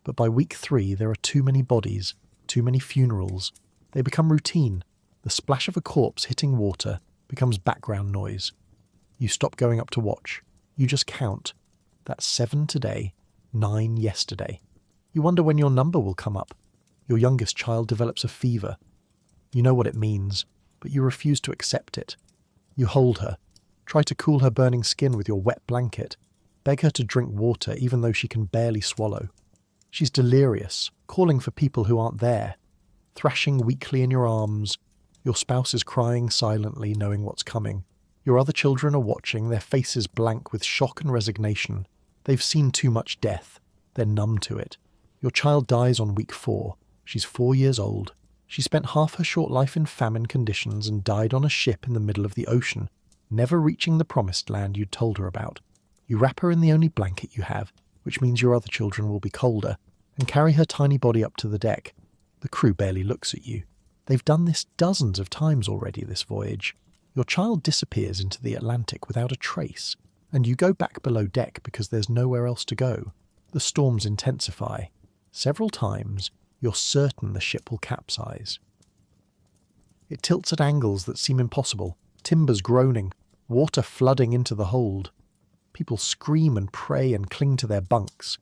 But by week 3, there are too many bodies, too many funerals. They become routine. The splash of a corpse hitting water becomes background noise. You stop going up to watch. You just count. That's 7 today, 9 yesterday. You wonder when your number will come up. Your youngest child develops a fever. You know what it means, but you refuse to accept it. You hold her, try to cool her burning skin with your wet blanket, beg her to drink water even though she can barely swallow. She's delirious, calling for people who aren't there, thrashing weakly in your arms. Your spouse is crying silently, knowing what's coming. Your other children are watching, their faces blank with shock and resignation. They've seen too much death. They're numb to it. Your child dies on week 4. She's 4 years old. She spent half her short life in famine conditions and died on a ship in the middle of the ocean, never reaching the promised land you'd told her about. You wrap her in the only blanket you have, which means your other children will be colder, and carry her tiny body up to the deck. The crew barely looks at you. They've done this dozens of times already this voyage. Your child disappears into the Atlantic without a trace, and you go back below deck because there's nowhere else to go. The storms intensify. Several times, you're certain the ship will capsize. It tilts at angles that seem impossible, timbers groaning, water flooding into the hold. People scream and pray and cling to their bunks.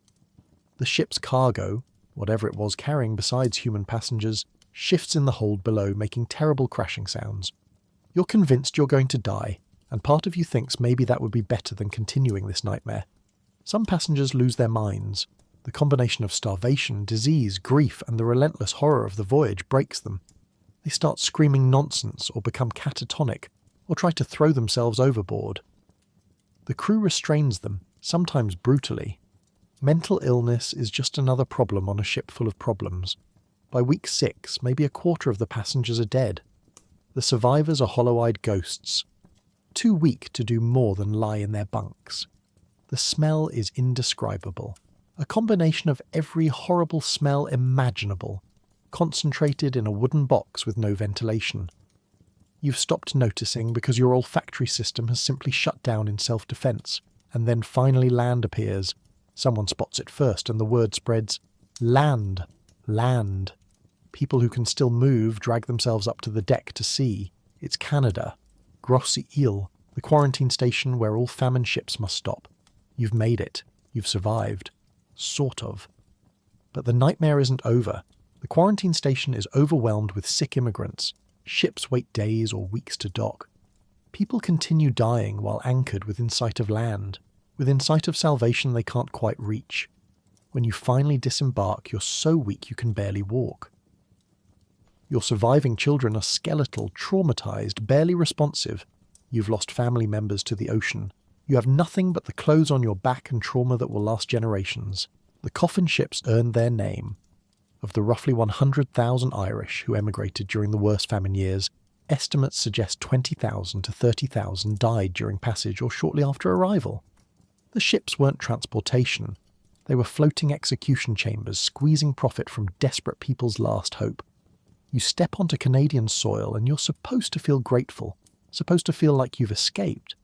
The ship's cargo, whatever it was carrying besides human passengers, shifts in the hold below, making terrible crashing sounds. You're convinced you're going to die, and part of you thinks maybe that would be better than continuing this nightmare. Some passengers lose their minds. The combination of starvation, disease, grief, and the relentless horror of the voyage breaks them. They start screaming nonsense or become catatonic, or try to throw themselves overboard. The crew restrains them, sometimes brutally. Mental illness is just another problem on a ship full of problems. By week 6, maybe a quarter of the passengers are dead. The survivors are hollow-eyed ghosts, too weak to do more than lie in their bunks. The smell is indescribable. A combination of every horrible smell imaginable, concentrated in a wooden box with no ventilation. You've stopped noticing because your olfactory system has simply shut down in self-defense, and then finally land appears. Someone spots it first and the word spreads, "Land! Land!" People who can still move drag themselves up to the deck to see. It's Canada. Grosse Ile, the quarantine station where all famine ships must stop. You've made it. You've survived. Sort of. But the nightmare isn't over. The quarantine station is overwhelmed with sick immigrants. Ships wait days or weeks to dock. People continue dying while anchored within sight of land, within sight of salvation they can't quite reach. When you finally disembark, you're so weak you can barely walk. Your surviving children are skeletal, traumatized, barely responsive. You've lost family members to the ocean. You have nothing but the clothes on your back and trauma that will last generations. The coffin ships earned their name. Of the roughly 100,000 Irish who emigrated during the worst famine years, estimates suggest 20,000 to 30,000 died during passage or shortly after arrival. The ships weren't transportation. They were floating execution chambers, squeezing profit from desperate people's last hope. You step onto Canadian soil and you're supposed to feel grateful, supposed to feel like you've escaped.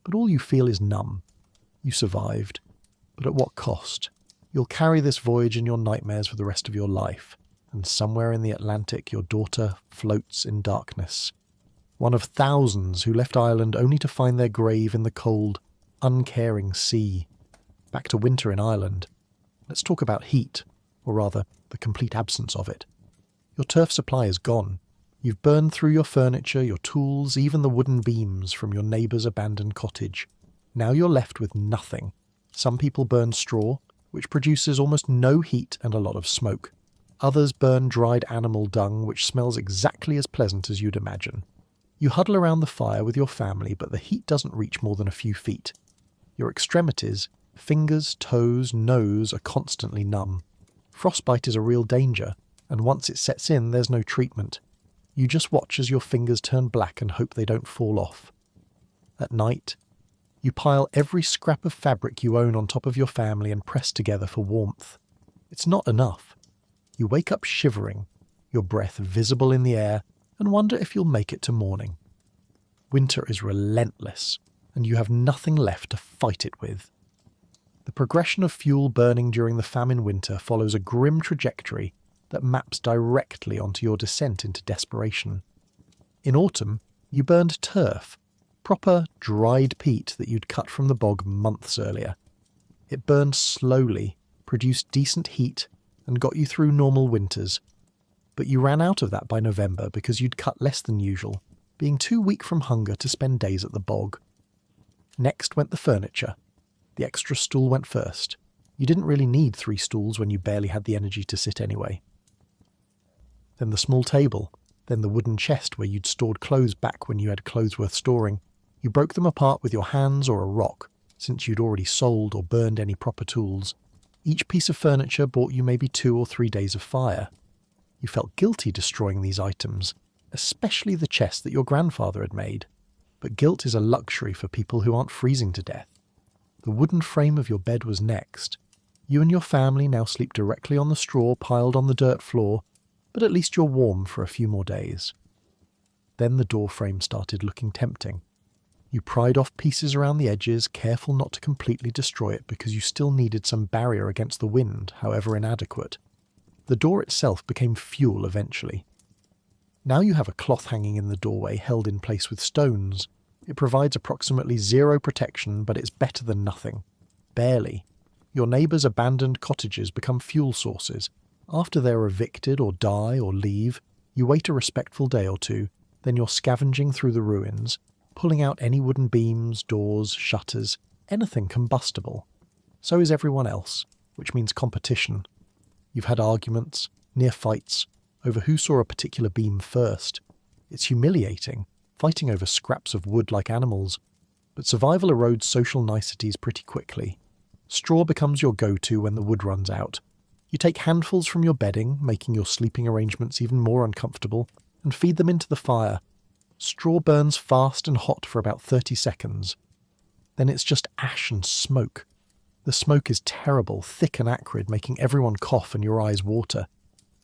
But all you feel is numb. You survived. But at what cost? You'll carry this voyage in your nightmares for the rest of your life, and somewhere in the Atlantic your daughter floats in darkness. One of thousands who left Ireland only to find their grave in the cold, uncaring sea. Back to winter in Ireland. Let's talk about heat, or rather, the complete absence of it. Your turf supply is gone. You've burned through your furniture, your tools, even the wooden beams from your neighbour's abandoned cottage. Now you're left with nothing. Some people burn straw, which produces almost no heat and a lot of smoke. Others burn dried animal dung, which smells exactly as pleasant as you'd imagine. You huddle around the fire with your family, but the heat doesn't reach more than a few feet. Your extremities, fingers, toes, nose, are constantly numb. Frostbite is a real danger, and once it sets in, there's no treatment. You just watch as your fingers turn black and hope they don't fall off. At night, you pile every scrap of fabric you own on top of your family and press together for warmth. It's not enough. You wake up shivering, your breath visible in the air, and wonder if you'll make it to morning. Winter is relentless, and you have nothing left to fight it with. The progression of fuel burning during the famine winter follows a grim trajectory that maps directly onto your descent into desperation. In autumn, you burned turf, proper dried peat that you'd cut from the bog months earlier. It burned slowly, produced decent heat, and got you through normal winters. But you ran out of that by November because you'd cut less than usual, being too weak from hunger to spend days at the bog. Next went the furniture. The extra stool went first. You didn't really need 3 stools when you barely had the energy to sit anyway. Then the small table, then the wooden chest where you'd stored clothes back when you had clothes worth storing. You broke them apart with your hands or a rock, since you'd already sold or burned any proper tools. Each piece of furniture bought you maybe 2 or 3 days of fire. You felt guilty destroying these items, especially the chest that your grandfather had made. But guilt is a luxury for people who aren't freezing to death. The wooden frame of your bed was next. You and your family now sleep directly on the straw piled on the dirt floor, but at least you're warm for a few more days. Then the door frame started looking tempting. You pried off pieces around the edges, careful not to completely destroy it because you still needed some barrier against the wind, however inadequate. The door itself became fuel eventually. Now you have a cloth hanging in the doorway held in place with stones. It provides approximately zero protection, but it's better than nothing. Barely. Your neighbours' abandoned cottages become fuel sources. After they're evicted or die or leave, you wait a respectful day or two, then you're scavenging through the ruins, pulling out any wooden beams, doors, shutters, anything combustible. So is everyone else, which means competition. You've had arguments, near fights, over who saw a particular beam first. It's humiliating, fighting over scraps of wood like animals. But survival erodes social niceties pretty quickly. Straw becomes your go-to when the wood runs out. You take handfuls from your bedding, making your sleeping arrangements even more uncomfortable, and feed them into the fire. Straw burns fast and hot for about 30 seconds. Then it's just ash and smoke. The smoke is terrible, thick and acrid, making everyone cough and your eyes water.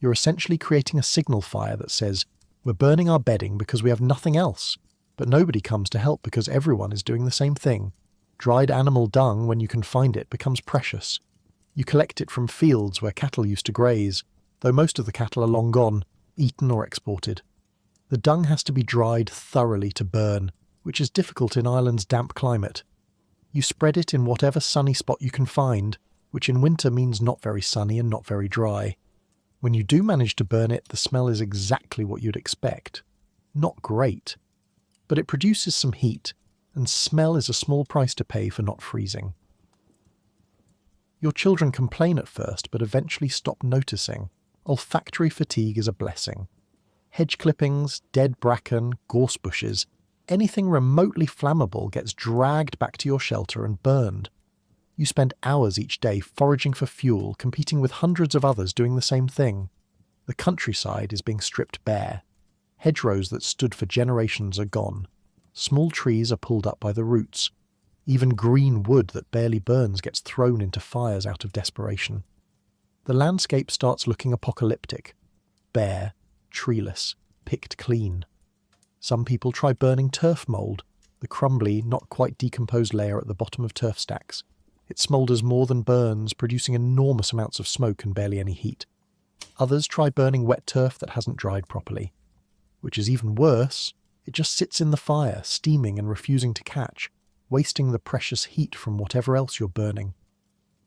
You're essentially creating a signal fire that says, "We're burning our bedding because we have nothing else." But nobody comes to help because everyone is doing the same thing. Dried animal dung, when you can find it, becomes precious. You collect it from fields where cattle used to graze, though most of the cattle are long gone, eaten or exported. The dung has to be dried thoroughly to burn, which is difficult in Ireland's damp climate. You spread it in whatever sunny spot you can find, which in winter means not very sunny and not very dry. When you do manage to burn it, the smell is exactly what you'd expect. Not great. But it produces some heat, and smell is a small price to pay for not freezing. Your children complain at first, but eventually stop noticing. Olfactory fatigue is a blessing. Hedge clippings, dead bracken, gorse bushes, anything remotely flammable gets dragged back to your shelter and burned. You spend hours each day foraging for fuel, competing with hundreds of others doing the same thing. The countryside is being stripped bare. Hedgerows that stood for generations are gone. Small trees are pulled up by the roots. Even green wood that barely burns gets thrown into fires out of desperation. The landscape starts looking apocalyptic. Bare, treeless, picked clean. Some people try burning turf mould, the crumbly, not quite decomposed layer at the bottom of turf stacks. It smoulders more than burns, producing enormous amounts of smoke and barely any heat. Others try burning wet turf that hasn't dried properly. Which is even worse. It just sits in the fire, steaming and refusing to catch, wasting the precious heat from whatever else you're burning.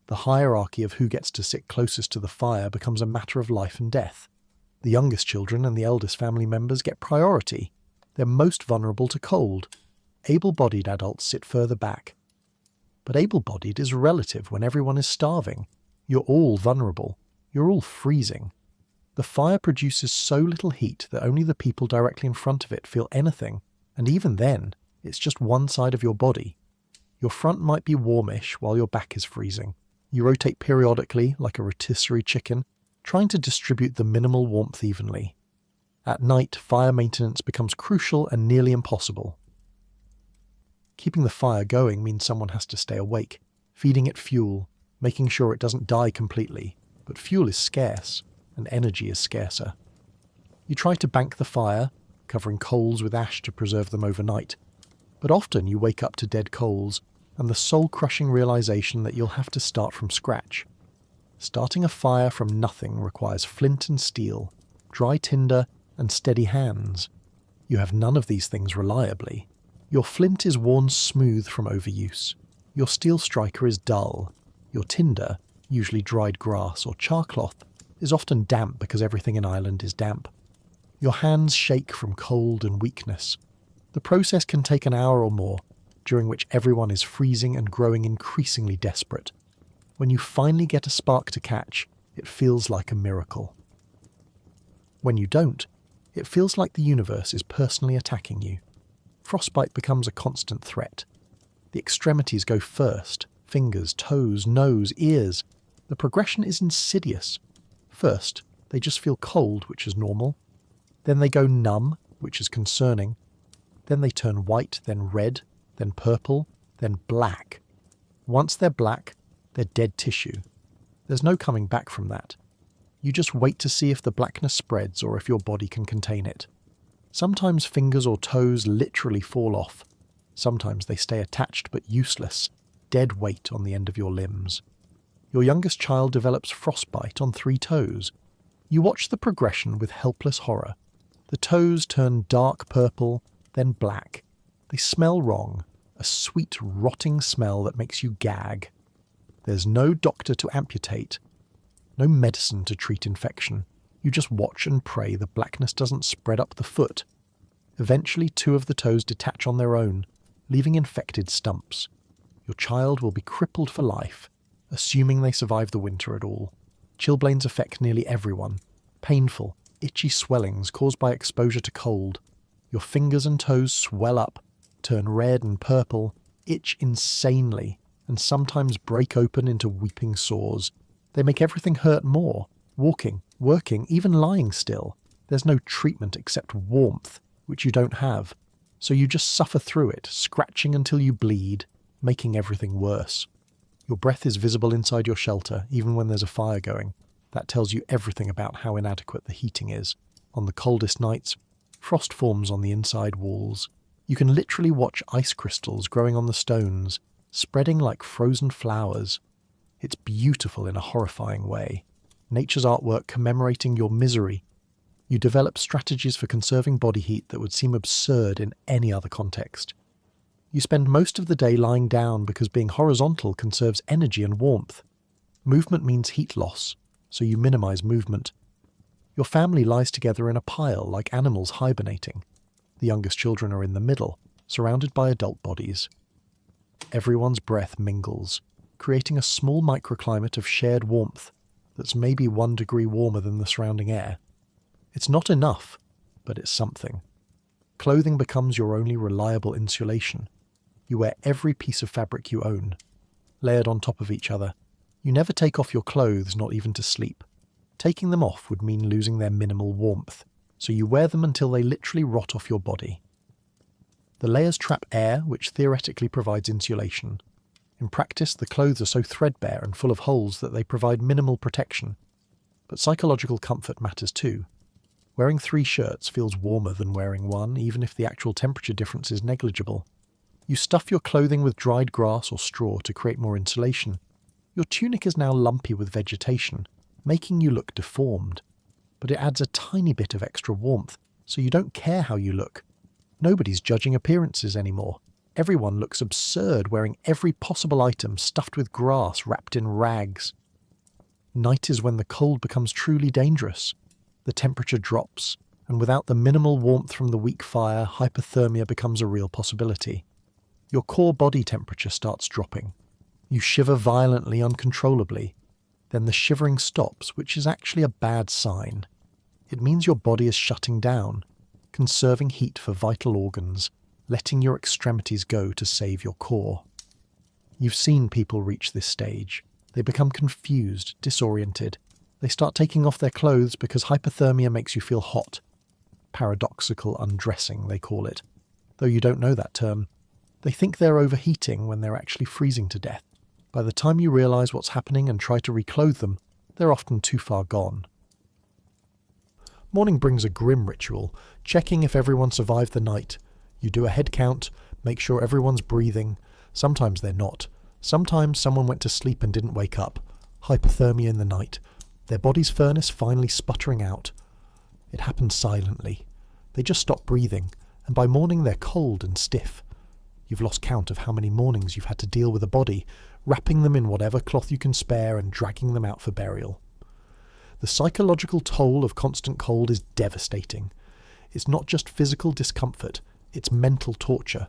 The hierarchy of who gets to sit closest to the fire becomes a matter of life and death. The youngest children and the eldest family members get priority. They're most vulnerable to cold. Able-bodied adults sit further back. But able-bodied is relative when everyone is starving. You're all vulnerable. You're all freezing. The fire produces so little heat that only the people directly in front of it feel anything, and even then, it's just one side of your body. Your front might be warmish while your back is freezing. You rotate periodically, like a rotisserie chicken, trying to distribute the minimal warmth evenly. At night, fire maintenance becomes crucial and nearly impossible. Keeping the fire going means someone has to stay awake, feeding it fuel, making sure it doesn't die completely, but fuel is scarce, and energy is scarcer. You try to bank the fire, covering coals with ash to preserve them overnight, but often you wake up to dead coals and the soul-crushing realization that you'll have to start from scratch. Starting a fire from nothing requires flint and steel, dry tinder, and steady hands. You have none of these things reliably. Your flint is worn smooth from overuse. Your steel striker is dull. Your tinder, usually dried grass or charcloth, is often damp because everything in Ireland is damp. Your hands shake from cold and weakness. The process can take an hour or more, during which everyone is freezing and growing increasingly desperate. When you finally get a spark to catch, it feels like a miracle. When you don't, it feels like the universe is personally attacking you. Frostbite becomes a constant threat. The extremities go first: fingers, toes, nose, ears. The progression is insidious. First, they just feel cold, which is normal. Then they go numb, which is concerning. Then they turn white, then red, then purple, then black. Once they're black, they're dead tissue. There's no coming back from that. You just wait to see if the blackness spreads or if your body can contain it. Sometimes fingers or toes literally fall off. Sometimes they stay attached but useless, dead weight on the end of your limbs. Your youngest child develops frostbite on 3 toes. You watch the progression with helpless horror. The toes turn dark purple, then black. They smell wrong, a sweet, rotting smell that makes you gag. There's no doctor to amputate, no medicine to treat infection. You just watch and pray the blackness doesn't spread up the foot. Eventually, 2 of the toes detach on their own, leaving infected stumps. Your child will be crippled for life, assuming they survive the winter at all. Chilblains affect nearly everyone. Painful, itchy swellings caused by exposure to cold. Your fingers and toes swell up, turn red and purple, itch insanely, and sometimes break open into weeping sores. They make everything hurt more. Walking, working, even lying still. There's no treatment except warmth, which you don't have. So you just suffer through it, scratching until you bleed, making everything worse. Your breath is visible inside your shelter, even when there's a fire going. That tells you everything about how inadequate the heating is. On the coldest nights, frost forms on the inside walls. You can literally watch ice crystals growing on the stones, spreading like frozen flowers. It's beautiful in a horrifying way. Nature's artwork commemorating your misery. You develop strategies for conserving body heat that would seem absurd in any other context. You spend most of the day lying down because being horizontal conserves energy and warmth. Movement means heat loss, so you minimize movement. Your family lies together in a pile like animals hibernating. The youngest children are in the middle, surrounded by adult bodies. Everyone's breath mingles, creating a small microclimate of shared warmth that's maybe 1 degree warmer than the surrounding air. It's not enough, but it's something. Clothing becomes your only reliable insulation. You wear every piece of fabric you own, layered on top of each other. You never take off your clothes, not even to sleep. Taking them off would mean losing their minimal warmth, so you wear them until they literally rot off your body. The layers trap air, which theoretically provides insulation. In practice, the clothes are so threadbare and full of holes that they provide minimal protection. But psychological comfort matters too. Wearing 3 shirts feels warmer than wearing 1, even if the actual temperature difference is negligible. You stuff your clothing with dried grass or straw to create more insulation. Your tunic is now lumpy with vegetation, making you look deformed. But it adds a tiny bit of extra warmth, so you don't care how you look. Nobody's judging appearances anymore. Everyone looks absurd wearing every possible item stuffed with grass wrapped in rags. Night is when the cold becomes truly dangerous. The temperature drops, and without the minimal warmth from the weak fire, hypothermia becomes a real possibility. Your core body temperature starts dropping. You shiver violently, uncontrollably. Then the shivering stops, which is actually a bad sign. It means your body is shutting down, conserving heat for vital organs, letting your extremities go to save your core. You've seen people reach this stage. They become confused, disoriented. They start taking off their clothes because hypothermia makes you feel hot. Paradoxical undressing, they call it. Though you don't know that term. They think they're overheating when they're actually freezing to death. By the time you realise what's happening and try to reclothe them, they're often too far gone. Morning brings a grim ritual, checking if everyone survived the night. You do a head count, make sure everyone's breathing. Sometimes they're not. Sometimes someone went to sleep and didn't wake up. Hypothermia in the night. Their body's furnace finally sputtering out. It happens silently. They just stop breathing, and by morning they're cold and stiff. You've lost count of how many mornings you've had to deal with a body, wrapping them in whatever cloth you can spare and dragging them out for burial. The psychological toll of constant cold is devastating. It's not just physical discomfort, it's mental torture.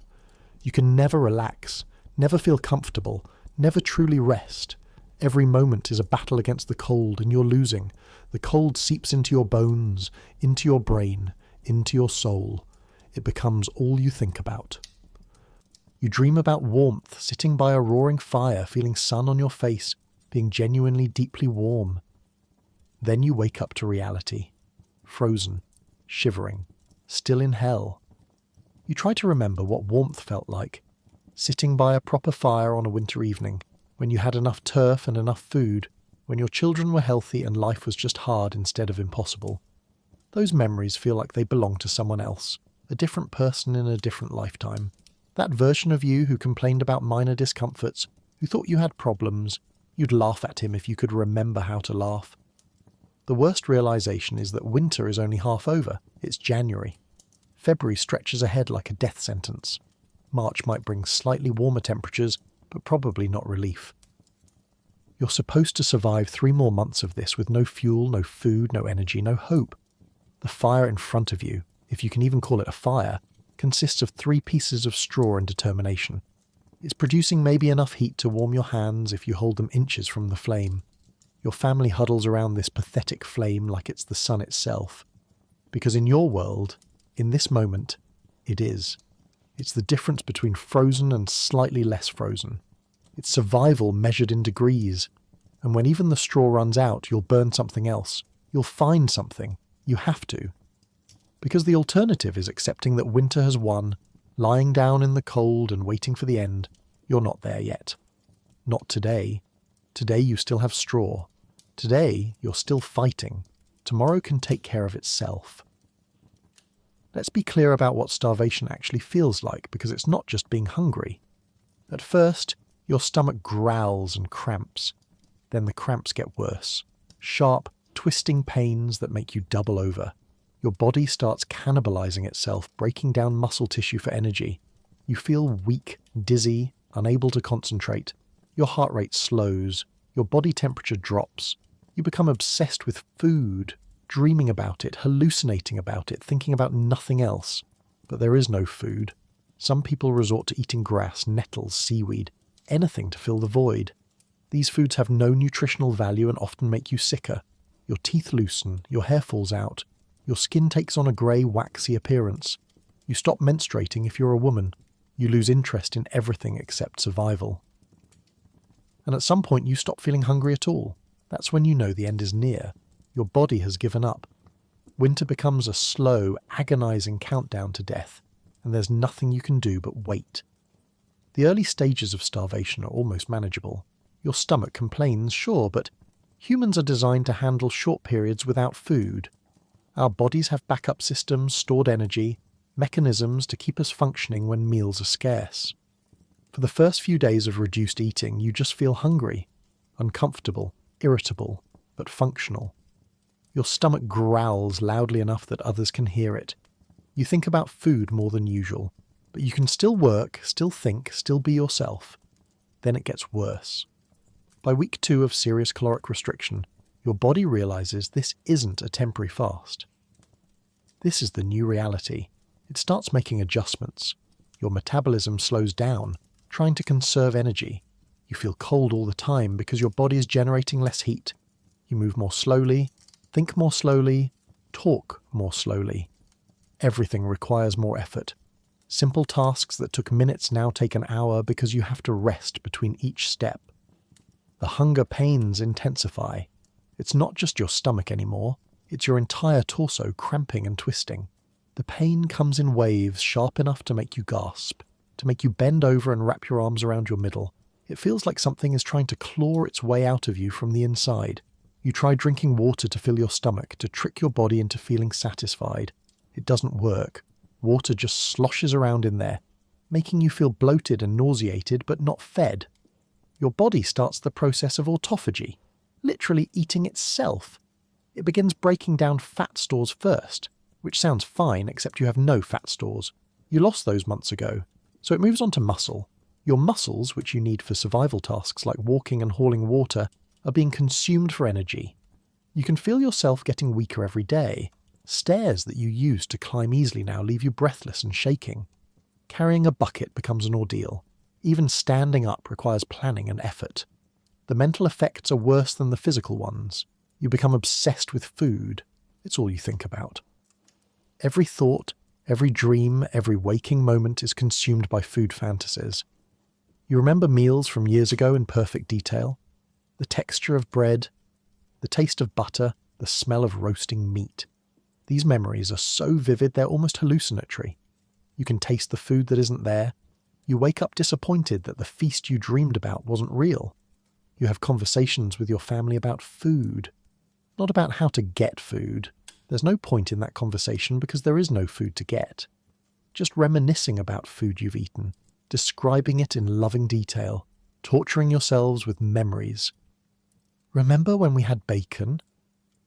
You can never relax, never feel comfortable, never truly rest. Every moment is a battle against the cold, and you're losing. The cold seeps into your bones, into your brain, into your soul. It becomes all you think about. You dream about warmth, sitting by a roaring fire, feeling sun on your face, being genuinely deeply warm. Then you wake up to reality. Frozen, shivering, still in hell. You try to remember what warmth felt like. Sitting by a proper fire on a winter evening, when you had enough turf and enough food, when your children were healthy and life was just hard instead of impossible. Those memories feel like they belong to someone else, a different person in a different lifetime. That version of you who complained about minor discomforts, who thought you had problems, you'd laugh at him if you could remember how to laugh. The worst realization is that winter is only half over. It's January. February stretches ahead like a death sentence. March might bring slightly warmer temperatures, but probably not relief. You're supposed to survive 3 more months of this with no fuel, no food, no energy, no hope. The fire in front of you, if you can even call it a fire, consists of 3 pieces of straw and determination. It's producing maybe enough heat to warm your hands if you hold them inches from the flame. Your family huddles around this pathetic flame like it's the sun itself. Because in your world, in this moment, it is. It's the difference between frozen and slightly less frozen. It's survival measured in degrees. And when even the straw runs out, you'll burn something else. You'll find something. You have to. Because the alternative is accepting that winter has won, lying down in the cold and waiting for the end. You're not there yet. Not today. Today you still have straw. Today you're still fighting. Tomorrow can take care of itself. Let's be clear about what starvation actually feels like, because it's not just being hungry. At first, your stomach growls and cramps. Then the cramps get worse. Sharp, twisting pains that make you double over. Your body starts cannibalizing itself, breaking down muscle tissue for energy. You feel weak, dizzy, unable to concentrate. Your heart rate slows. Your body temperature drops. You become obsessed with food, dreaming about it, hallucinating about it, thinking about nothing else. But there is no food. Some people resort to eating grass, nettles, seaweed, anything to fill the void. These foods have no nutritional value and often make you sicker. Your teeth loosen, your hair falls out. Your skin takes on a grey, waxy appearance. You stop menstruating if you're a woman. You lose interest in everything except survival. And at some point you stop feeling hungry at all. That's when you know the end is near. Your body has given up. Winter becomes a slow, agonizing countdown to death, and there's nothing you can do but wait. The early stages of starvation are almost manageable. Your stomach complains, sure, but humans are designed to handle short periods without food. Our bodies have backup systems, stored energy, mechanisms to keep us functioning when meals are scarce. For the first few days of reduced eating, you just feel hungry, uncomfortable, irritable, but functional. Your stomach growls loudly enough that others can hear it. You think about food more than usual, but you can still work, still think, still be yourself. Then it gets worse. By week 2 of serious caloric restriction, your body realizes this isn't a temporary fast. This is the new reality. It starts making adjustments. Your metabolism slows down, trying to conserve energy. You feel cold all the time because your body is generating less heat. You move more slowly, think more slowly, talk more slowly. Everything requires more effort. Simple tasks that took minutes now take an hour because you have to rest between each step. The hunger pains intensify. It's not just your stomach anymore, it's your entire torso cramping and twisting. The pain comes in waves sharp enough to make you gasp, to make you bend over and wrap your arms around your middle. It feels like something is trying to claw its way out of you from the inside. You try drinking water to fill your stomach, to trick your body into feeling satisfied. It doesn't work. Water just sloshes around in there, making you feel bloated and nauseated but not fed. Your body starts the process of autophagy, literally eating itself. It begins breaking down fat stores first, which sounds fine except you have no fat stores. You lost those months ago, so it moves on to muscle. Your muscles, which you need for survival tasks like walking and hauling water, are being consumed for energy. You can feel yourself getting weaker every day. Stairs that you used to climb easily now leave you breathless and shaking. Carrying a bucket becomes an ordeal. Even standing up requires planning and effort. The mental effects are worse than the physical ones. You become obsessed with food. It's all you think about. Every thought, every dream, every waking moment is consumed by food fantasies. You remember meals from years ago in perfect detail? The texture of bread, the taste of butter, the smell of roasting meat. These memories are so vivid they're almost hallucinatory. You can taste the food that isn't there. You wake up disappointed that the feast you dreamed about wasn't real. You have conversations with your family about food, not about how to get food. There's no point in that conversation because there is no food to get. Just reminiscing about food you've eaten, describing it in loving detail, torturing yourselves with memories. Remember when we had bacon?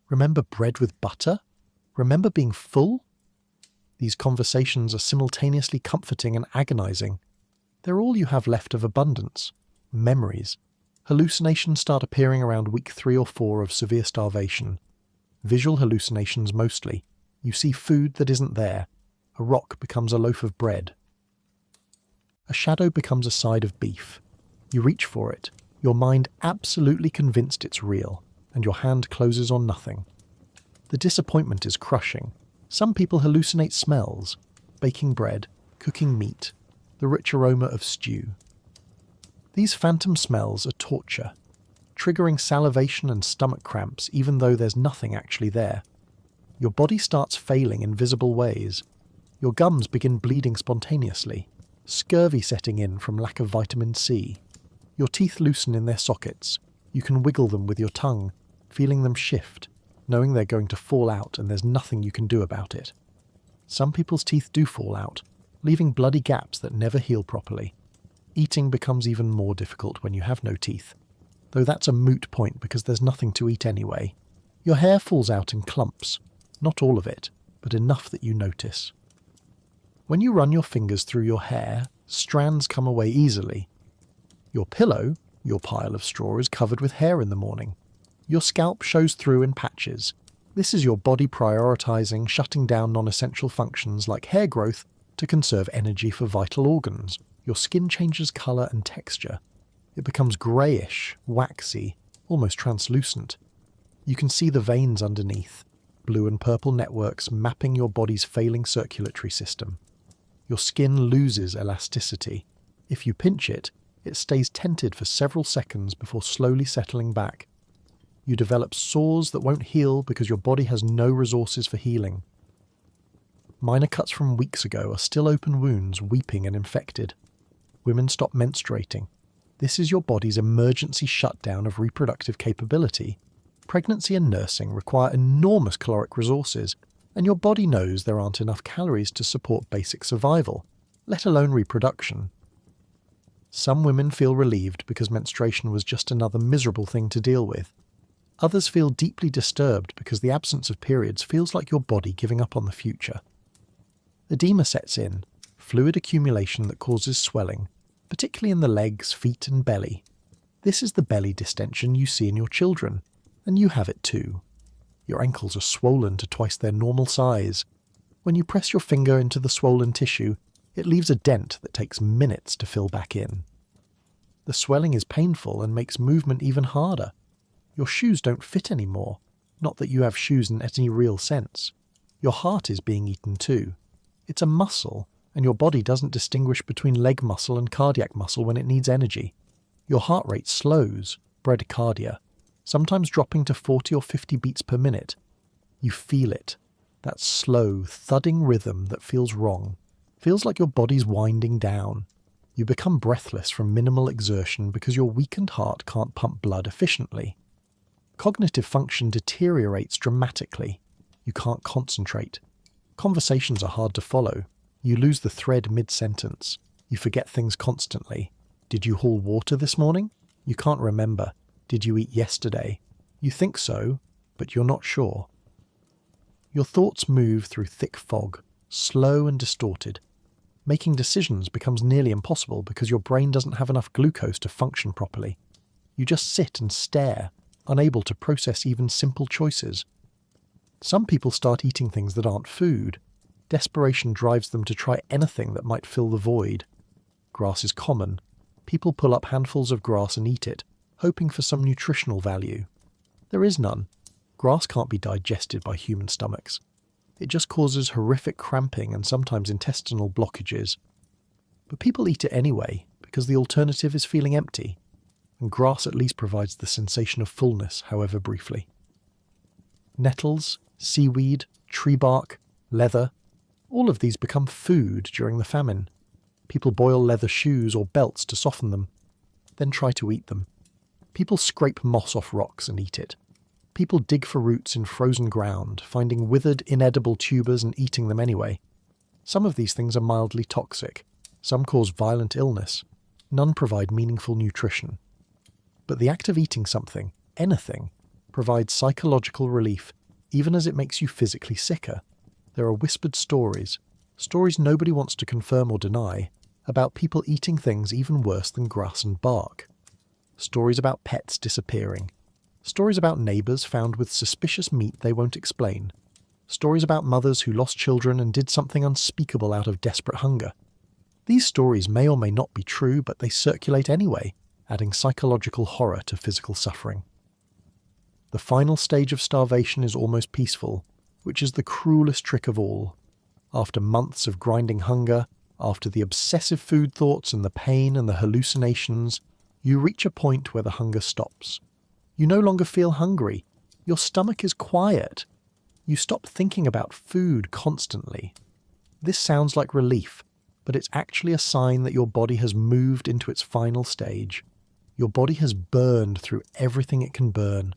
Remember bread with butter? Remember being full? These conversations are simultaneously comforting and agonizing. They're all you have left of abundance. Memories. Hallucinations start appearing around week 3 or 4 of severe starvation. Visual hallucinations mostly. You see food that isn't there. A rock becomes a loaf of bread. A shadow becomes a side of beef. You reach for it, your mind absolutely convinced it's real, and your hand closes on nothing. The disappointment is crushing. Some people hallucinate smells, baking bread, cooking meat, the rich aroma of stew. These phantom smells are torture, triggering salivation and stomach cramps even though there's nothing actually there. Your body starts failing in visible ways. Your gums begin bleeding spontaneously, scurvy setting in from lack of vitamin C. Your teeth loosen in their sockets. You can wiggle them with your tongue, feeling them shift, knowing they're going to fall out and there's nothing you can do about it. Some people's teeth do fall out, leaving bloody gaps that never heal properly. Eating becomes even more difficult when you have no teeth, though that's a moot point because there's nothing to eat anyway. Your hair falls out in clumps, not all of it, but enough that you notice. When you run your fingers through your hair, strands come away easily. Your pillow, your pile of straw, is covered with hair in the morning. Your scalp shows through in patches. This is your body prioritizing shutting down non-essential functions like hair growth to conserve energy for vital organs. Your skin changes colour and texture. It becomes greyish, waxy, almost translucent. You can see the veins underneath, blue and purple networks mapping your body's failing circulatory system. Your skin loses elasticity. If you pinch it, it stays tented for several seconds before slowly settling back. You develop sores that won't heal because your body has no resources for healing. Minor cuts from weeks ago are still open wounds, weeping and infected. Women stop menstruating. This is your body's emergency shutdown of reproductive capability. Pregnancy and nursing require enormous caloric resources, and your body knows there aren't enough calories to support basic survival, let alone reproduction. Some women feel relieved because menstruation was just another miserable thing to deal with. Others feel deeply disturbed because the absence of periods feels like your body giving up on the future. Edema sets in, fluid accumulation that causes swelling, particularly in the legs, feet and belly. This is the belly distension you see in your children, and you have it too. Your ankles are swollen to twice their normal size. When you press your finger into the swollen tissue, it leaves a dent that takes minutes to fill back in. The swelling is painful and makes movement even harder. Your shoes don't fit anymore, not that you have shoes in any real sense. Your heart is being eaten too. It's a muscle, and your body doesn't distinguish between leg muscle and cardiac muscle when it needs energy. Your heart rate slows, bradycardia, sometimes dropping to 40 or 50 beats per minute. You feel it, that slow, thudding rhythm that feels wrong. Feels like your body's winding down. You become breathless from minimal exertion because your weakened heart can't pump blood efficiently. Cognitive function deteriorates dramatically. You can't concentrate. Conversations are hard to follow. You lose the thread mid-sentence. You forget things constantly. Did you haul water this morning? You can't remember. Did you eat yesterday? You think so, but you're not sure. Your thoughts move through thick fog, slow and distorted. Making decisions becomes nearly impossible because your brain doesn't have enough glucose to function properly. You just sit and stare, unable to process even simple choices. Some people start eating things that aren't food. Desperation drives them to try anything that might fill the void. Grass is common. People pull up handfuls of grass and eat it, hoping for some nutritional value. There is none. Grass can't be digested by human stomachs. It just causes horrific cramping and sometimes intestinal blockages. But people eat it anyway, because the alternative is feeling empty, and grass at least provides the sensation of fullness, however briefly. Nettles, seaweed, tree bark, leather, all of these become food during the famine. People boil leather shoes or belts to soften them, then try to eat them. People scrape moss off rocks and eat it. People dig for roots in frozen ground, finding withered, inedible tubers and eating them anyway. Some of these things are mildly toxic. Some cause violent illness. None provide meaningful nutrition. But the act of eating something, anything, provides psychological relief, even as it makes you physically sicker. There are whispered stories nobody wants to confirm or deny, about people eating things even worse than grass and bark. Stories about pets disappearing. Stories about neighbours found with suspicious meat they won't explain. Stories about mothers who lost children and did something unspeakable out of desperate hunger. These stories may or may not be true, but they circulate anyway, adding psychological horror to physical suffering. The final stage of starvation is almost peaceful, which is the cruelest trick of all. After months of grinding hunger, after the obsessive food thoughts and the pain and the hallucinations, you reach a point where the hunger stops. You no longer feel hungry. Your stomach is quiet. You stop thinking about food constantly. This sounds like relief, but it's actually a sign that your body has moved into its final stage. Your body has burned through everything it can burn.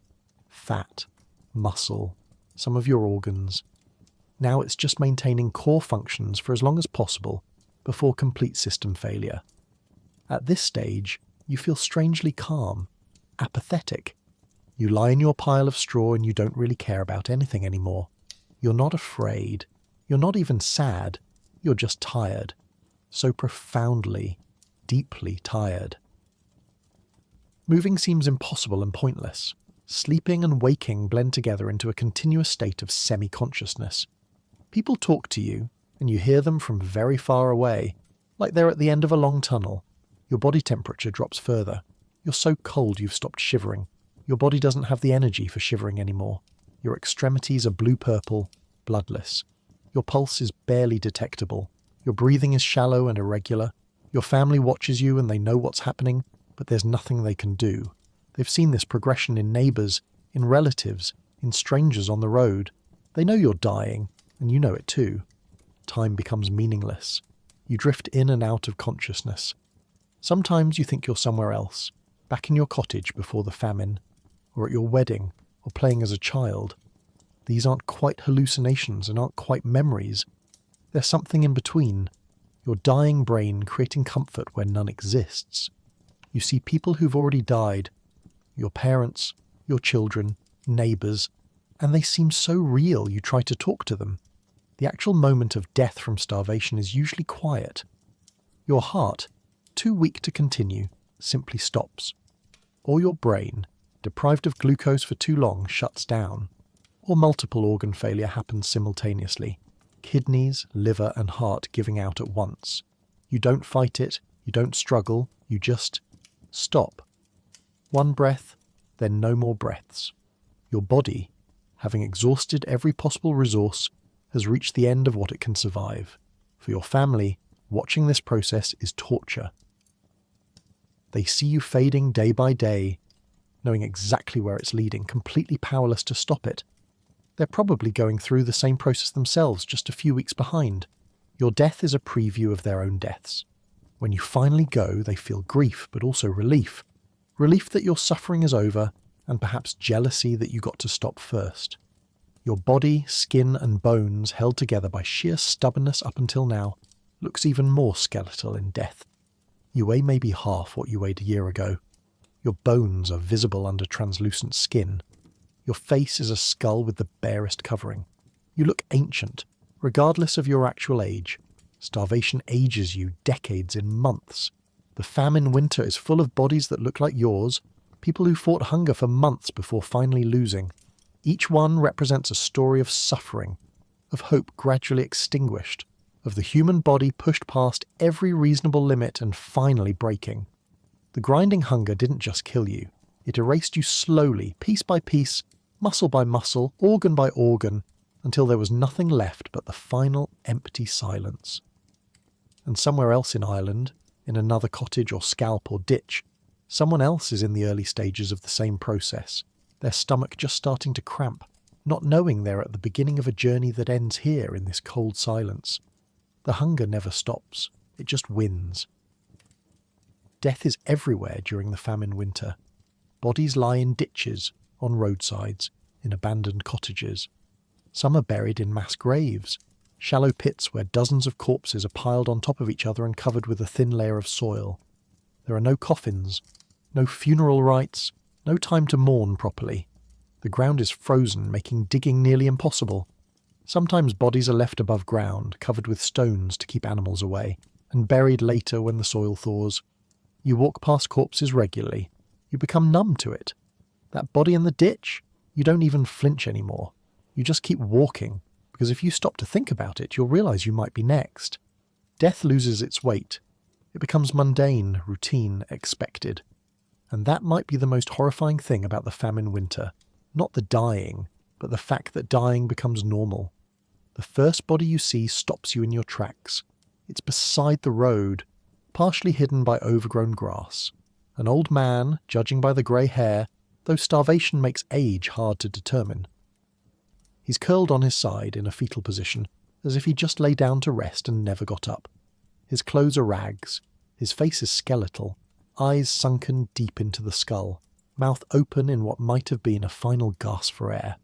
Fat, muscle, some of your organs. Now it's just maintaining core functions for as long as possible before complete system failure. At this stage, you feel strangely calm, apathetic. You lie in your pile of straw and you don't really care about anything anymore. You're not afraid. You're not even sad. You're just tired. So profoundly, deeply tired. Moving seems impossible and pointless. Sleeping and waking blend together into a continuous state of semi-consciousness. People talk to you, and you hear them from very far away, like they're at the end of a long tunnel. Your body temperature drops further. You're so cold you've stopped shivering. Your body doesn't have the energy for shivering anymore. Your extremities are blue-purple, bloodless. Your pulse is barely detectable. Your breathing is shallow and irregular. Your family watches you and they know what's happening, but there's nothing they can do. They've seen this progression in neighbours, in relatives, in strangers on the road. They know you're dying, and you know it too. Time becomes meaningless. You drift in and out of consciousness. Sometimes you think you're somewhere else, back in your cottage before the famine, or at your wedding, or playing as a child. These aren't quite hallucinations and aren't quite memories. There's something in between. Your dying brain creating comfort where none exists. You see people who've already died, your parents, your children, neighbours, and they seem so real you try to talk to them. The actual moment of death from starvation is usually quiet. Your heart, too weak to continue, simply stops. Or your brain, deprived of glucose for too long, shuts down. Or multiple organ failure happens simultaneously. Kidneys, liver and heart giving out at once. You don't fight it, you don't struggle, you just stop. One breath, then no more breaths. Your body, having exhausted every possible resource, has reached the end of what it can survive. For your family, watching this process is torture. They see you fading day by day, knowing exactly where it's leading, completely powerless to stop it. They're probably going through the same process themselves, just a few weeks behind. Your death is a preview of their own deaths. When you finally go, they feel grief, but also relief. Relief that your suffering is over, and perhaps jealousy that you got to stop first. Your body, skin and bones, held together by sheer stubbornness up until now, looks even more skeletal in death. You weigh maybe half what you weighed a year ago. Your bones are visible under translucent skin. Your face is a skull with the barest covering. You look ancient, regardless of your actual age. Starvation ages you decades in months. The famine winter is full of bodies that look like yours, people who fought hunger for months before finally losing. Each one represents a story of suffering, of hope gradually extinguished, of the human body pushed past every reasonable limit and finally breaking. The grinding hunger didn't just kill you. It erased you slowly, piece by piece, muscle by muscle, organ by organ, until there was nothing left but the final empty silence. And somewhere else in Ireland, in another cottage or scalp or ditch, someone else is in the early stages of the same process, their stomach just starting to cramp, not knowing they're at the beginning of a journey that ends here in this cold silence. The hunger never stops, it just wins. Death is everywhere during the famine winter. Bodies lie in ditches, on roadsides, in abandoned cottages. Some are buried in mass graves, shallow pits where dozens of corpses are piled on top of each other and covered with a thin layer of soil. There are no coffins, no funeral rites, no time to mourn properly. The ground is frozen, making digging nearly impossible. Sometimes bodies are left above ground, covered with stones to keep animals away. and buried later when the soil thaws. You walk past corpses regularly. You become numb to it. That body in the ditch, you don't even flinch anymore. You just keep walking, because if you stop to think about it, you'll realize you might be next. Death loses its weight. It becomes mundane, routine, expected. And that might be the most horrifying thing about the famine winter. Not the dying, but the fact that dying becomes normal. The first body you see stops you in your tracks. It's beside the road, partially hidden by overgrown grass. An old man, judging by the grey hair, though starvation makes age hard to determine. He's curled on his side in a fetal position, as if he just lay down to rest and never got up. His clothes are rags. His face is skeletal, eyes sunken deep into the skull, mouth open in what might have been a final gasp for air.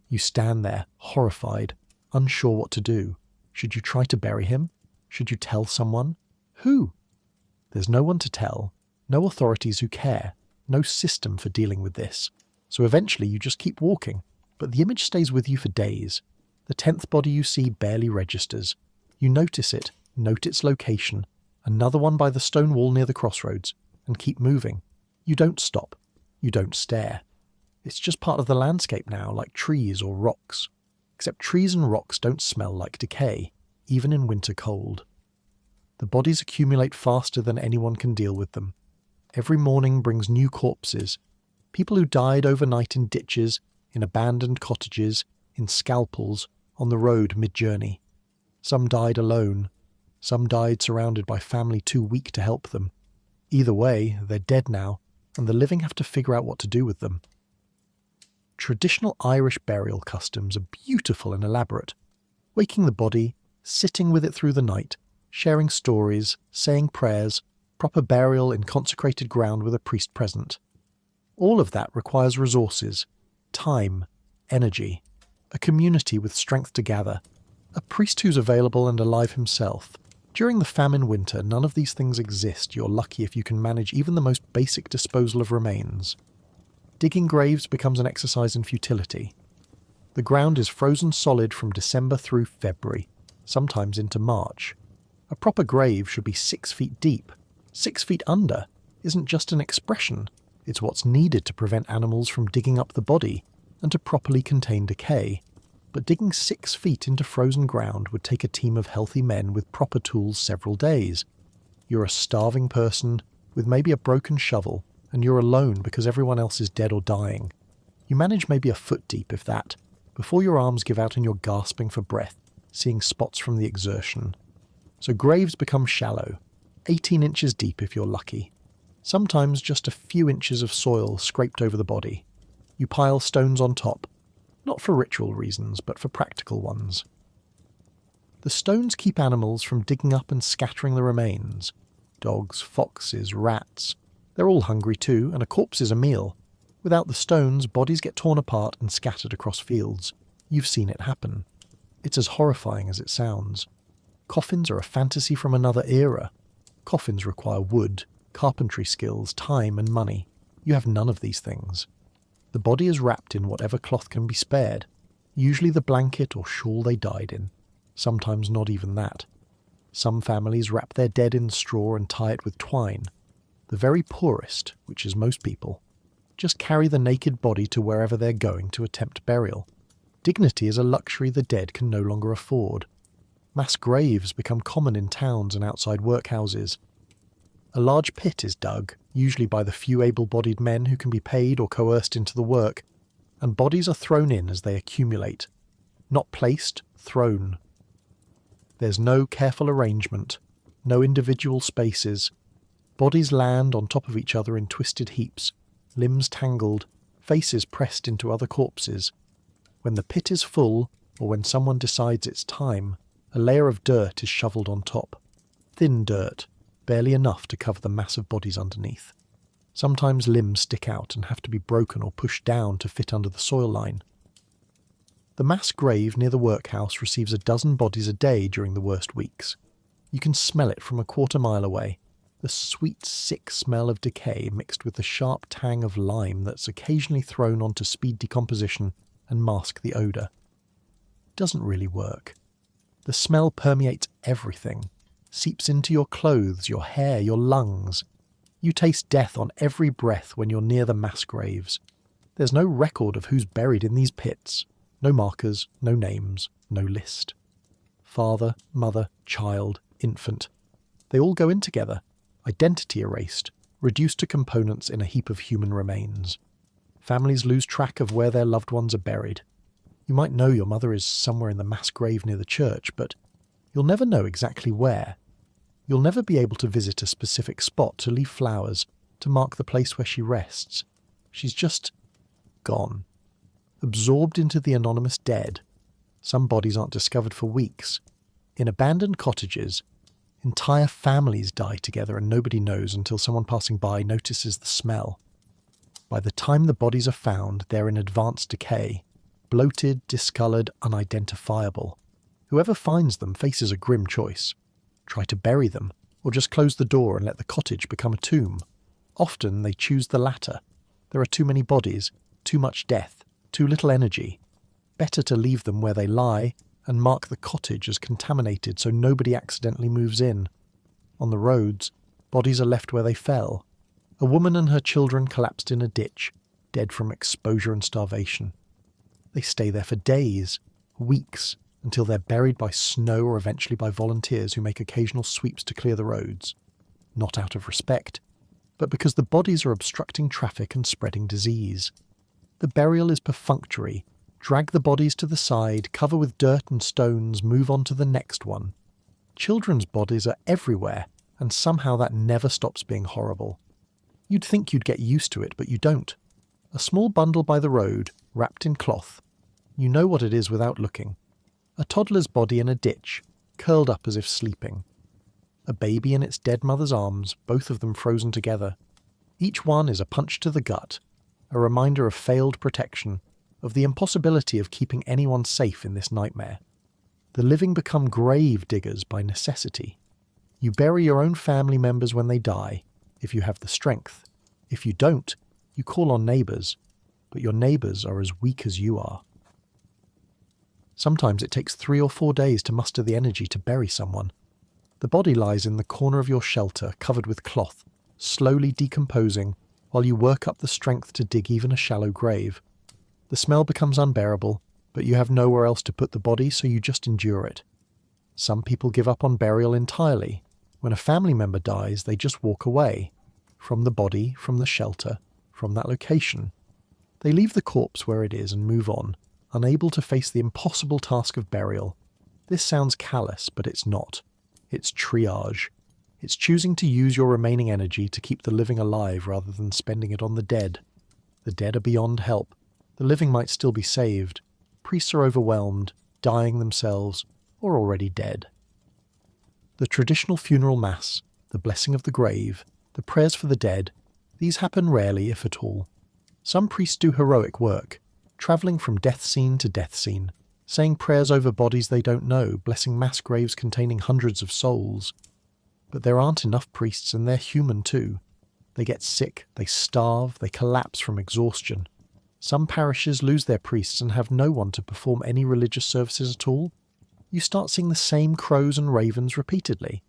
You stand there, horrified, unsure what to do. Should you try to bury him? Should you tell someone? Who? There's no one to tell, no authorities who care, no system for dealing with this. So eventually you just keep walking, but the image stays with you for days. The 10th body you see barely registers. You notice it, note its location, another one by the stone wall near the crossroads, and keep moving. You don't stop. You don't stare. It's just part of the landscape now, like trees or rocks. Except trees and rocks don't smell like decay, even in winter cold. The bodies accumulate faster than anyone can deal with them. Every morning brings new corpses. People who died overnight in ditches, in abandoned cottages, in scalpels, on the road mid-journey. Some died alone. Some died surrounded by family too weak to help them. Either way, they're dead now, and the living have to figure out what to do with them. Traditional Irish burial customs are beautiful and elaborate. Waking the body, sitting with it through the night, sharing stories, saying prayers, proper burial in consecrated ground with a priest present. All of that requires resources, time, energy, a community with strength to gather, a priest who's available and alive himself. During the famine winter, none of these things exist. You're lucky if you can manage even the most basic disposal of remains. Digging graves becomes an exercise in futility. The ground is frozen solid from December through February, sometimes into March. A proper grave should be 6 feet deep. 6 feet under isn't just an expression, it's what's needed to prevent animals from digging up the body and to properly contain decay. But digging 6 feet into frozen ground would take a team of healthy men with proper tools several days. You're a starving person with maybe a broken shovel, and you're alone because everyone else is dead or dying. You manage maybe a foot deep, if that, before your arms give out and you're gasping for breath, seeing spots from the exertion. So graves become shallow, 18 inches deep if you're lucky. Sometimes just a few inches of soil scraped over the body. You pile stones on top, not for ritual reasons, but for practical ones. The stones keep animals from digging up and scattering the remains. Dogs, foxes, rats. They're all hungry too, and a corpse is a meal. Without the stones, bodies get torn apart and scattered across fields. You've seen it happen. It's as horrifying as it sounds. Coffins are a fantasy from another era. Coffins require wood, carpentry skills, time and money. You have none of these things. The body is wrapped in whatever cloth can be spared, usually the blanket or shawl they died in, sometimes not even that. Some families wrap their dead in straw and tie it with twine. The very poorest, which is most people, just carry the naked body to wherever they're going to attempt burial. Dignity is a luxury the dead can no longer afford. Mass graves become common in towns and outside workhouses. A large pit is dug, usually by the few able-bodied men who can be paid or coerced into the work, and bodies are thrown in as they accumulate. Not placed, thrown. There's no careful arrangement, no individual spaces. Bodies land on top of each other in twisted heaps, limbs tangled, faces pressed into other corpses. When the pit is full, or when someone decides it's time, a layer of dirt is shoveled on top. Thin dirt, barely enough to cover the mass of bodies underneath. Sometimes limbs stick out and have to be broken or pushed down to fit under the soil line. The mass grave near the workhouse receives 12 bodies a day during the worst weeks. You can smell it from a quarter-mile away, the sweet, sick smell of decay mixed with the sharp tang of lime that's occasionally thrown onto speed decomposition and mask the odour. It doesn't really work. The smell permeates everything. seeps into your clothes, your hair, your lungs. You taste death on every breath when you're near the mass graves. There's no record of who's buried in these pits. No markers, no names, no list. Father, mother, child, infant. They all go in together, identity erased, reduced to components in a heap of human remains. Families lose track of where their loved ones are buried. You might know your mother is somewhere in the mass grave near the church, but you'll never know exactly where. You'll never be able to visit a specific spot to leave flowers, to mark the place where she rests. She's just gone. Absorbed into the anonymous dead. Some bodies aren't discovered for weeks. In abandoned cottages, entire families die together and nobody knows until someone passing by notices the smell. By the time the bodies are found, they're in advanced decay, bloated, discoloured, unidentifiable. Whoever finds them faces a grim choice. Try to bury them, or just close the door and let the cottage become a tomb. Often they choose the latter. There are too many bodies, too much death, too little energy. Better to leave them where they lie and mark the cottage as contaminated so nobody accidentally moves in. On the roads, bodies are left where they fell. A woman and her children collapsed in a ditch, dead from exposure and starvation. They stay there for days, weeks, until they're buried by snow or eventually by volunteers who make occasional sweeps to clear the roads. Not out of respect, but because the bodies are obstructing traffic and spreading disease. The burial is perfunctory. Drag the bodies to the side, cover with dirt and stones, move on to the next one. Children's bodies are everywhere, and somehow that never stops being horrible. You'd think you'd get used to it, but you don't. A small bundle by the road, wrapped in cloth. You know what it is without looking. A toddler's body in a ditch, curled up as if sleeping. A baby in its dead mother's arms, both of them frozen together. Each one is a punch to the gut, a reminder of failed protection, of the impossibility of keeping anyone safe in this nightmare. The living become grave diggers by necessity. You bury your own family members when they die, if you have the strength. If you don't, you call on neighbours, but your neighbours are as weak as you are. Sometimes it takes 3 or 4 days to muster the energy to bury someone. The body lies in the corner of your shelter, covered with cloth, slowly decomposing, while you work up the strength to dig even a shallow grave. The smell becomes unbearable, but you have nowhere else to put the body, so you just endure it. Some people give up on burial entirely. When a family member dies, they just walk away. From the body, from the shelter, from that location. They leave the corpse where it is and move on, unable to face the impossible task of burial. This sounds callous, but it's not. It's triage. It's choosing to use your remaining energy to keep the living alive rather than spending it on the dead. The dead are beyond help. The living might still be saved. Priests are overwhelmed, dying themselves, or already dead. The traditional funeral mass, the blessing of the grave, the prayers for the dead, these happen rarely, if at all. Some priests do heroic work, travelling from death scene to death scene, saying prayers over bodies they don't know, blessing mass graves containing hundreds of souls. But there aren't enough priests, and they're human too. They get sick, they starve, they collapse from exhaustion. Some parishes lose their priests and have no one to perform any religious services at all. You start seeing the same crows and ravens repeatedly.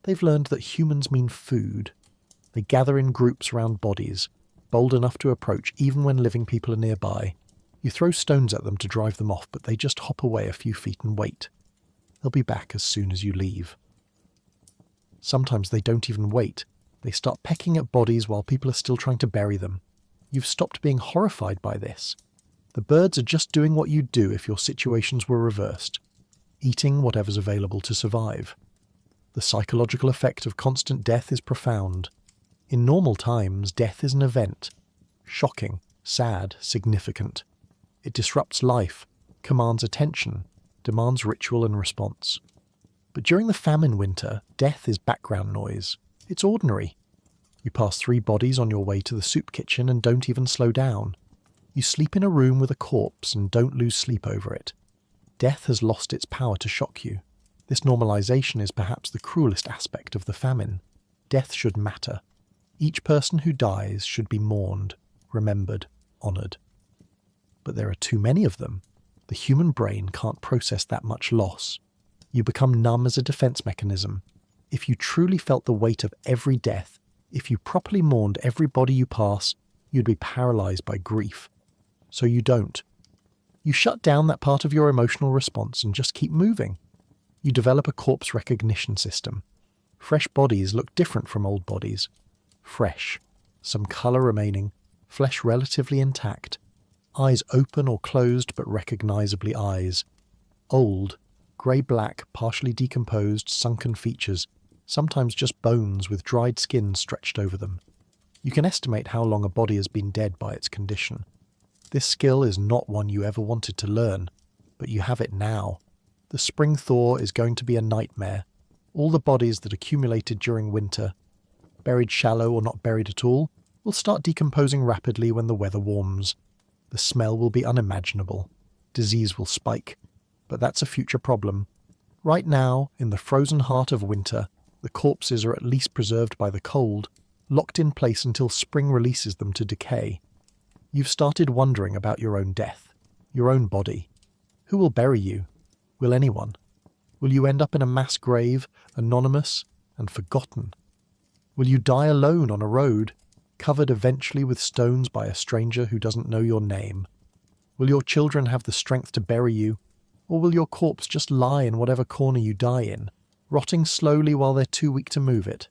They've learned that humans mean food. They gather in groups around bodies, bold enough to approach even when living people are nearby. You throw stones at them to drive them off, but they just hop away a few feet and wait. They'll be back as soon as you leave. Sometimes they don't even wait. They start pecking at bodies while people are still trying to bury them. You've stopped being horrified by this. The birds are just doing what you'd do if your situations were reversed, eating whatever's available to survive. The psychological effect of constant death is profound. In normal times, death is an event. Shocking, sad, significant. It disrupts life, commands attention, demands ritual and response. But during the famine winter, death is background noise. It's ordinary. You pass 3 bodies on your way to the soup kitchen and don't even slow down. You sleep in a room with a corpse and don't lose sleep over it. Death has lost its power to shock you. This normalization is perhaps the cruelest aspect of the famine. Death should matter. Each person who dies should be mourned, remembered, honoured. But there are too many of them. The human brain can't process that much loss. You become numb as a defence mechanism. If you truly felt the weight of every death, if you properly mourned every body you pass, you'd be paralyzed by grief. So you don't. You shut down that part of your emotional response and just keep moving. You develop a corpse recognition system. Fresh bodies look different from old bodies. Fresh, some color remaining, flesh relatively intact, eyes open or closed but recognizably eyes. Old, grey-black, partially decomposed, sunken features, sometimes just bones with dried skin stretched over them. You can estimate how long a body has been dead by its condition. This skill is not one you ever wanted to learn, but you have it now. The spring thaw is going to be a nightmare. All the bodies that accumulated during winter, buried shallow or not buried at all, will start decomposing rapidly when the weather warms. The smell will be unimaginable. Disease will spike. But that's a future problem. Right now, in the frozen heart of winter, the corpses are at least preserved by the cold, locked in place until spring releases them to decay. You've started wondering about your own death, your own body. Who will bury you? Will anyone? Will you end up in a mass grave, anonymous and forgotten? Will you die alone on a road, covered eventually with stones by a stranger who doesn't know your name? Will your children have the strength to bury you, or will your corpse just lie in whatever corner you die in, rotting slowly while they're too weak to move it?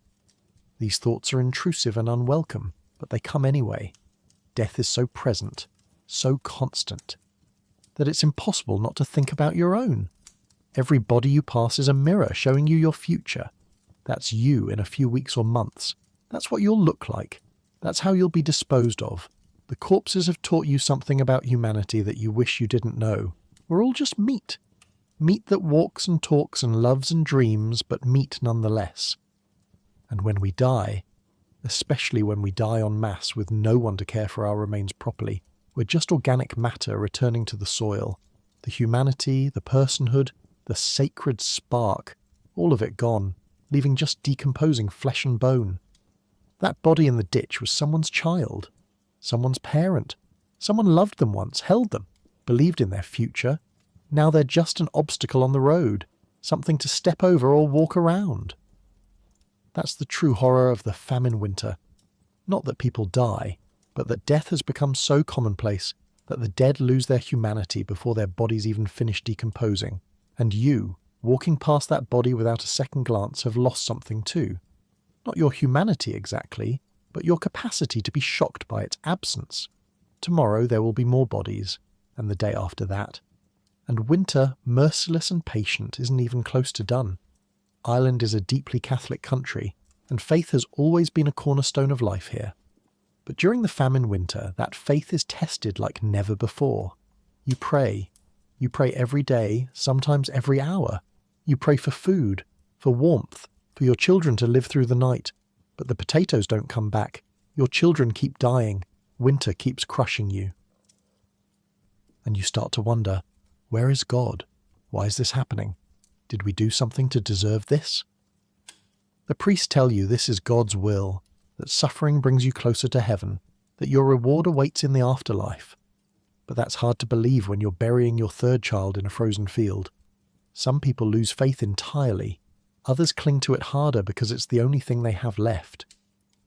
These thoughts are intrusive and unwelcome, but they come anyway. Death is so present, so constant, that it's impossible not to think about your own. Every body you pass is a mirror showing you your future. That's you in a few weeks or months. That's what you'll look like. That's how you'll be disposed of. The corpses have taught you something about humanity that you wish you didn't know. We're all just meat. Meat that walks and talks and loves and dreams, but meat nonetheless. And when we die, especially when we die en masse with no one to care for our remains properly, we're just organic matter returning to the soil. The humanity, the personhood, the sacred spark, all of it gone, leaving just decomposing flesh and bone. That body in the ditch was someone's child, someone's parent. Someone loved them once, held them, believed in their future. Now they're just an obstacle on the road, something to step over or walk around. That's the true horror of the famine winter. Not that people die, but that death has become so commonplace that the dead lose their humanity before their bodies even finish decomposing. And you, walking past that body without a second glance, have lost something too. Not your humanity exactly, but your capacity to be shocked by its absence. Tomorrow there will be more bodies, and the day after that. And winter, merciless and patient, isn't even close to done. Ireland is a deeply Catholic country, and faith has always been a cornerstone of life here. But during the famine winter, that faith is tested like never before. You pray. You pray every day, sometimes every hour. You pray for food, for warmth, for your children to live through the night. But the potatoes don't come back. Your children keep dying. Winter keeps crushing you. And you start to wonder, where is God? Why is this happening? Did we do something to deserve this? The priests tell you this is God's will, that suffering brings you closer to heaven, that your reward awaits in the afterlife. But that's hard to believe when you're burying your third child in a frozen field. Some people lose faith entirely. Others cling to it harder because it's the only thing they have left.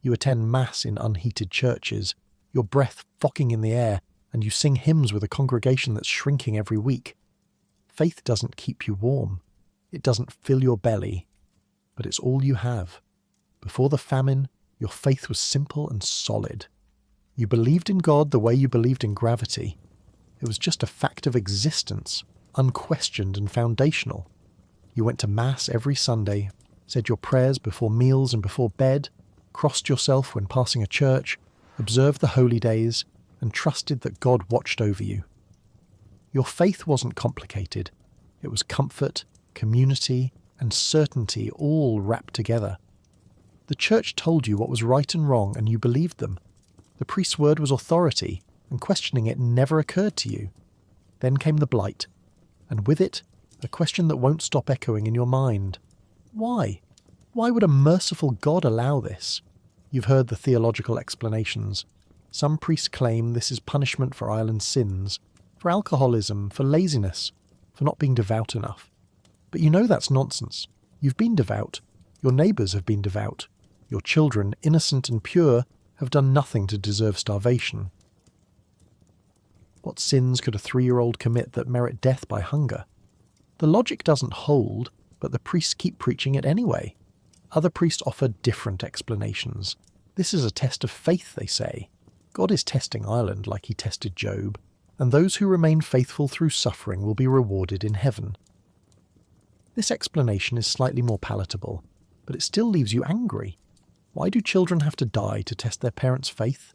You attend Mass in unheated churches, your breath focking in the air, and you sing hymns with a congregation that's shrinking every week. Faith doesn't keep you warm. It doesn't fill your belly. But it's all you have. Before the famine, your faith was simple and solid. You believed in God the way you believed in gravity. It was just a fact of existence, unquestioned and foundational. You went to Mass every Sunday, said your prayers before meals and before bed, crossed yourself when passing a church, observed the holy days, and trusted that God watched over you. Your faith wasn't complicated. It was comfort, community, and certainty all wrapped together. The church told you what was right and wrong, and you believed them. The priest's word was authority, and questioning it never occurred to you. Then came the blight, and with it, a question that won't stop echoing in your mind. Why? Why would a merciful God allow this? You've heard the theological explanations. Some priests claim this is punishment for Ireland's sins, for alcoholism, for laziness, for not being devout enough. But you know that's nonsense. You've been devout. Your neighbours have been devout. Your children, innocent and pure, have done nothing to deserve starvation. What sins could a 3-year-old commit that merit death by hunger? The logic doesn't hold, but the priests keep preaching it anyway. Other priests offer different explanations. This is a test of faith, they say. God is testing Ireland like he tested Job, and those who remain faithful through suffering will be rewarded in heaven. This explanation is slightly more palatable, but it still leaves you angry. Why do children have to die to test their parents' faith?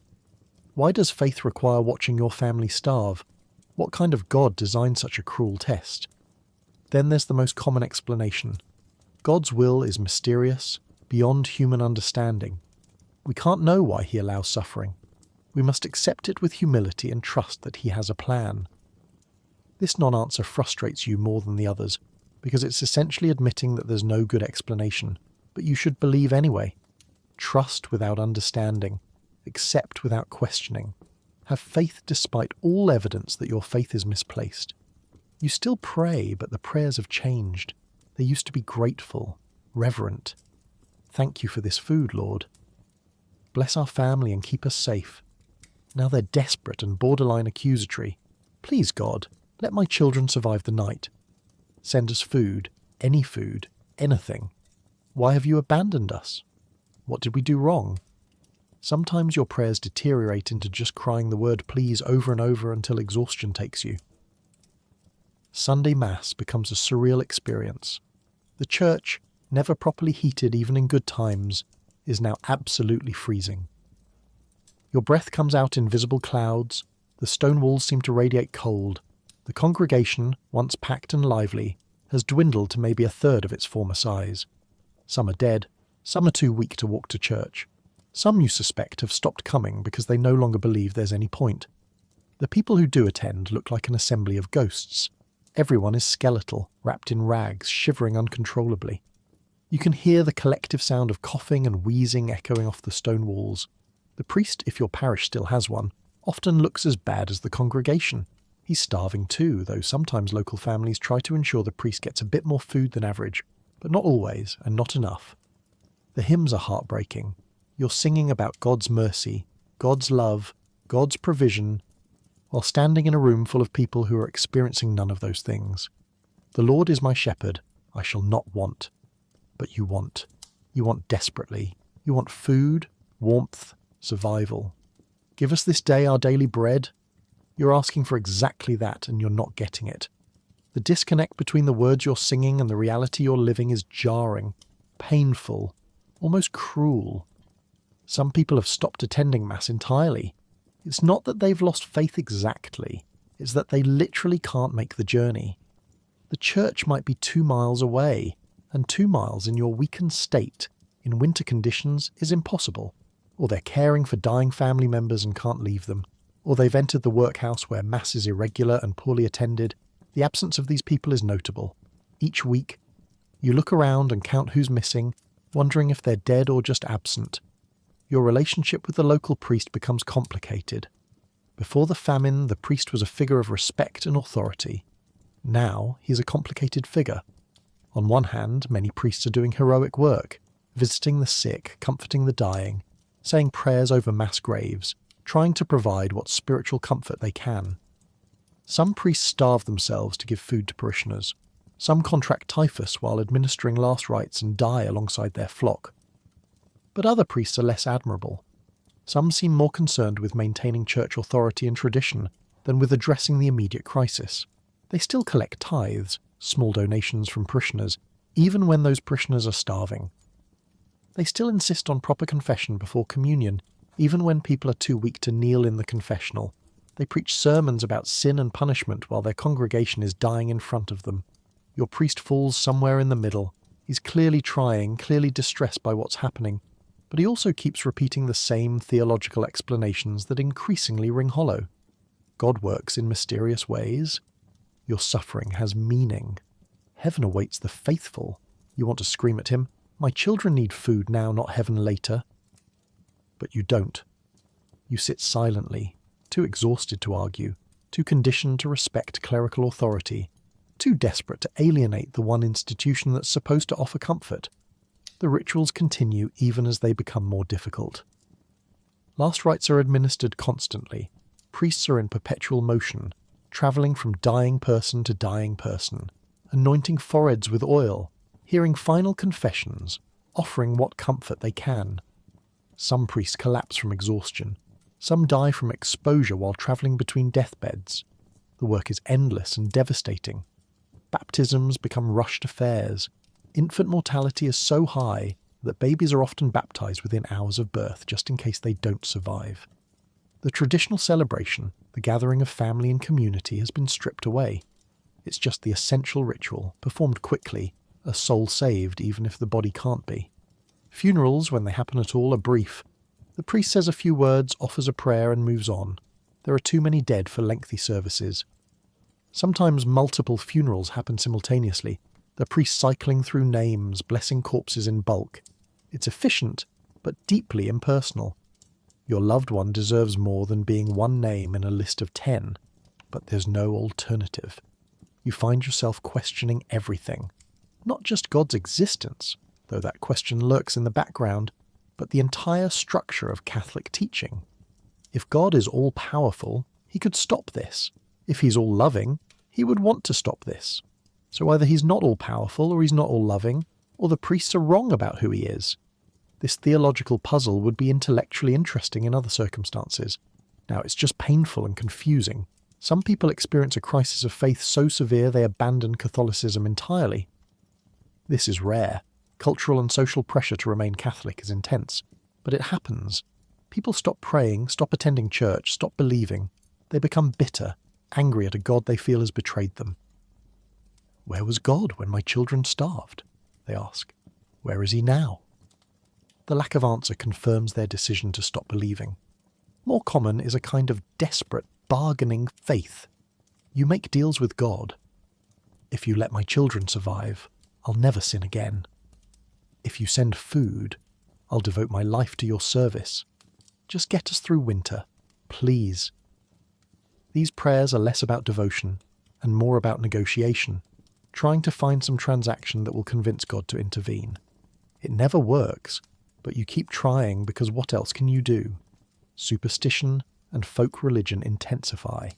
Why does faith require watching your family starve? What kind of God designed such a cruel test? Then there's the most common explanation. God's will is mysterious, beyond human understanding. We can't know why he allows suffering. We must accept it with humility and trust that he has a plan. This non-answer frustrates you more than the others, because it's essentially admitting that there's no good explanation, but you should believe anyway. Trust without understanding. Accept without questioning. Have faith despite all evidence that your faith is misplaced. You still pray, but the prayers have changed. They used to be grateful, reverent. Thank you for this food, Lord. Bless our family and keep us safe. Now they're desperate and borderline accusatory. Please, God, let my children survive the night. Send us food, anything. Why have you abandoned us? What did we do wrong? Sometimes your prayers deteriorate into just crying the word please over and over until exhaustion takes you. Sunday Mass becomes a surreal experience. The church, never properly heated even in good times, is now absolutely freezing. Your breath comes out in visible clouds, the stone walls seem to radiate cold, the congregation, once packed and lively, has dwindled to maybe a third of its former size. Some are dead, some are too weak to walk to church. Some you suspect have stopped coming because they no longer believe there's any point. The people who do attend look like an assembly of ghosts. Everyone is skeletal, wrapped in rags, shivering uncontrollably. You can hear the collective sound of coughing and wheezing echoing off the stone walls. The priest, if your parish still has one, often looks as bad as the congregation. He's starving too, though sometimes local families try to ensure the priest gets a bit more food than average, but not always, and not enough. The hymns are heartbreaking. You're singing about God's mercy, God's love, God's provision, while standing in a room full of people who are experiencing none of those things. The Lord is my shepherd, I shall not want. But you want. You want desperately. You want food, warmth, survival. Give us this day our daily bread. You're asking for exactly that, and you're not getting it. The disconnect between the words you're singing and the reality you're living is jarring, painful, almost cruel. Some people have stopped attending Mass entirely. It's not that they've lost faith exactly, it's that they literally can't make the journey. The church might be 2 miles away, and 2 miles in your weakened state, in winter conditions, is impossible. Or they're caring for dying family members and can't leave them. Or they've entered the workhouse where Mass is irregular and poorly attended. The absence of these people is notable. Each week, you look around and count who's missing, wondering if they're dead or just absent. Your relationship with the local priest becomes complicated. Before the famine, the priest was a figure of respect and authority. Now, he's a complicated figure. On one hand, many priests are doing heroic work, visiting the sick, comforting the dying, saying prayers over mass graves, trying to provide what spiritual comfort they can. Some priests starve themselves to give food to parishioners. Some contract typhus while administering last rites and die alongside their flock. But other priests are less admirable. Some seem more concerned with maintaining church authority and tradition than with addressing the immediate crisis. They still collect tithes, small donations from parishioners, even when those parishioners are starving. They still insist on proper confession before communion, even when people are too weak to kneel in the confessional. They preach sermons about sin and punishment while their congregation is dying in front of them. Your priest falls somewhere in the middle. He's clearly trying, clearly distressed by what's happening, but he also keeps repeating the same theological explanations that increasingly ring hollow. God works in mysterious ways. Your suffering has meaning. Heaven awaits the faithful. You want to scream at him, "My children need food now, not heaven later." But you don't. You sit silently, too exhausted to argue, too conditioned to respect clerical authority, too desperate to alienate the one institution that's supposed to offer comfort. The rituals continue even as they become more difficult. Last rites are administered constantly. Priests are in perpetual motion, travelling from dying person to dying person, anointing foreheads with oil, hearing final confessions, offering what comfort they can. Some priests collapse from exhaustion. Some die from exposure while travelling between deathbeds. The work is endless and devastating. Baptisms become rushed affairs. Infant mortality is so high that babies are often baptized within hours of birth just in case they don't survive. The traditional celebration, the gathering of family and community, has been stripped away. It's just the essential ritual, performed quickly, a soul saved even if the body can't be. Funerals, when they happen at all, are brief. The priest says a few words, offers a prayer and moves on. There are too many dead for lengthy services. Sometimes multiple funerals happen simultaneously, the priest cycling through names, blessing corpses in bulk. It's efficient, but deeply impersonal. Your loved one deserves more than being one name in a list of 10, but there's no alternative. You find yourself questioning everything. Not just God's existence, though that question lurks in the background, but the entire structure of Catholic teaching. If God is all-powerful, he could stop this. If he's all-loving, he would want to stop this. So either he's not all-powerful or he's not all-loving, or the priests are wrong about who he is. This theological puzzle would be intellectually interesting in other circumstances. Now, it's just painful and confusing. Some people experience a crisis of faith so severe they abandon Catholicism entirely. This is rare. Cultural and social pressure to remain Catholic is intense. But it happens. People stop praying, stop attending church, stop believing. They become bitter, angry at a God they feel has betrayed them. "Where was God when my children starved?" they ask. "Where is he now?" The lack of answer confirms their decision to stop believing. More common is a kind of desperate, bargaining faith. You make deals with God. If you let my children survive, I'll never sin again. If you send food, I'll devote my life to your service. Just get us through winter, please. These prayers are less about devotion and more about negotiation, trying to find some transaction that will convince God to intervene. It never works, but you keep trying because what else can you do? Superstition and folk religion intensify.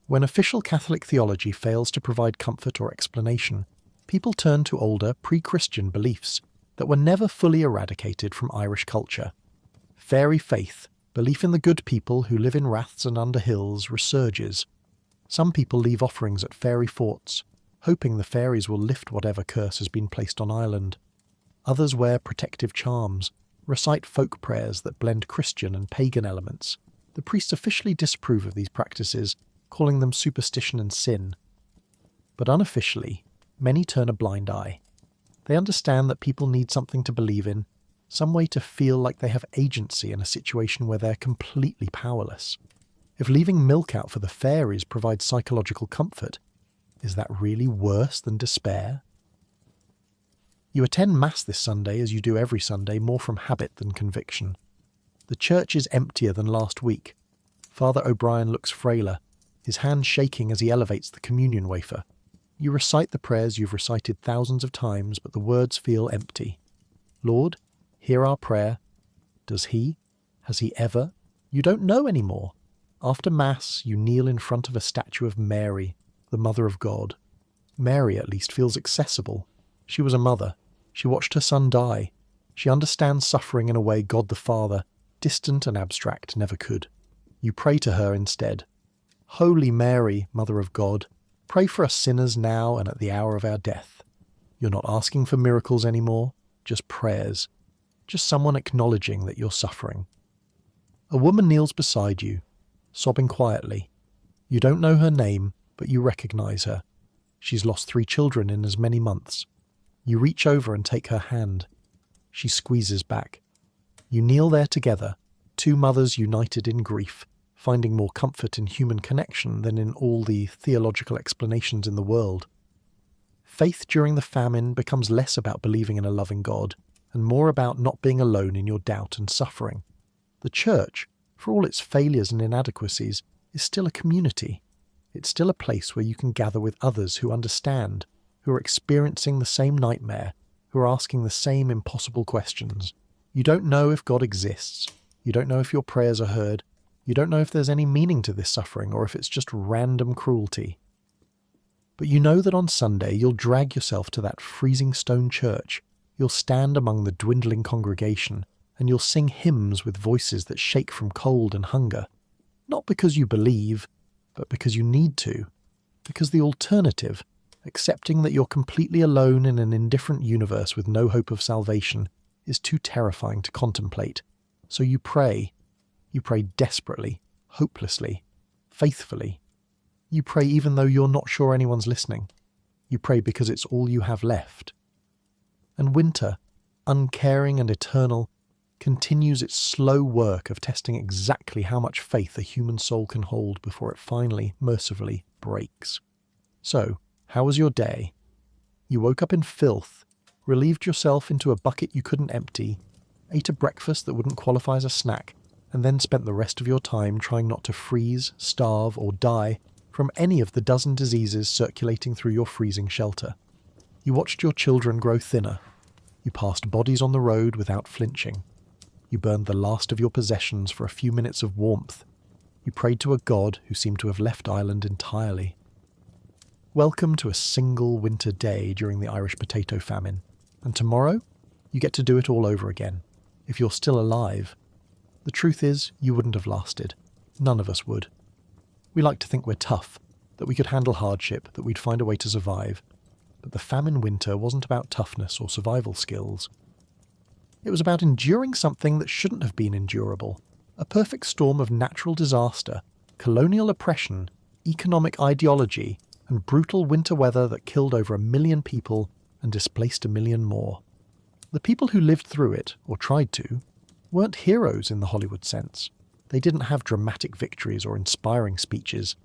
When official Catholic theology fails to provide comfort or explanation, people turn to older, pre-Christian beliefs that were never fully eradicated from Irish culture. Fairy faith, belief in the good people who live in raths and under hills, resurges. Some people leave offerings at fairy forts, hoping the fairies will lift whatever curse has been placed on Ireland. Others wear protective charms, recite folk prayers that blend Christian and pagan elements. The priests officially disapprove of these practices, calling them superstition and sin. But unofficially, many turn a blind eye. They understand that people need something to believe in, some way to feel like they have agency in a situation where they're completely powerless. If leaving milk out for the fairies provides psychological comfort, is that really worse than despair? You attend Mass this Sunday, as you do every Sunday, more from habit than conviction. The church is emptier than last week. Father O'Brien looks frailer, his hand shaking as he elevates the communion wafer. You recite the prayers you've recited thousands of times, but the words feel empty. Lord, hear our prayer. Does he? Has he ever? You don't know anymore. After Mass, you kneel in front of a statue of Mary, the Mother of God. Mary, at least, feels accessible. She was a mother. She watched her son die. She understands suffering in a way God the Father, distant and abstract, never could. You pray to her instead. Holy Mary, Mother of God, pray for us sinners now and at the hour of our death. You're not asking for miracles anymore, just prayers. Just someone acknowledging that you're suffering. A woman kneels beside you, sobbing quietly. You don't know her name, but you recognize her. She's lost 3 children in as many months. You reach over and take her hand. She squeezes back. You kneel there together, 2 mothers united in grief, finding more comfort in human connection than in all the theological explanations in the world. Faith during the famine becomes less about believing in a loving God, and more about not being alone in your doubt and suffering. The Church, for all its failures and inadequacies, is still a community. It's still a place where you can gather with others who understand, who are experiencing the same nightmare, who are asking the same impossible questions. You don't know if God exists. You don't know if your prayers are heard. You don't know if there's any meaning to this suffering or if it's just random cruelty. But you know that on Sunday you'll drag yourself to that freezing stone church. You'll stand among the dwindling congregation and you'll sing hymns with voices that shake from cold and hunger. Not because you believe, but because you need to. Because the alternative, accepting that you're completely alone in an indifferent universe with no hope of salvation, is too terrifying to contemplate. So you pray. You pray desperately, hopelessly, faithfully. You pray even though you're not sure anyone's listening. You pray because it's all you have left. And winter, uncaring and eternal, continues its slow work of testing exactly how much faith a human soul can hold before it finally, mercifully, breaks. So, how was your day? You woke up in filth, relieved yourself into a bucket you couldn't empty, ate a breakfast that wouldn't qualify as a snack, and then spent the rest of your time trying not to freeze, starve, or die from any of the dozen diseases circulating through your freezing shelter. You watched your children grow thinner. You passed bodies on the road without flinching. You burned the last of your possessions for a few minutes of warmth. You prayed to a God who seemed to have left Ireland entirely. Welcome to a single winter day during the Irish Potato Famine. And tomorrow, you get to do it all over again. If you're still alive. The truth is, you wouldn't have lasted. None of us would. We like to think we're tough, that we could handle hardship, that we'd find a way to survive. But the famine winter wasn't about toughness or survival skills. It was about enduring something that shouldn't have been endurable. A perfect storm of natural disaster, colonial oppression, economic ideology, and brutal winter weather that killed over 1 million people and displaced 1 million more. The people who lived through it, or tried to, weren't heroes in the Hollywood sense. They didn't have dramatic victories or inspiring speeches.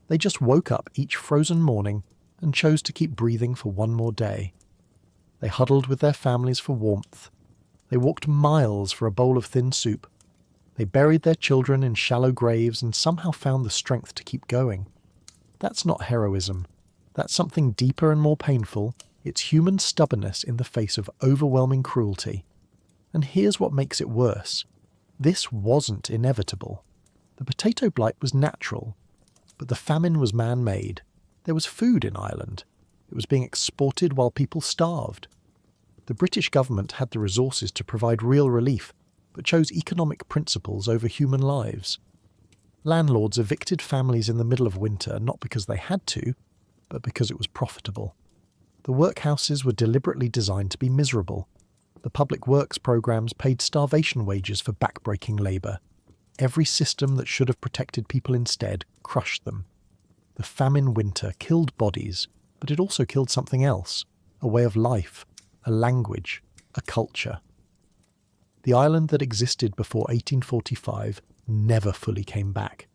They just woke up each frozen morning and chose to keep breathing for one more day. They huddled with their families for warmth. They walked miles for a bowl of thin soup. They buried their children in shallow graves and somehow found the strength to keep going. That's not heroism. That's something deeper and more painful. It's human stubbornness in the face of overwhelming cruelty. And here's what makes it worse. This wasn't inevitable. The potato blight was natural, but the famine was man-made. There was food in Ireland. It was being exported while people starved. The British government had the resources to provide real relief, but chose economic principles over human lives. Landlords evicted families in the middle of winter not because they had to, but because it was profitable. The workhouses were deliberately designed to be miserable. The public works programs paid starvation wages for backbreaking labour. Every system that should have protected people instead crushed them. The famine winter killed bodies, but it also killed something else, a way of life, a language, a culture. The Ireland that existed before 1845 never fully came back.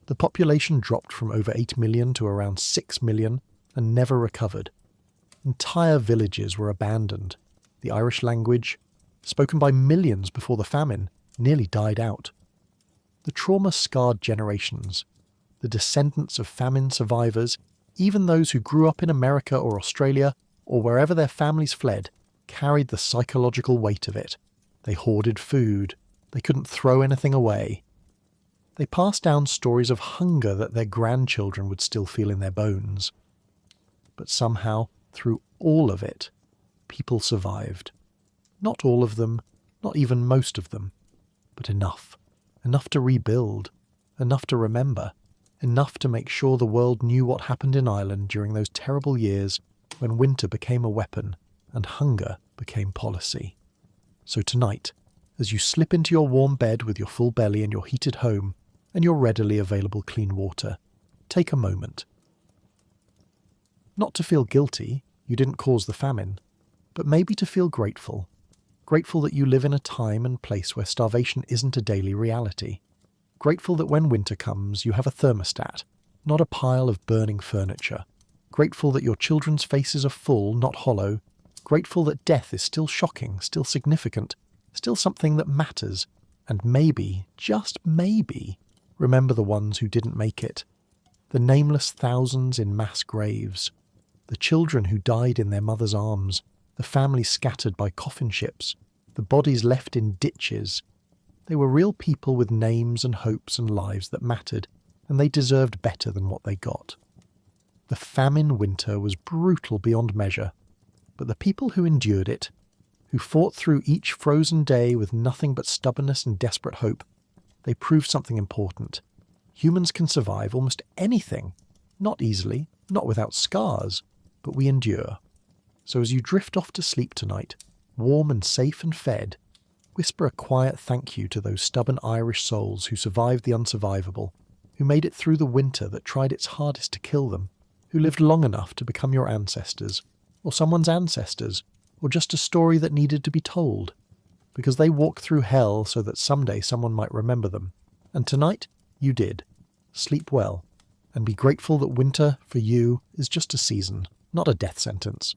The population dropped from over 8 million to around 6 million and never recovered. Entire villages were abandoned. The Irish language, spoken by millions before the famine, nearly died out. The trauma scarred generations. The descendants of famine survivors, even those who grew up in America or Australia or wherever their families fled, carried the psychological weight of it. They hoarded food. They couldn't throw anything away. They passed down stories of hunger that their grandchildren would still feel in their bones. But somehow, through all of it, people survived. Not all of them, not even most of them, but enough. Enough to rebuild, enough to remember, enough to make sure the world knew what happened in Ireland during those terrible years when winter became a weapon and hunger became policy. So tonight, as you slip into your warm bed with your full belly and your heated home and your readily available clean water, take a moment. Not to feel guilty, you didn't cause the famine, but maybe to feel grateful. Grateful that you live in a time and place where starvation isn't a daily reality. Grateful that when winter comes, you have a thermostat, not a pile of burning furniture. Grateful that your children's faces are full, not hollow. Grateful that death is still shocking, still significant, still something that matters. And maybe, just maybe, remember the ones who didn't make it. The nameless thousands in mass graves. The children who died in their mother's arms. the families scattered by coffin ships, the bodies left in ditches. They were real people with names and hopes and lives that mattered, and they deserved better than what they got. The famine winter was brutal beyond measure, but the people who endured it, who fought through each frozen day with nothing but stubbornness and desperate hope, they proved something important. Humans can survive almost anything, not easily, not without scars, but we endure. So as you drift off to sleep tonight, warm and safe and fed, whisper a quiet thank you to those stubborn Irish souls who survived the unsurvivable, who made it through the winter that tried its hardest to kill them, who lived long enough to become your ancestors, or someone's ancestors, or just a story that needed to be told, because they walked through hell so that someday someone might remember them. And tonight, you did. Sleep well, and be grateful that winter, for you, is just a season, not a death sentence.